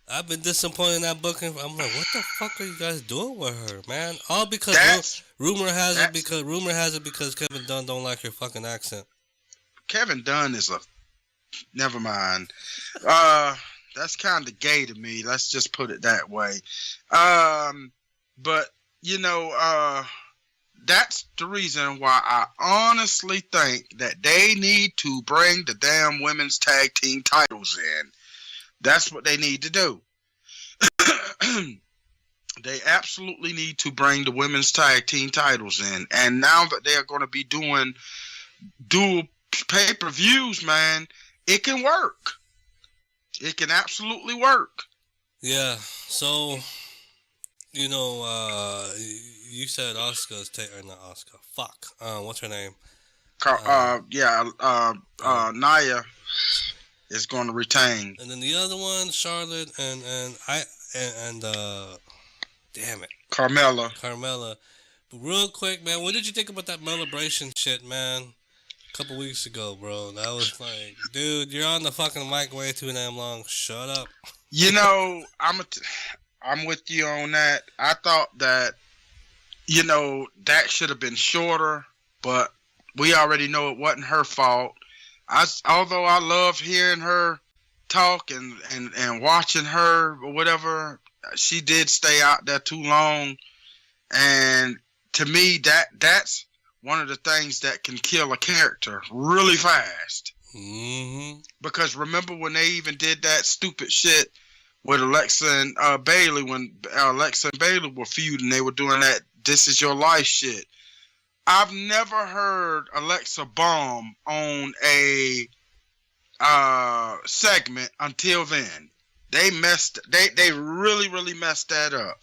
I've been disappointed in that booking. I'm like, what the fuck are you guys doing with her, man? All because rumor has it because Kevin Dunn don't like her fucking accent. Kevin Dunn is never mind. That's kind of gay to me. Let's just put it that way. But that's the reason why I honestly think that they need to bring the damn women's tag team titles in. That's what they need to do. They absolutely need to bring the women's tag team titles in. And now that they are going to be doing dual pay-per-views, man, it can work. It can absolutely work. Yeah. So, you said Asuka's not Asuka. Fuck. What's her name? Nia is going to retain. And then the other one, Charlotte and damn it, Carmella. But real quick, man, what did you think about that celebration shit, man? A couple weeks ago, bro. That was like, dude, you're on the fucking mic way too damn long. Shut up. I'm with you on that. I thought that, that should have been shorter, but we already know it wasn't her fault. Although I love hearing her talk and watching her or whatever, she did stay out there too long. And to me, that's one of the things that can kill a character really fast. Mm-hmm. Because remember when they even did that stupid shit with Alexa and Bayley, when Alexa and Bayley were feuding, they were doing that "This Is Your Life" shit. I've never heard Alexa bomb on a segment until then. They really messed that up.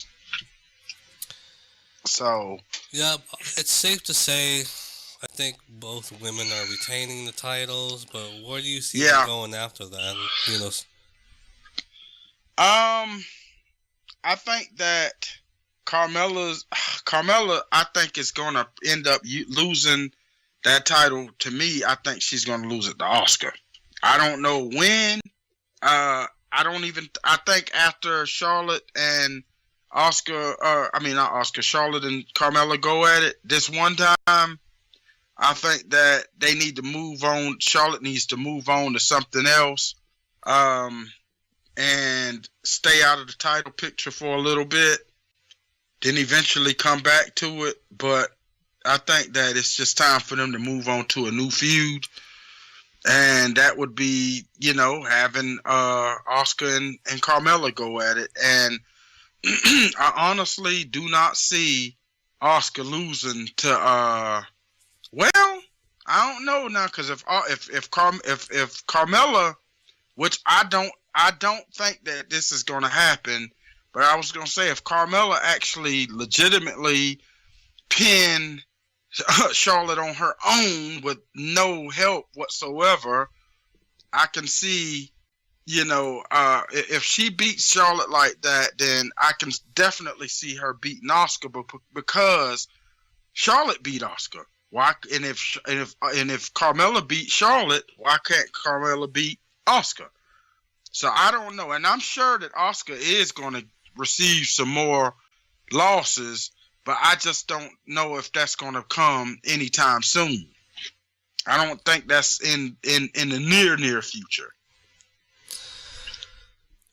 So yeah, it's safe to say I think both women are retaining the titles, but where do you see them going after that? You know, I think that Carmella, I think is going to end up losing that title. To me, I think she's going to lose it to Asuka. I don't know when. I think after Charlotte and Asuka, not Asuka, Charlotte and Carmella go at it this one time, I think that they need to move on. Charlotte needs to move on to something else. And stay out of the title picture for a little bit, then eventually come back to it. But I think that it's just time for them to move on to a new feud, and that would be, having Asuka and Carmella go at it. And I honestly do not see Asuka losing to. Well, I don't know now, because if Carmella, which I don't think that this is going to happen, but I was going to say, if Carmella actually legitimately pinned Charlotte on her own with no help whatsoever, I can see, if she beats Charlotte like that, then I can definitely see her beating Asuka, because Charlotte beat Asuka. Why? And if Carmella beat Charlotte, why can't Carmella beat Asuka? So I don't know, and I'm sure that Asuka is going to receive some more losses, but I just don't know if that's going to come anytime soon. I don't think that's in the near future.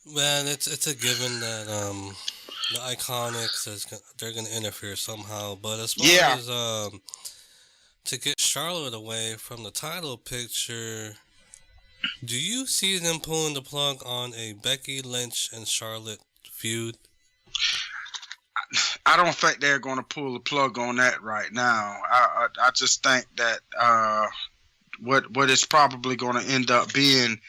Man, it's a given that the Iconics they're going to interfere somehow, but as far as to get Charlotte away from the title picture, do you see them pulling the plug on a Becky Lynch and Charlotte feud? I don't think they're going to pull the plug on that right now. I just think that what it's probably going to end up being,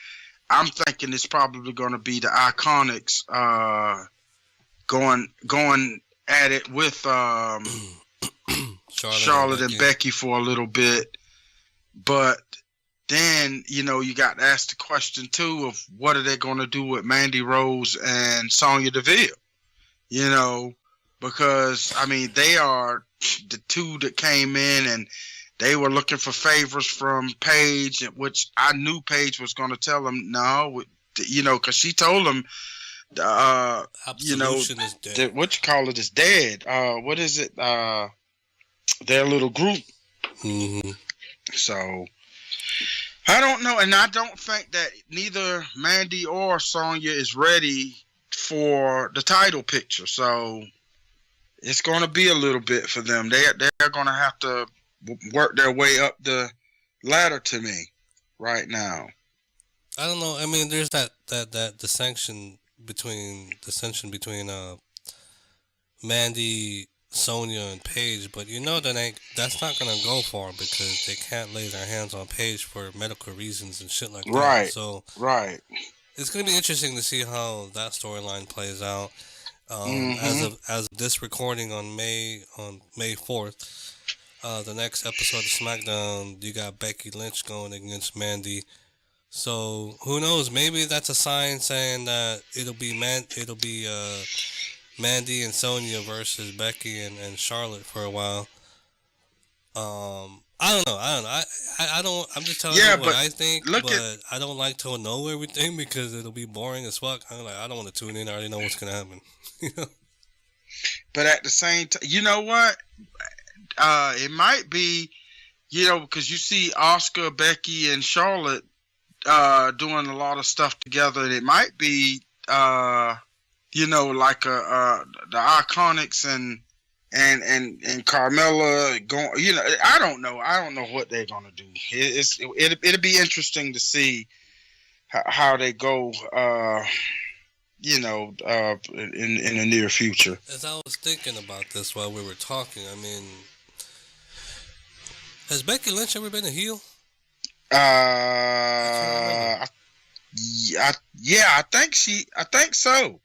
I'm thinking it's probably going to be the Iconics going at it with Charlotte and Becky for a little bit, but then, you got to ask the question, too, of what are they going to do with Mandy Rose and Sonya Deville? Because, they are the two that came in and they were looking for favors from Paige, which I knew Paige was going to tell them no, because she told them, Absolution is dead. What you call it is dead. What is it? Their little group. Mm-hmm. So I don't know, and I don't think that neither Mandy or Sonya is ready for the title picture. So it's going to be a little bit for them. They're going to have to work their way up the ladder to me right now. I don't know. There's that dissension between Mandy, Sonya, and Paige, but that's not gonna go far because they can't lay their hands on Paige for medical reasons and shit like that. Right. So it's gonna be interesting to see how that storyline plays out. As of this recording on May 4th, the next episode of SmackDown, you got Becky Lynch going against Mandy. So who knows? Maybe that's a sign saying that it'll be Mandy and Sonya versus Becky and Charlotte for a while. I don't know. I'm just telling you what I think. I don't like to know everything because it'll be boring as fuck. I don't want to tune in. I already know what's gonna happen. But at the same time, you know what? It might be, because you see Asuka, Becky, and Charlotte doing a lot of stuff together. And it might be, like the Iconics and Carmella going. I don't know. I don't know what they're gonna do. It'll be interesting to see how they go. In the near future. As I was thinking about this while we were talking, has Becky Lynch ever been a heel? I can't remember. I think so.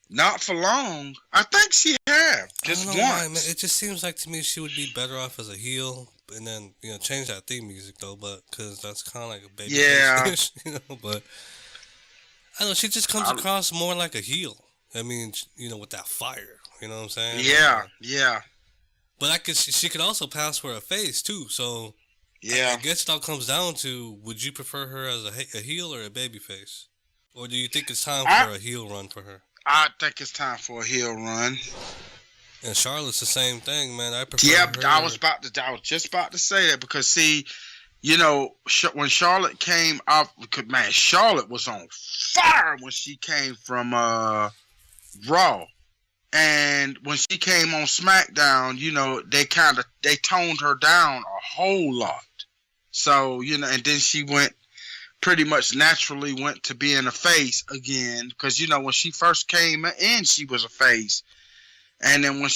Not for long. I think she have I don't just know why, man. once. It just seems like to me she would be better off as a heel, and then change that theme music though, but because that's kind of like a baby Yeah, face, But I don't know. She just comes I, across more like a heel. I mean, with that fire. You know what I'm saying? yeah. But she could also pass for a face too. So I Yeah. guess it all comes down to: would you prefer her as a heel or a baby face, or do you think it's time I for a heel run for her? I think it's time for a heel run. And Charlotte's the same thing, man. I prefer Yeah, her. I was just about to say that because see, when Charlotte came out, man, Charlotte was on fire when she came from Raw, and when she came on SmackDown, they toned her down a whole lot. So and then she pretty much naturally went to being a face again because when she first came in, she was a face. And then I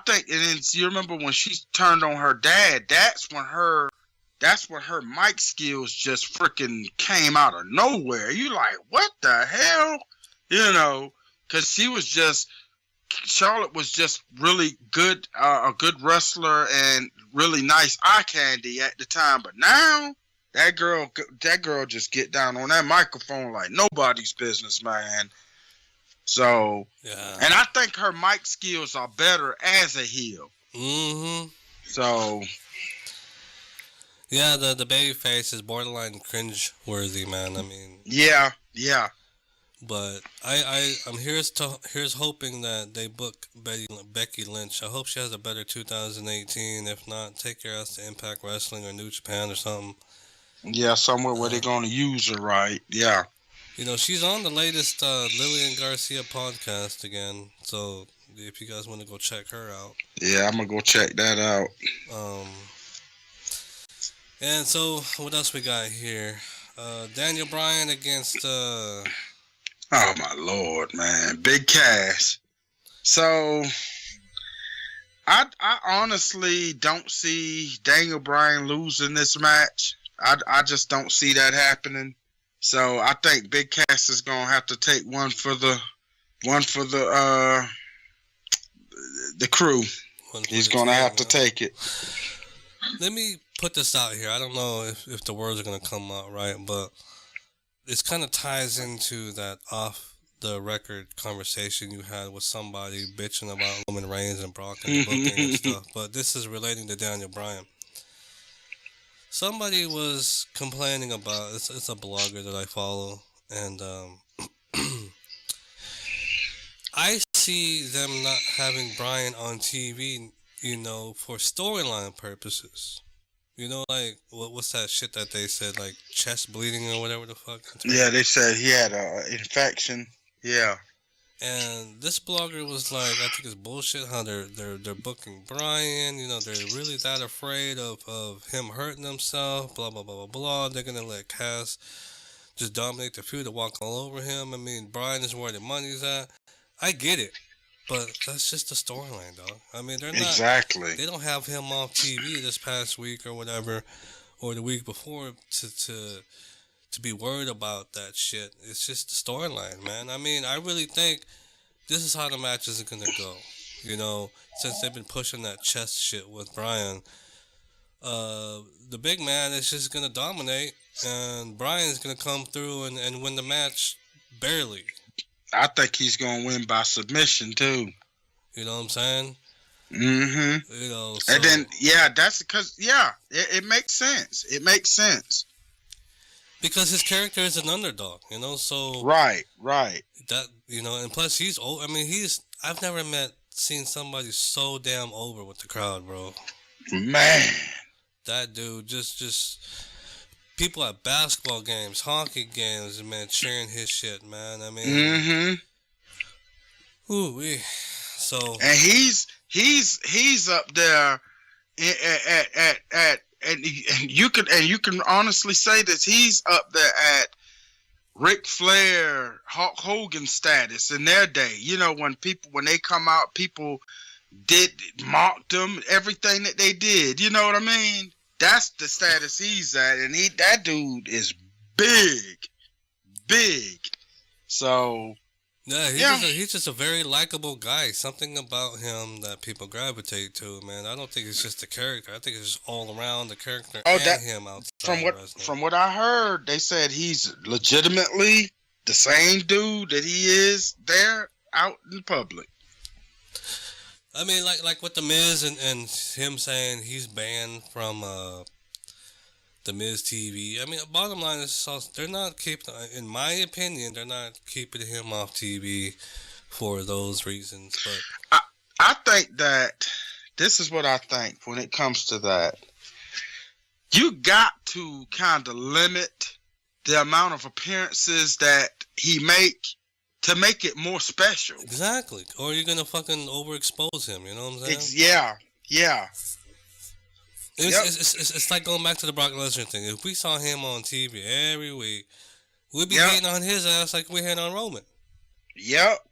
think, and then you remember when she turned on her dad, that's when her mic skills just freaking came out of nowhere. You like, what the hell? Because Charlotte was just really good, a good wrestler and really nice eye candy at the time. But now, that girl just get down on that microphone like nobody's business, man. So, Yeah. and I think her mic skills are better as a heel. Mm-hmm. So, yeah, the baby face is borderline cringe worthy, man. I mean, yeah. But I'm here's hoping that they book Becky Lynch. I hope she has a better 2018. If not, take your ass to Impact Wrestling or New Japan or something. Yeah, somewhere where they're gonna use her right. Yeah. She's on the latest Lillian Garcia podcast again. So if you guys want to go check her out. Yeah, I'm gonna go check that out. And so what else we got here? Daniel Bryan against Oh my lord, man, Big Cass. So I honestly don't see Daniel Bryan losing this match. I just don't see that happening. So I think Big Cass is gonna have to take one for the crew. He's gonna have to take it. Let me put this out here. I don't know if the words are gonna come out right, but this kind of ties into that off the record conversation you had with somebody bitching about Roman Reigns and Brock and the booking and stuff. But this is relating to Daniel Bryan. Somebody was complaining about it's a blogger that I follow, and I see them not having Bryan on TV, for storyline purposes. Like what's that shit that they said, like chest bleeding or whatever the fuck. Yeah, they said he had an infection. Yeah. And this blogger was like, I think it's bullshit how they're booking Bryan. They're really that afraid of him hurting himself. Blah blah blah blah blah. They're gonna let Cass just dominate the feud and walk all over him. I mean, Bryan is where the money's at. I get it, but that's just the storyline, dog. I mean, they're not exactly. They don't have him off TV this past week or whatever, or the week before to be worried about that shit. It's just the storyline, man. I mean, I really think this is how the matches are gonna go. Since they've been pushing that chest shit with Bryan, the big man is just gonna dominate, and Bryan's gonna come through and win the match barely. I think he's gonna win by submission too. You know what I'm saying? Mm-hmm. So, and then that's because it makes sense. It makes sense. Because his character is an underdog, so... Right. That, and plus he's old. I mean, I've never seen somebody so damn over with the crowd, bro. Man. That dude, just... People at basketball games, hockey games, man, cheering his shit, man. I mean... Mm-hmm. Ooh-wee. So... And he's up there at and you can honestly say that he's up there at Ric Flair, Hulk Hogan status in their day. When they come out, people did mock them, everything that they did. You know what I mean? That's the status he's at, and that dude is big. So yeah, he's just a very likable guy. Something about him that people gravitate to, man. I don't think it's just the character. I think it's just all around the character and him outside of wrestling. From what I heard, they said he's legitimately the same dude that he is there out in public. I mean, like with the Miz and him saying he's banned from the Miz TV. I mean, bottom line is they're not keeping, in my opinion, they're not keeping him off TV for those reasons. But I think that this is what I think when it comes to that. You got to kind of limit the amount of appearances that he to make it more special. Exactly. Or you're gonna fucking overexpose him. You know what I'm saying? Yeah. It's like going back to the Brock Lesnar thing. If we saw him on TV every week, we'd be hating on his ass like we hate on Roman. Yep.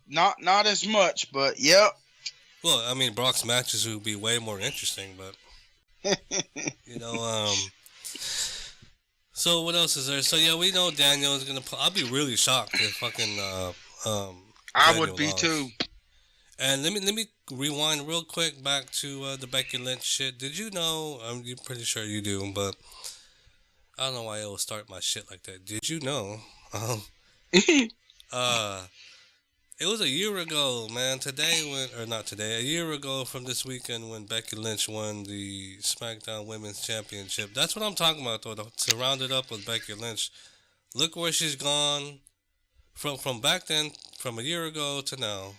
Not as much, but yep. Well, I mean, Brock's matches would be way more interesting, but you know, So what else is there? So yeah, we know Daniel is gonna. I'll be really shocked if fucking. I would be too. And let me rewind real quick back to the Becky Lynch shit. Did you know? I'm pretty sure you do, but I don't know why I always start my shit like that. Did you know? It was a year ago, man. A year ago from this weekend when Becky Lynch won the SmackDown Women's Championship. That's what I'm talking about, though. To round it up with Becky Lynch, look where she's gone from back then, from a year ago to now.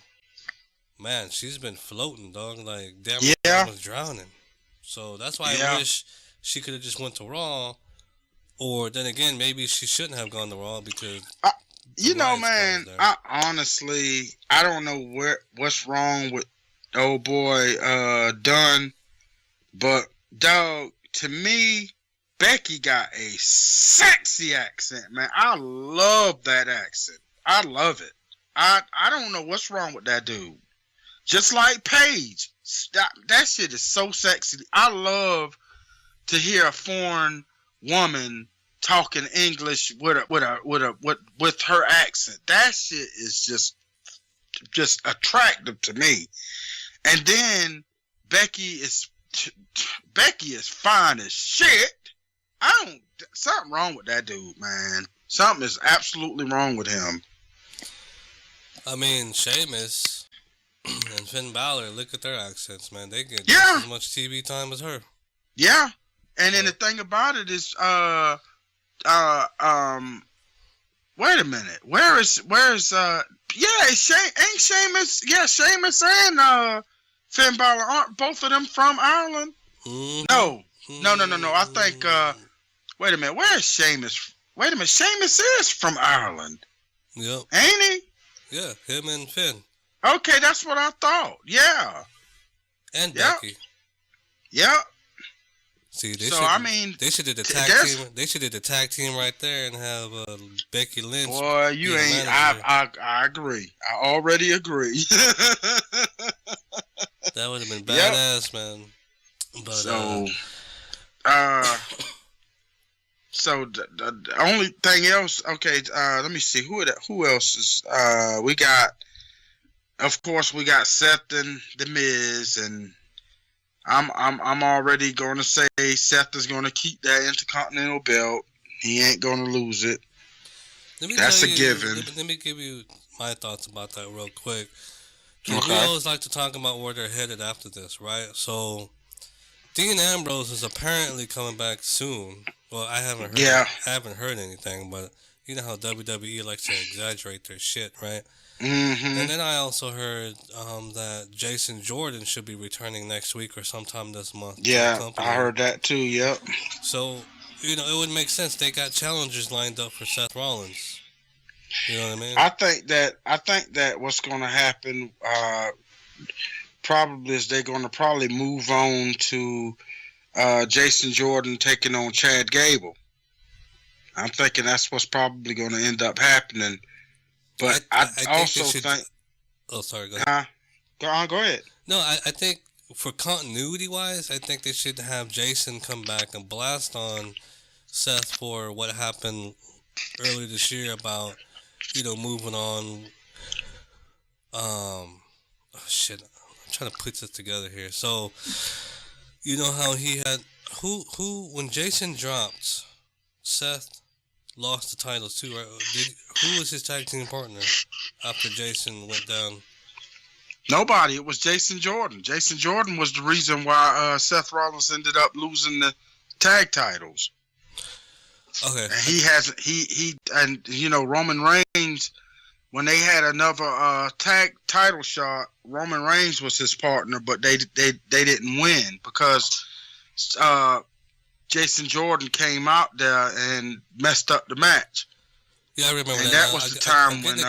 Man, she's been floating, dog. Like, damn, was drowning. So that's why I wish she could have just went to Raw. Or then again, maybe she shouldn't have gone to Raw because. You know, man, I honestly, I don't know what's wrong with old boy Dunn, but dog, to me, Becky got a sexy accent, man. I love that accent. I love it. I don't know what's wrong with that dude. Just like Paige, that shit is so sexy. I love to hear a foreign woman talking English with her accent. That shit is just attractive to me. And then Becky is fine as shit. Something wrong with that dude, man. Something is absolutely wrong with him. I mean, Sheamus and Finn Balor, look at their accents, man. They get just as much TV time as her. Yeah. And then the thing about it is, wait a minute. Where is ain't Sheamus? Yeah, Sheamus and Finn Balor, aren't both of them from Ireland? Mm-hmm. No. I think. Wait a minute. Where is Sheamus? Wait a minute. Sheamus is from Ireland. Yep. Ain't he? Yeah, him and Finn. Okay, that's what I thought. Yeah. And Becky. Yep. See, they should do the tag team. They should do the tag team right there and have Becky Lynch. Boy, you ain't. I agree. I already agree. That would have been badass, man. But so the only thing else. Okay, let me see who else is. We got, of course, we got Seth and The Miz, and I'm already going to say Seth is going to keep that Intercontinental belt. He ain't going to lose it. That's a given. Let me give you my thoughts about that real quick. Okay. We always like to talk about where they're headed after this, right? So Dean Ambrose is apparently coming back soon. Well, I haven't heard anything, but you know how WWE likes to exaggerate their shit, right? Mm-hmm. And then I also heard that Jason Jordan should be returning next week or sometime this month. Yeah, I heard that too. Yep. So, it would make sense. They got challengers lined up for Seth Rollins. You know what I mean? I think that what's going to happen probably is they're going to probably move on to Jason Jordan taking on Chad Gable. I'm thinking that's what's probably going to end up happening. But I also think. Oh, sorry. Go ahead. Go ahead. No, I think for continuity wise, I think they should have Jason come back and blast on Seth for what happened earlier this year about, moving on. Oh shit, I'm trying to put this together here. So, you know how he had when Jason dropped, Seth lost the titles too, right? Who was his tag team partner after Jason went down? Nobody. It was Jason Jordan. Jason Jordan was the reason why Seth Rollins ended up losing the tag titles. Okay. And Roman Reigns, when they had another tag title shot, Roman Reigns was his partner, but they didn't win because Jason Jordan came out there and messed up the match. Yeah, I remember and that. that was the time when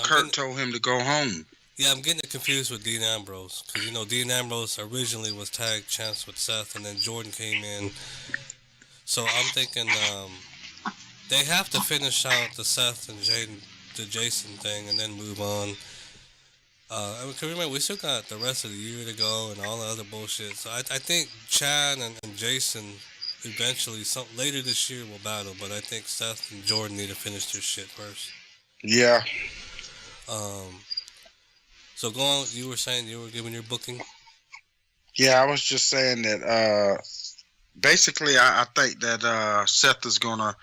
Kurt told him to go home. Yeah, I'm getting it confused with Dean Ambrose because Dean Ambrose originally was tag champs with Seth, and then Jordan came in. So I'm thinking they have to finish out the Seth and Jason thing, and then move on. Remember, we still got the rest of the year to go and all the other bullshit. So I think Chad and Jason eventually, later this year, will battle. But I think Seth and Jordan need to finish their shit first. Yeah. So go on. You were saying you were giving your booking. Yeah, I was just saying that. Basically, I think that Seth is gonna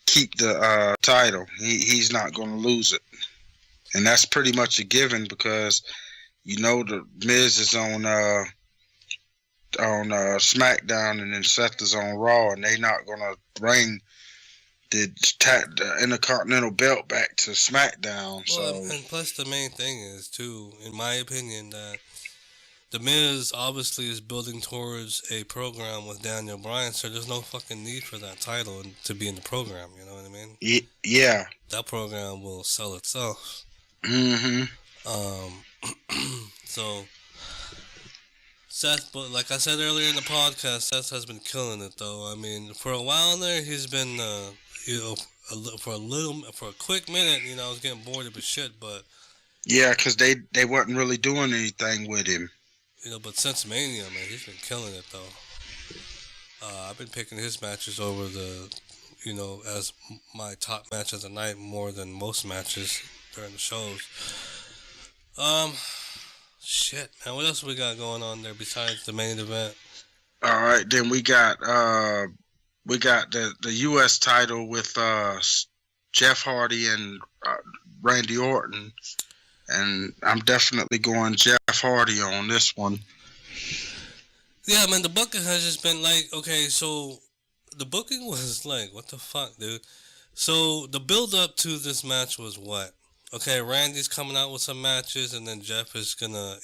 keep the title. He's not gonna lose it. And that's pretty much a given because, the Miz is on SmackDown and then Seth is on Raw, and they're not going to bring the Intercontinental belt back to SmackDown. Well, and plus the main thing is, too, in my opinion, that the Miz obviously is building towards a program with Daniel Bryan, so there's no fucking need for that title to be in the program, you know what I mean? Yeah. That program will sell itself. Mm-hmm. So Seth, but like I said earlier in the podcast, Seth has been killing it though. I mean, for a while there, he's been, for a quick minute, I was getting bored of his shit, but yeah, because they wasn't really doing anything with him. But since Mania, man, he's been killing it though. I've been picking his matches over as my top match of the night more than most matches during the shows. Shit, man, what else we got going on there besides the main event? All right, then we got the U.S. title with Jeff Hardy and Randy Orton, and I'm definitely going Jeff Hardy on this one. Yeah, man, the booking has just been like, okay, so the booking was like, what the fuck, dude? So the build up to this match was what? Okay, Randy's coming out with some matches, and then Jeff is gonna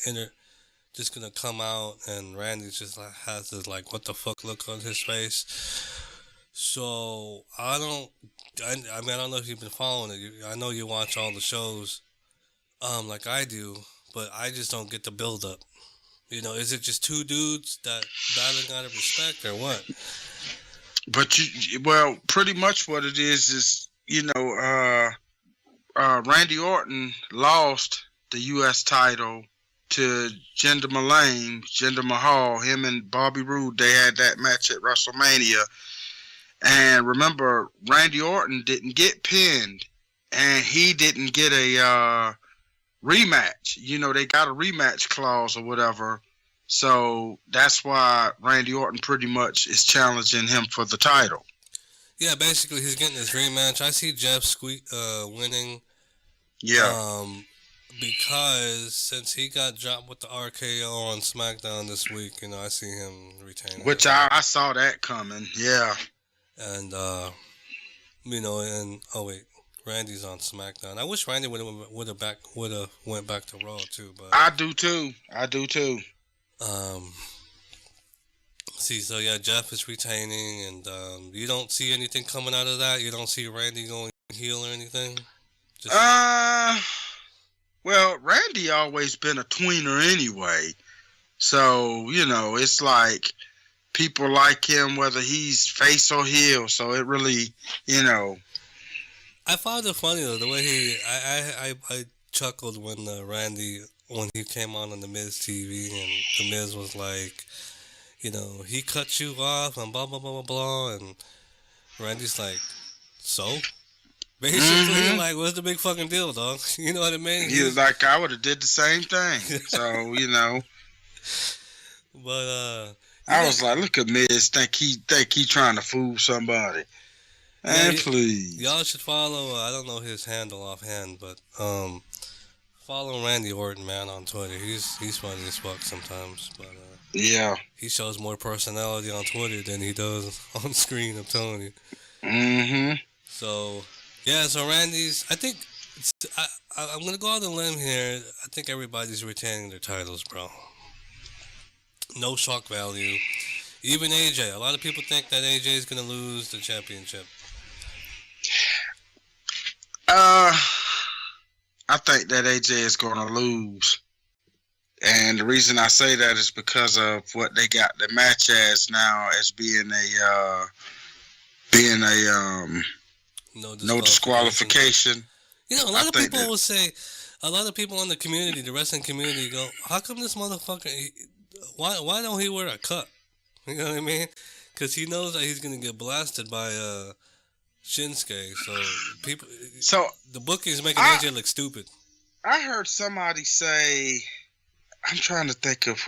come out, and Randy just has this like what the fuck look on his face. So I don't know if you've been following it. I know you watch all the shows, like I do, but I just don't get the build up. Is it just two dudes that battling out of respect, or what? But pretty much what it is Randy Orton lost the U.S. title to Jinder Mahal. Him and Bobby Roode, they had that match at WrestleMania. And remember, Randy Orton didn't get pinned, and he didn't get a rematch. They got a rematch clause or whatever. So that's why Randy Orton pretty much is challenging him for the title. Yeah, basically he's getting his rematch. I see Jeff winning. Yeah. Because since he got dropped with the RKO on SmackDown this week, I see him retaining. Which I saw that coming. Yeah. And Randy's on SmackDown. I wish Randy would have went back to Raw too. But I do too. So yeah, Jeff is retaining, and you don't see anything coming out of that. You don't see Randy going heel or anything. Well, Randy always been a tweener anyway, so it's like people like him whether he's face or heel. So it really, I found it funny though the way I chuckled when Randy when he came on the Miz TV, and the Miz was like, he cut you off and blah blah blah blah blah, and Randy's like, so basically, Mm-hmm. like, what's the big fucking deal, dog? You know what I mean? He was like, I would have did the same thing. So, But I was like, look at Miz, think he trying to fool somebody. Man, please. y'all should follow. I don't know his handle offhand, but follow Randy Orton, man, on Twitter. He's funny as fuck sometimes, but Yeah. he shows more personality on Twitter than he does on screen. I'm telling you. Mm-hmm. So yeah, so Randy's. I think I'm gonna go out on a limb here. I think everybody's retaining their titles, bro. No shock value. Even AJ. A lot of people think that AJ is gonna lose the championship. I think that AJ is going to lose. And the reason I say that is because of what they got the match as now, as being a no disqualification. A lot of people will say, a lot of people in the community, the wrestling community, go, how come this motherfucker, why don't he wear a cut? You know what I mean? Because he knows that he's going to get blasted by Shinsuke. So the bookings making AJ look stupid. I heard somebody say, I'm trying to think of,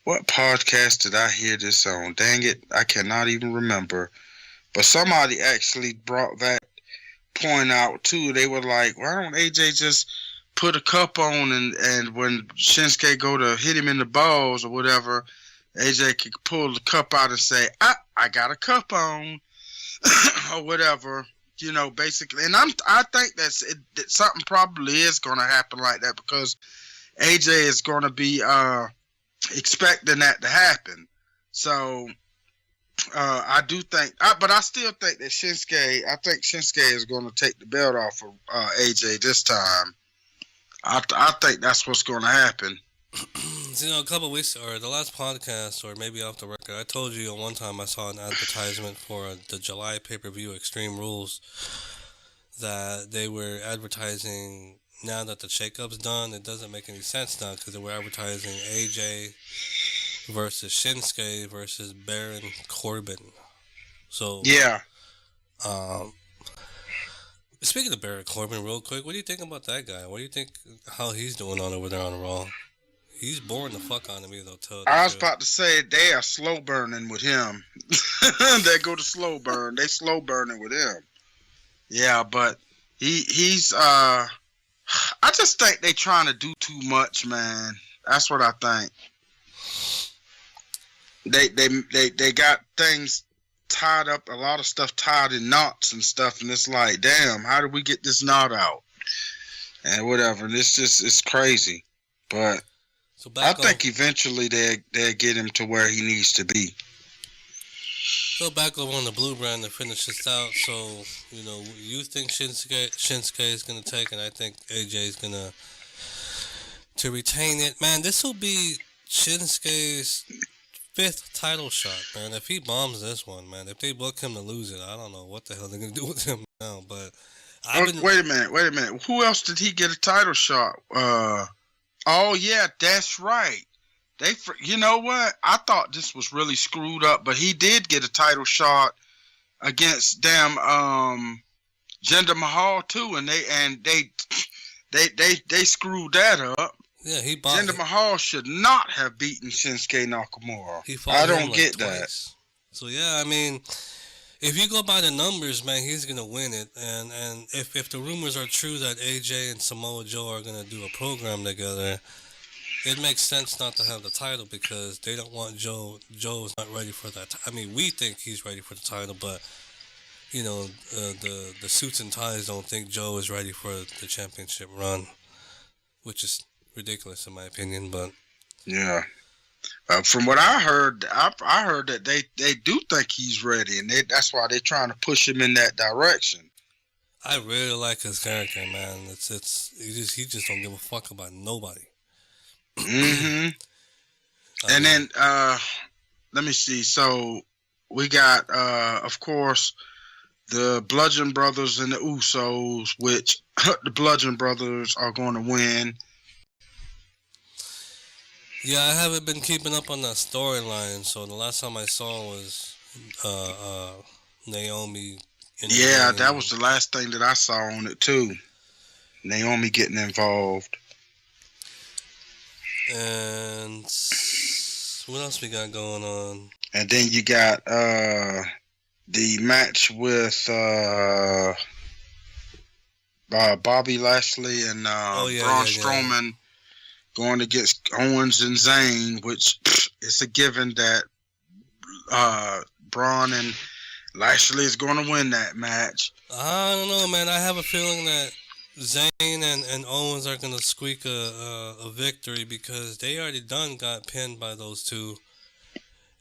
what podcast did I hear this on? Dang it, I cannot even remember. But somebody actually brought that point out too. They were like, why don't AJ just put a cup on and when Shinsuke go to hit him in the balls or whatever, AJ could pull the cup out and say, I got a cup on or whatever, basically. And I think that something probably is going to happen like that because AJ is going to be expecting that to happen. So I do think, but I still think that Shinsuke is going to take the belt off of AJ this time. I think that's what's going to happen. A couple of weeks, or the last podcast, or maybe off the record, I told you one time I saw an advertisement for the July pay-per-view Extreme Rules that they were advertising. Now that the shake-up's done, it doesn't make any sense now because they were advertising AJ versus Shinsuke versus Baron Corbin. So yeah. Speaking of Baron Corbin, real quick, what do you think about that guy? What do you think how he's doing on over there on Raw? He's boring the fuck out of me though. I was about to say they are slow burning with him. They go to slow burn. They slow burning with him. Yeah, but he's I just think they trying to do too much, man. That's what I think. They got things tied up, a lot of stuff tied in knots and stuff, and it's like, damn, how did we get this knot out? And whatever. And it's crazy. But I think eventually they'll get him to where he needs to be. So back over on the Blue Brand to finish this out. So, you think Shinsuke is going to take, and I think AJ is going to retain it. Man, this will be Shinsuke's 5th title shot, man. If he bombs this one, man, if they book him to lose it, I don't know what the hell they're going to do with him now. But wait a minute. Who else did he get a title shot? Oh, yeah, that's right. You know what? I thought this was really screwed up, but he did get a title shot against damn Jinder Mahal too, and they screwed that up. Yeah, Jinder Mahal should not have beaten Shinsuke Nakamura. I don't get that. So yeah, I mean, if you go by the numbers, man, he's gonna win it. And if the rumors are true that AJ and Samoa Joe are gonna do a program together, it makes sense not to have the title because they don't want Joe. Joe's not ready for that. I mean, we think he's ready for the title, but the suits and ties don't think Joe is ready for the championship run, which is ridiculous in my opinion. But yeah, from what I heard that they do think he's ready, and that's why they're trying to push him in that direction. I really like his character, man. He just don't give a fuck about nobody. Mm-hmm. And then let me see. So we got of course the Bludgeon Brothers and the Usos, which the Bludgeon Brothers are going to win. Yeah, I haven't been keeping up on that storyline. So the last time I saw was uh, uh, Naomi Yeah, that was intervening, the last thing that I saw on it too. Naomi getting involved. and what else we got going on? And then you got the match with Bobby Lashley and Oh yeah, Braun yeah, yeah. Strowman going against Owens and Zayn, which it's a given that Braun and Lashley is going to win that match. I don't know, man. I have a feeling that Zayn and Owens are gonna squeak a victory because they already done got pinned by those two.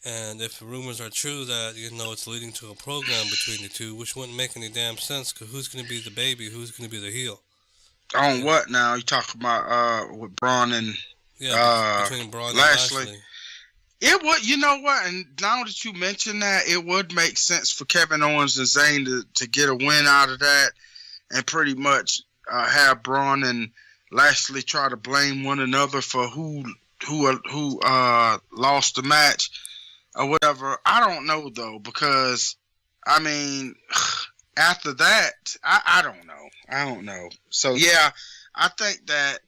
And if the rumors are true that it's leading to a program between the two, which wouldn't make any damn sense, because who's gonna be the baby, who's gonna be the heel? On Yeah, what now? You talking about with Braun and yeah, uh, between Braun and Lashley? Lashley. It would, you know what? And now that you mention that, it would make sense for Kevin Owens and Zayn to get a win out of that, and pretty much have Braun and Lashley try to blame one another for who lost the match or whatever. I don't know though, because I mean, after that, I don't know. I don't know. So yeah, I think that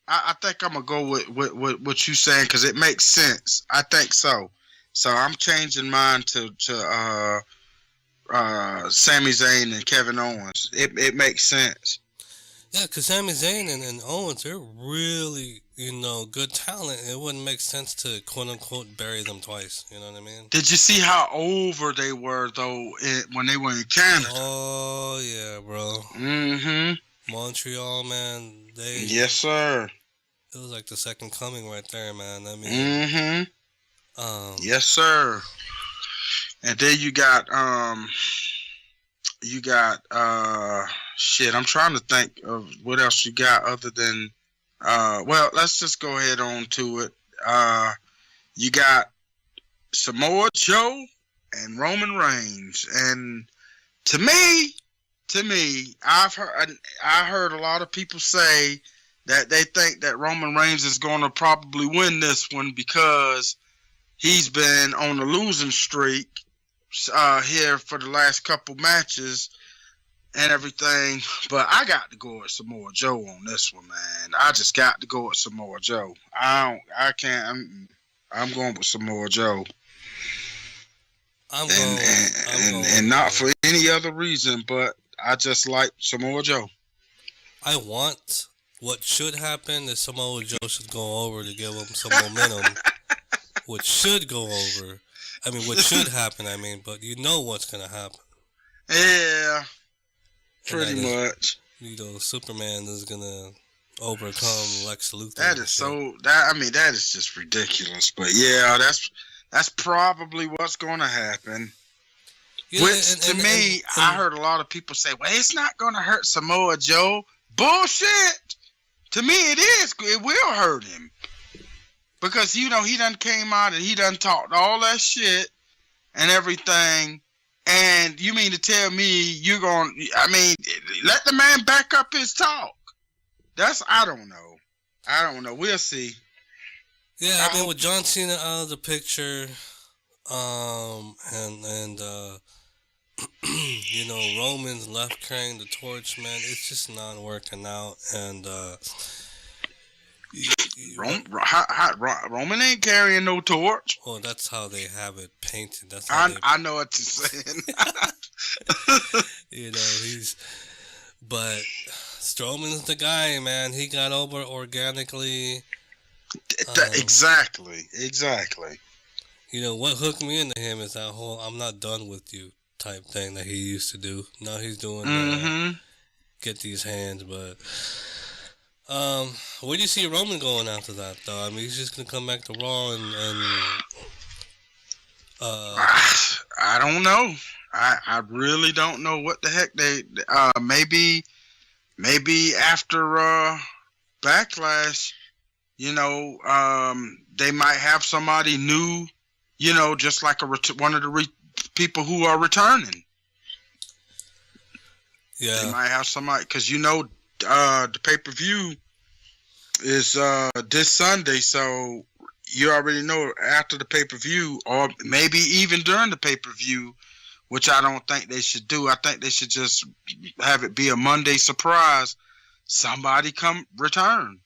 I think I'm gonna go with what you saying because it makes sense. I think so. So I'm changing mine to Sami Zayn and Kevin Owens. It makes sense. Yeah, because Sami Zayn and Owens, they're really, good talent. It wouldn't make sense to quote unquote bury them twice. You know what I mean? Did you see how over they were though when they were in Canada? Oh yeah, bro. Mm-hmm. Montreal, man. Yes, sir. It was like the second coming right there, man. I mean, Mm-hmm. um, Yes, sir. And then you got shit. I'm trying to think of what else you got other than well, let's just go ahead on to it. You got Samoa Joe and Roman Reigns, and to me, I heard a lot of people say that they think that Roman Reigns is going to probably win this one because he's been on a losing streak here for the last couple matches and everything. But I got to go with Samoa Joe on this one, man. I just got to go with Samoa Joe. I can't. I'm going with Samoa Joe. I'm and going. I'm and, going and with not for any other reason, but I just like Samoa Joe. I want what should happen is Samoa Joe should go over to give him some momentum. What should go over? I mean, what should happen? I mean, but you know what's gonna happen. Yeah, And pretty much. Superman is gonna overcome Lex Luthor. That is so. That is just ridiculous. But yeah, that's probably what's going to happen. Yeah, Which to me, I heard a lot of people say, "Well, it's not going to hurt Samoa Joe." Bullshit. To me, it is. It will hurt him because he done came out and he done talked all that shit and everything. And you mean to tell me you're going? I mean, let the man back up his talk. I don't know. We'll see. Yeah, I mean, with John Cena out of the picture, and Roman's left carrying the torch, man, it's just not working out. And Roman ain't carrying no torch. Oh, that's how they have it painted. That's how I know what you're saying. But Strowman's the guy, man. He got over organically. Exactly. What hooked me into him is that whole "I'm not done with you" type thing that he used to do. Now he's doing get these hands, but where do you see Roman going after that, though? I mean, he's just gonna come back to Raw and I don't know. I really don't know what the heck they maybe after Backlash, they might have somebody new, just like one of the people who are returning. Yeah, they might have somebody because the pay-per-view is this Sunday, so you already know after the pay-per-view, or maybe even during the pay-per-view, which I don't think they should do. I think they should just have it be a Monday surprise. Somebody come return.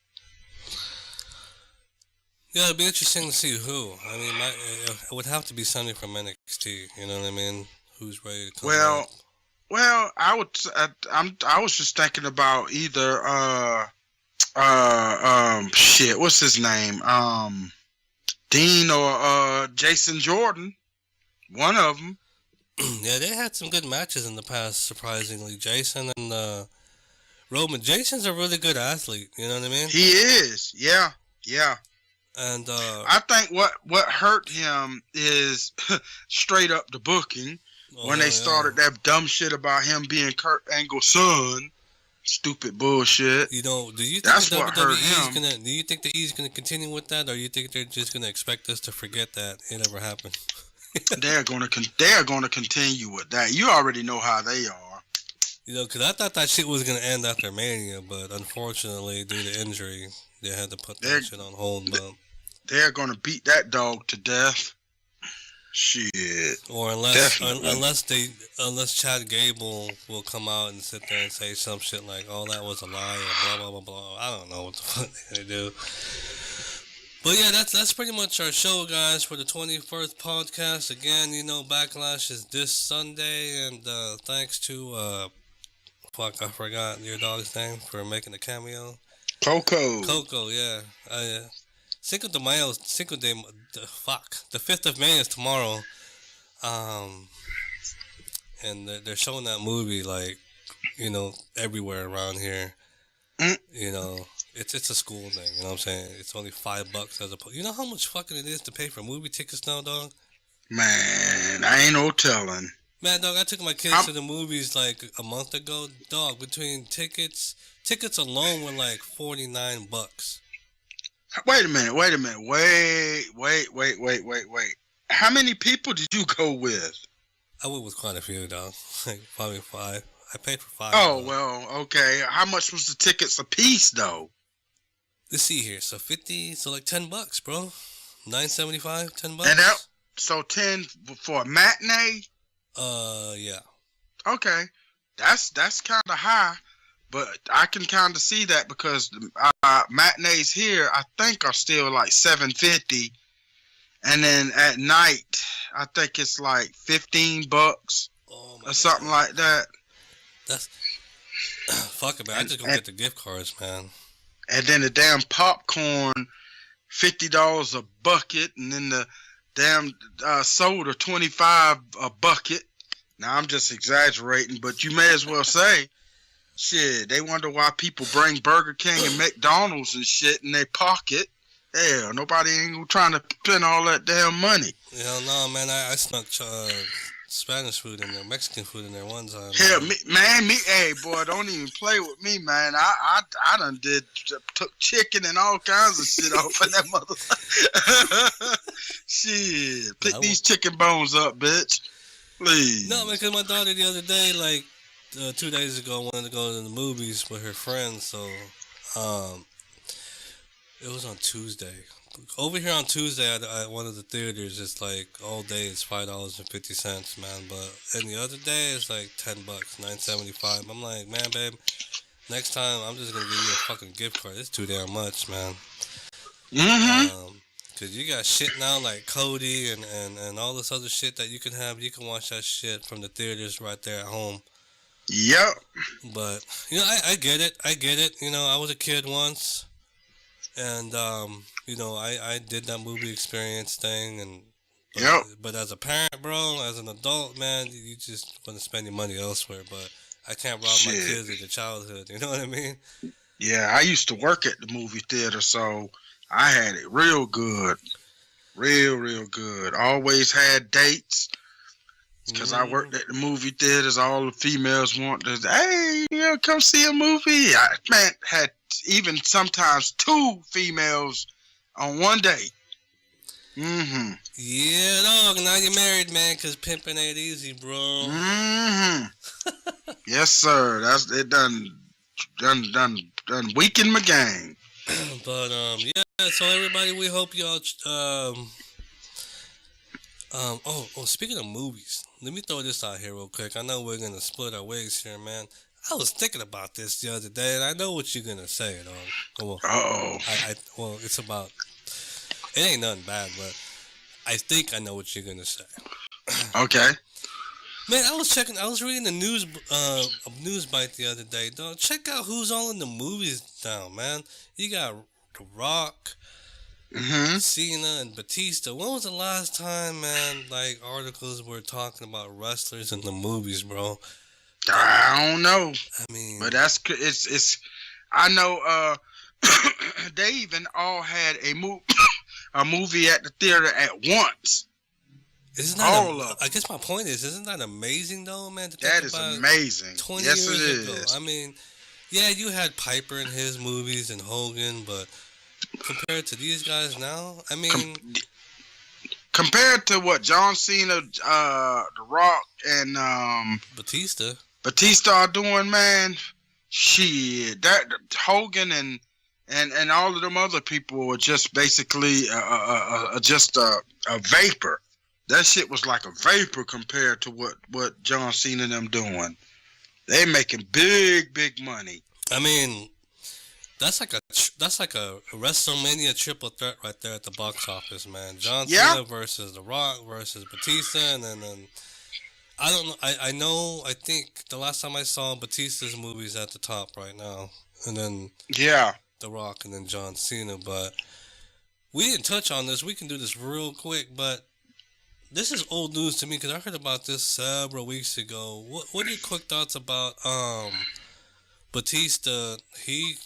Yeah, it'd be interesting to see who. I mean, it would have to be somebody from NXT. You know what I mean? Who's ready to come up? Well, I was just thinking about either shit, what's his name? Dean or Jason Jordan. One of them. Yeah, they had some good matches in the past, surprisingly. Jason and Roman. Jason's a really good athlete, you know what I mean? He is, yeah. And I think what hurt him is straight up the booking. When they started that dumb shit about him being Kurt Angle's son. Stupid bullshit. You know, do you think that's what hurt him? Do you think the E's gonna continue with that, or you think they're just gonna expect us to forget that it ever happened? They're gonna continue with that. You already know how they are. You know, because I thought that shit was gonna end after Mania, but unfortunately, due to injury, they had to put that shit on hold. But they're gonna beat that dog to death. Shit. Or unless Chad Gable will come out and sit there and say some shit like, "Oh, that was a lie," or blah blah blah blah. I don't know what the fuck they do. But yeah, that's pretty much our show, guys, for the 21st podcast. Again, you know, Backlash is this Sunday, and thanks to fuck, I forgot your dog's name for making a cameo. Coco, yeah. Cinco de Mayo, the 5th of May is tomorrow, and they're showing that movie, like, you know, everywhere around here. You know, it's a school thing, you know what I'm saying? It's only $5 as opposed. You know how much fucking it is to pay for movie tickets now, dog? Man, I ain't no telling. Man, dog, I took my kids to the movies like a month ago, dog. Between tickets alone were like $49. Wait a minute. Wait. How many people did you go with? I went with quite a few, dog. Like probably 5. I paid for 5. Oh, well, okay. How much was the tickets a piece, though? Let's see here. So like $10, bro. $9.75, $10. And so 10 for a matinee? Yeah. Okay. That's kind of high. But I can kind of see that because matinees here, I think, are still like $7.50, and then at night, I think it's like $15 or something like that. That's fuck it, man. I just gonna get the gift cards, man. And then the damn popcorn, $50 a bucket, and then the damn soda, $25 a bucket. Now I'm just exaggerating, but you may as well say. Shit, they wonder why people bring Burger King and McDonald's and shit in their pocket. Hell, nobody ain't trying to spend all that damn money. Hell no, man. I snuck Spanish food in there, Mexican food in there one time. Hell, hey, boy, don't even play with me, man. I done took chicken and all kinds of shit off of that motherfucker. Shit, pick these chicken bones up, bitch. Please. No, man, because my daughter the other day, like, 2 days ago, wanted to go to the movies with her friends, so it was on Tuesday. Over here on Tuesday at one of the theaters, it's like all day it's $5.50, man. But and the other day it's like $10, $9.75. I'm like, man, babe, next time I'm just gonna give you a fucking gift card. It's too damn much, man. Cause you got shit now like Cody and all this other shit that you can have. You can watch that shit from the theaters right there at home. Yep. But, you know, I get it. You know, I was a kid once, and, you know, I did that movie experience thing, but as a parent, bro, as an adult, man, you just want to spend your money elsewhere, but I can't rob my kids of their childhood, you know what I mean? Yeah, I used to work at the movie theater, so I had it real good. Real good. Always had dates. Because I worked at the movie theaters, all the females want to, hey, you know, come see a movie. I had even sometimes 2 females on one day. Yeah, dog. Now you're married, man, because pimping ain't easy, bro. Yes, sir. That's it. Done weakened my game. But yeah, So everybody, we hope y'all. Speaking of movies, let me throw this out here real quick. I know we're gonna split our ways here, man. I was thinking about this the other day, and I know what you're gonna say. Well, it's about. It ain't nothing bad, but I think I know what you're gonna say. Okay. Man, I was reading the news bite the other day, dog. Check out who's all in the movies now, man. You got The Rock, Cena, and Batista. When was the last time, man, like, articles were talking about wrestlers in the movies, bro? I don't know. I mean, but it's. I know. They even all had a movie at the theater at once. Isn't that I guess my point is, isn't that amazing though, man? That is amazing. 20 years ago. I mean, yeah, you had Piper in his movies and Hogan, but compared to these guys now, I mean, compared to what John Cena, The Rock, and Batista are doing, man, shit, that Hogan and all of them other people were just basically just a vapor. That shit was like a vapor compared to what John Cena and them doing. They making big money. I mean, that's like a WrestleMania triple threat right there at the box office, man. John Cena versus The Rock versus Batista, and then I don't know. I think the last time I saw Batista's movies at the top right now, and then The Rock, and then John Cena. But we didn't touch on this. We can do this real quick, but. This is old news to me because I heard about this several weeks ago. What are your quick thoughts about Batista? He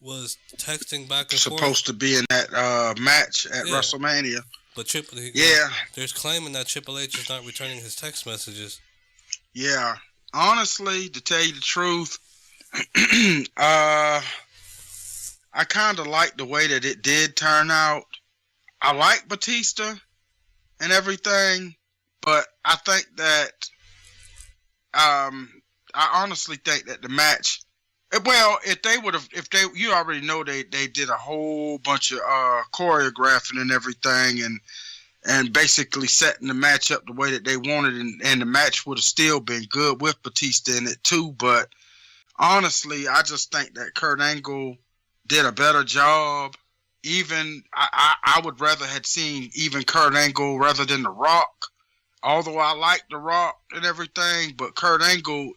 was texting back and forth. Supposed to be in that match at WrestleMania. But there's claiming that Triple H is not returning his text messages. Yeah. Honestly, to tell you the truth, I kind of like the way that it did turn out. I like Batista and everything, but I think that I honestly think that the match, well, you already know they did a whole bunch of choreographing and everything, and basically setting the match up the way that they wanted, and the match would have still been good with Batista in it too. But honestly, I just think that Kurt Angle did a better job. Even I would rather had seen even Kurt Angle rather than The Rock. Although I like The Rock and everything, but Kurt Angle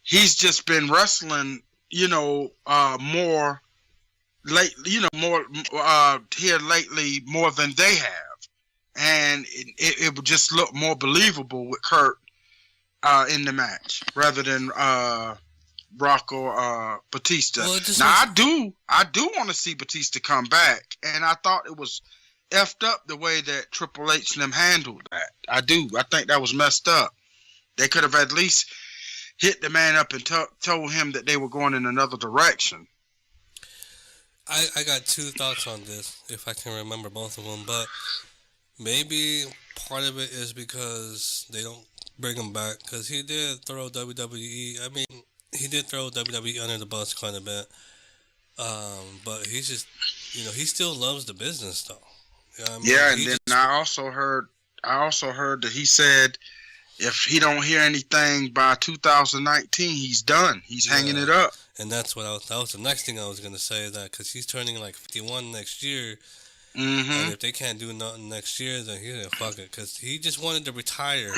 he's just been wrestling, more here lately more than they have, and it would just look more believable with Kurt in the match rather than Rock or Batista. Well, now I do want to see Batista come back, and I thought it was effed up the way that Triple H and them handled that. I think that was messed up. They could have at least hit the man up and told him that they were going in another direction. I got two thoughts on this, if I can remember both of them, but maybe part of it is because they don't bring him back, because he did throw WWE. I mean, he did throw WWE under the bus quite a bit, but he's just, he still loves the business though. Then I also heard that he said if he don't hear anything by 2019, he's done. He's hanging it up. And that was the next thing I was gonna say, that because he's turning like 51 next year, and if they can't do nothing next year, then he's gonna fuck it, because he just wanted to retire.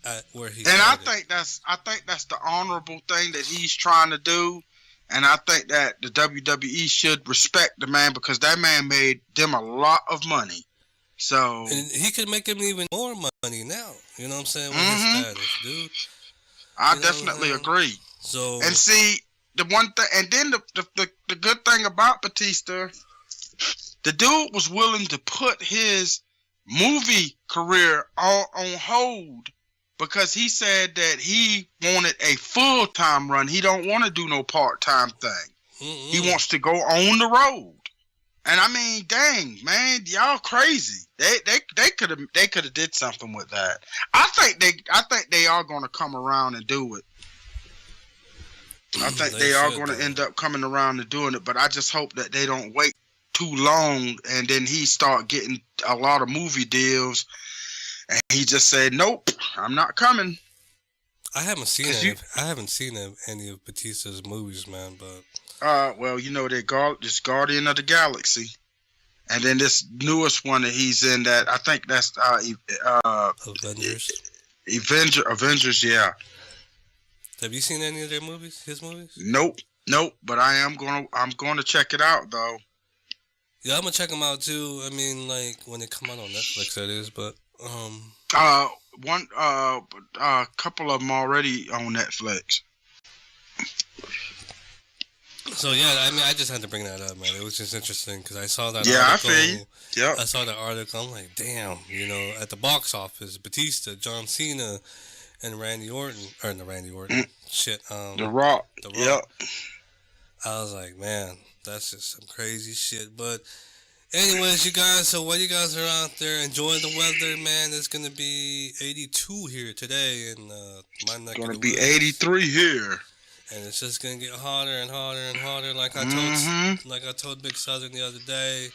At where he started. I think that's the honorable thing that he's trying to do, and I think that the WWE should respect the man, because that man made them a lot of money. So and he could make him even more money now. You know what I'm saying? With his status, dude. I definitely agree. So and see the one thing, and then the good thing about Batista, the dude was willing to put his movie career on hold. Because he said that he wanted a full-time run. He don't want to do no part-time thing. He wants to go on the road. And I mean, dang, man, y'all crazy. They could have did something with that. I think they are going to come around and do it. I think they are going to end up coming around and doing it, but I just hope that they don't wait too long and then he start getting a lot of movie deals and he just said, nope, I'm not coming. I haven't seen any of Batista's movies, man, but well, they're this Guardian of the Galaxy. And then this newest one that he's in, that I think that's Avengers, yeah. Have you seen any of their movies? His movies? Nope. But I'm going to check it out though. Yeah, I'm gonna check them out too. I mean, like when they come out on Netflix, that is. But a couple of them already on Netflix. So yeah, I mean, I just had to bring that up, man. It was just interesting because I saw that. Yeah, article. I feel you. Yep. I saw that article. I'm like, damn, at the box office, Batista, John Cena, and Randy Orton, shit. The Rock. Yep. I was like, man, that's just some crazy shit. But anyways, you guys, so while you guys are out there, enjoy the weather, man. It's gonna be 82 here today, and my neck. Gonna be 83 here. And it's just gonna get hotter and hotter and hotter. Like I told Big Southern the other day,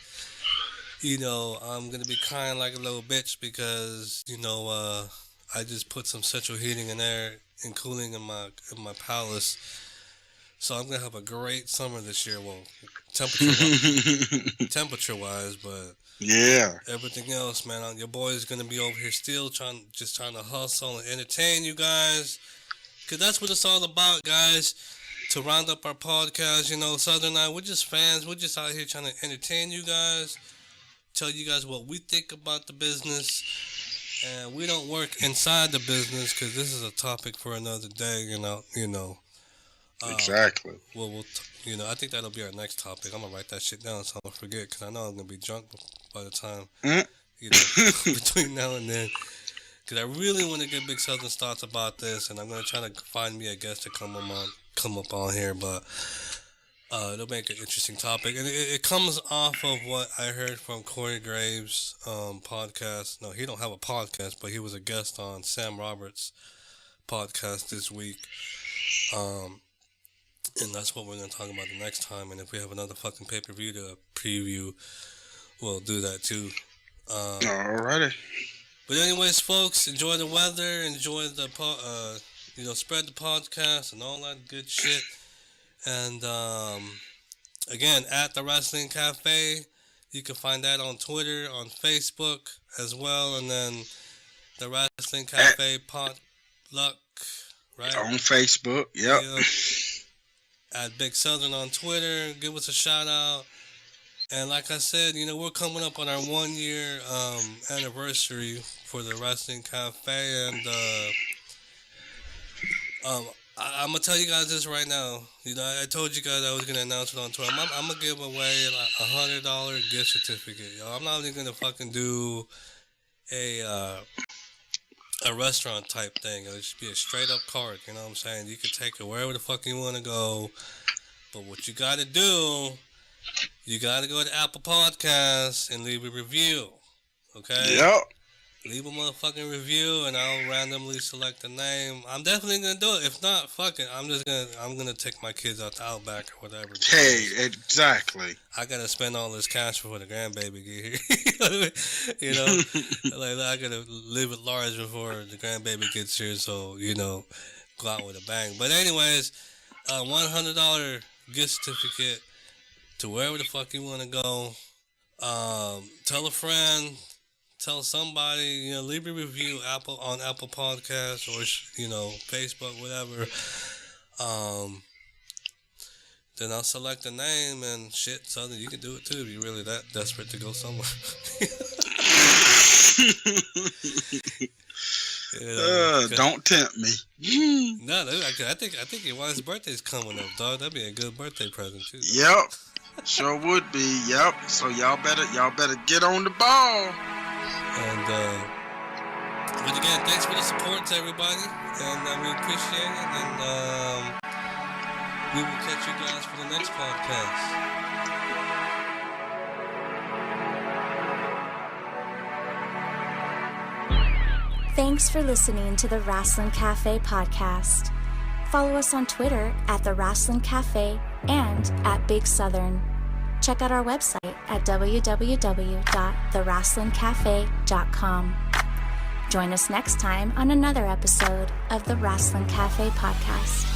I'm gonna be crying like a little bitch because I just put some central heating and air and cooling in my palace. So I'm gonna have a great summer this year. Well, temperature wise, but yeah, everything else, man. Your boy is gonna be over here still trying to hustle and entertain you guys. Because that's what it's all about, guys. To round up our podcast, Southern and I, we're just fans. We're just out here trying to entertain you guys. Tell you guys what we think about the business. And we don't work inside the business because this is a topic for another day, Exactly. I think that'll be our next topic. I'm going to write that shit down so I don't forget because I know I'm going to be drunk by the time, between now and then. Because I really want to get Big Southern's thoughts about this, and I'm going to try to find me a guest to come up on here, but it'll make an interesting topic. And it comes off of what I heard from Corey Graves' podcast. No, he don't have a podcast, but he was a guest on Sam Roberts' podcast this week. And that's what we're going to talk about the next time. And if we have another fucking pay-per-view to preview, we'll do that too. Alrighty. But anyways, folks, enjoy the weather, enjoy the spread the podcast and all that good shit. And again, at the Wrestling Cafe, you can find that on Twitter, on Facebook as well, and then the Wrestling Cafe Potluck, right? On Facebook, yep. At Big Southern on Twitter, give us a shout out. And like I said, we're coming up on our 1 year anniversary for the Wrestling Cafe, and I'm gonna tell you guys this right now. I told you guys I was gonna announce it on Twitter. I'm gonna give away like $100 gift certificate, yo. I'm not even gonna fucking do a restaurant type thing. It'll just be a straight up card. You know what I'm saying? You can take it wherever the fuck you want to go, but what you gotta do. You gotta go to Apple Podcasts and leave a review, okay? Yep. Leave a motherfucking review, and I'll randomly select a name. I'm definitely gonna do it. If not, fuck it. I'm gonna take my kids out to Outback or whatever. Hey, exactly. I gotta spend all this cash before the grandbaby get here. Like I gotta live at large before the grandbaby gets here. So go out with a bang. But anyways, $100 gift certificate to wherever the fuck you want to go. Tell a friend, tell somebody, leave a review on Apple Podcasts or Facebook, whatever. Then I'll select a name and shit. Southern, you can do it too if you're really that desperate to go somewhere. Don't tempt me. No, I think your wife's birthday's coming up, dog. That'd be a good birthday present too. Yep. Sure would be, yep. So y'all better get on the ball. And but again, thanks for the support to everybody, and we appreciate it. And we will catch you guys for the next podcast. Thanks for listening to the Wrestling Cafe podcast. Follow us on Twitter at TheRasslinCafe and at Big Southern. Check out our website at www.TheRasslinCafe.com. Join us next time on another episode of the Rasslin Cafe Podcast.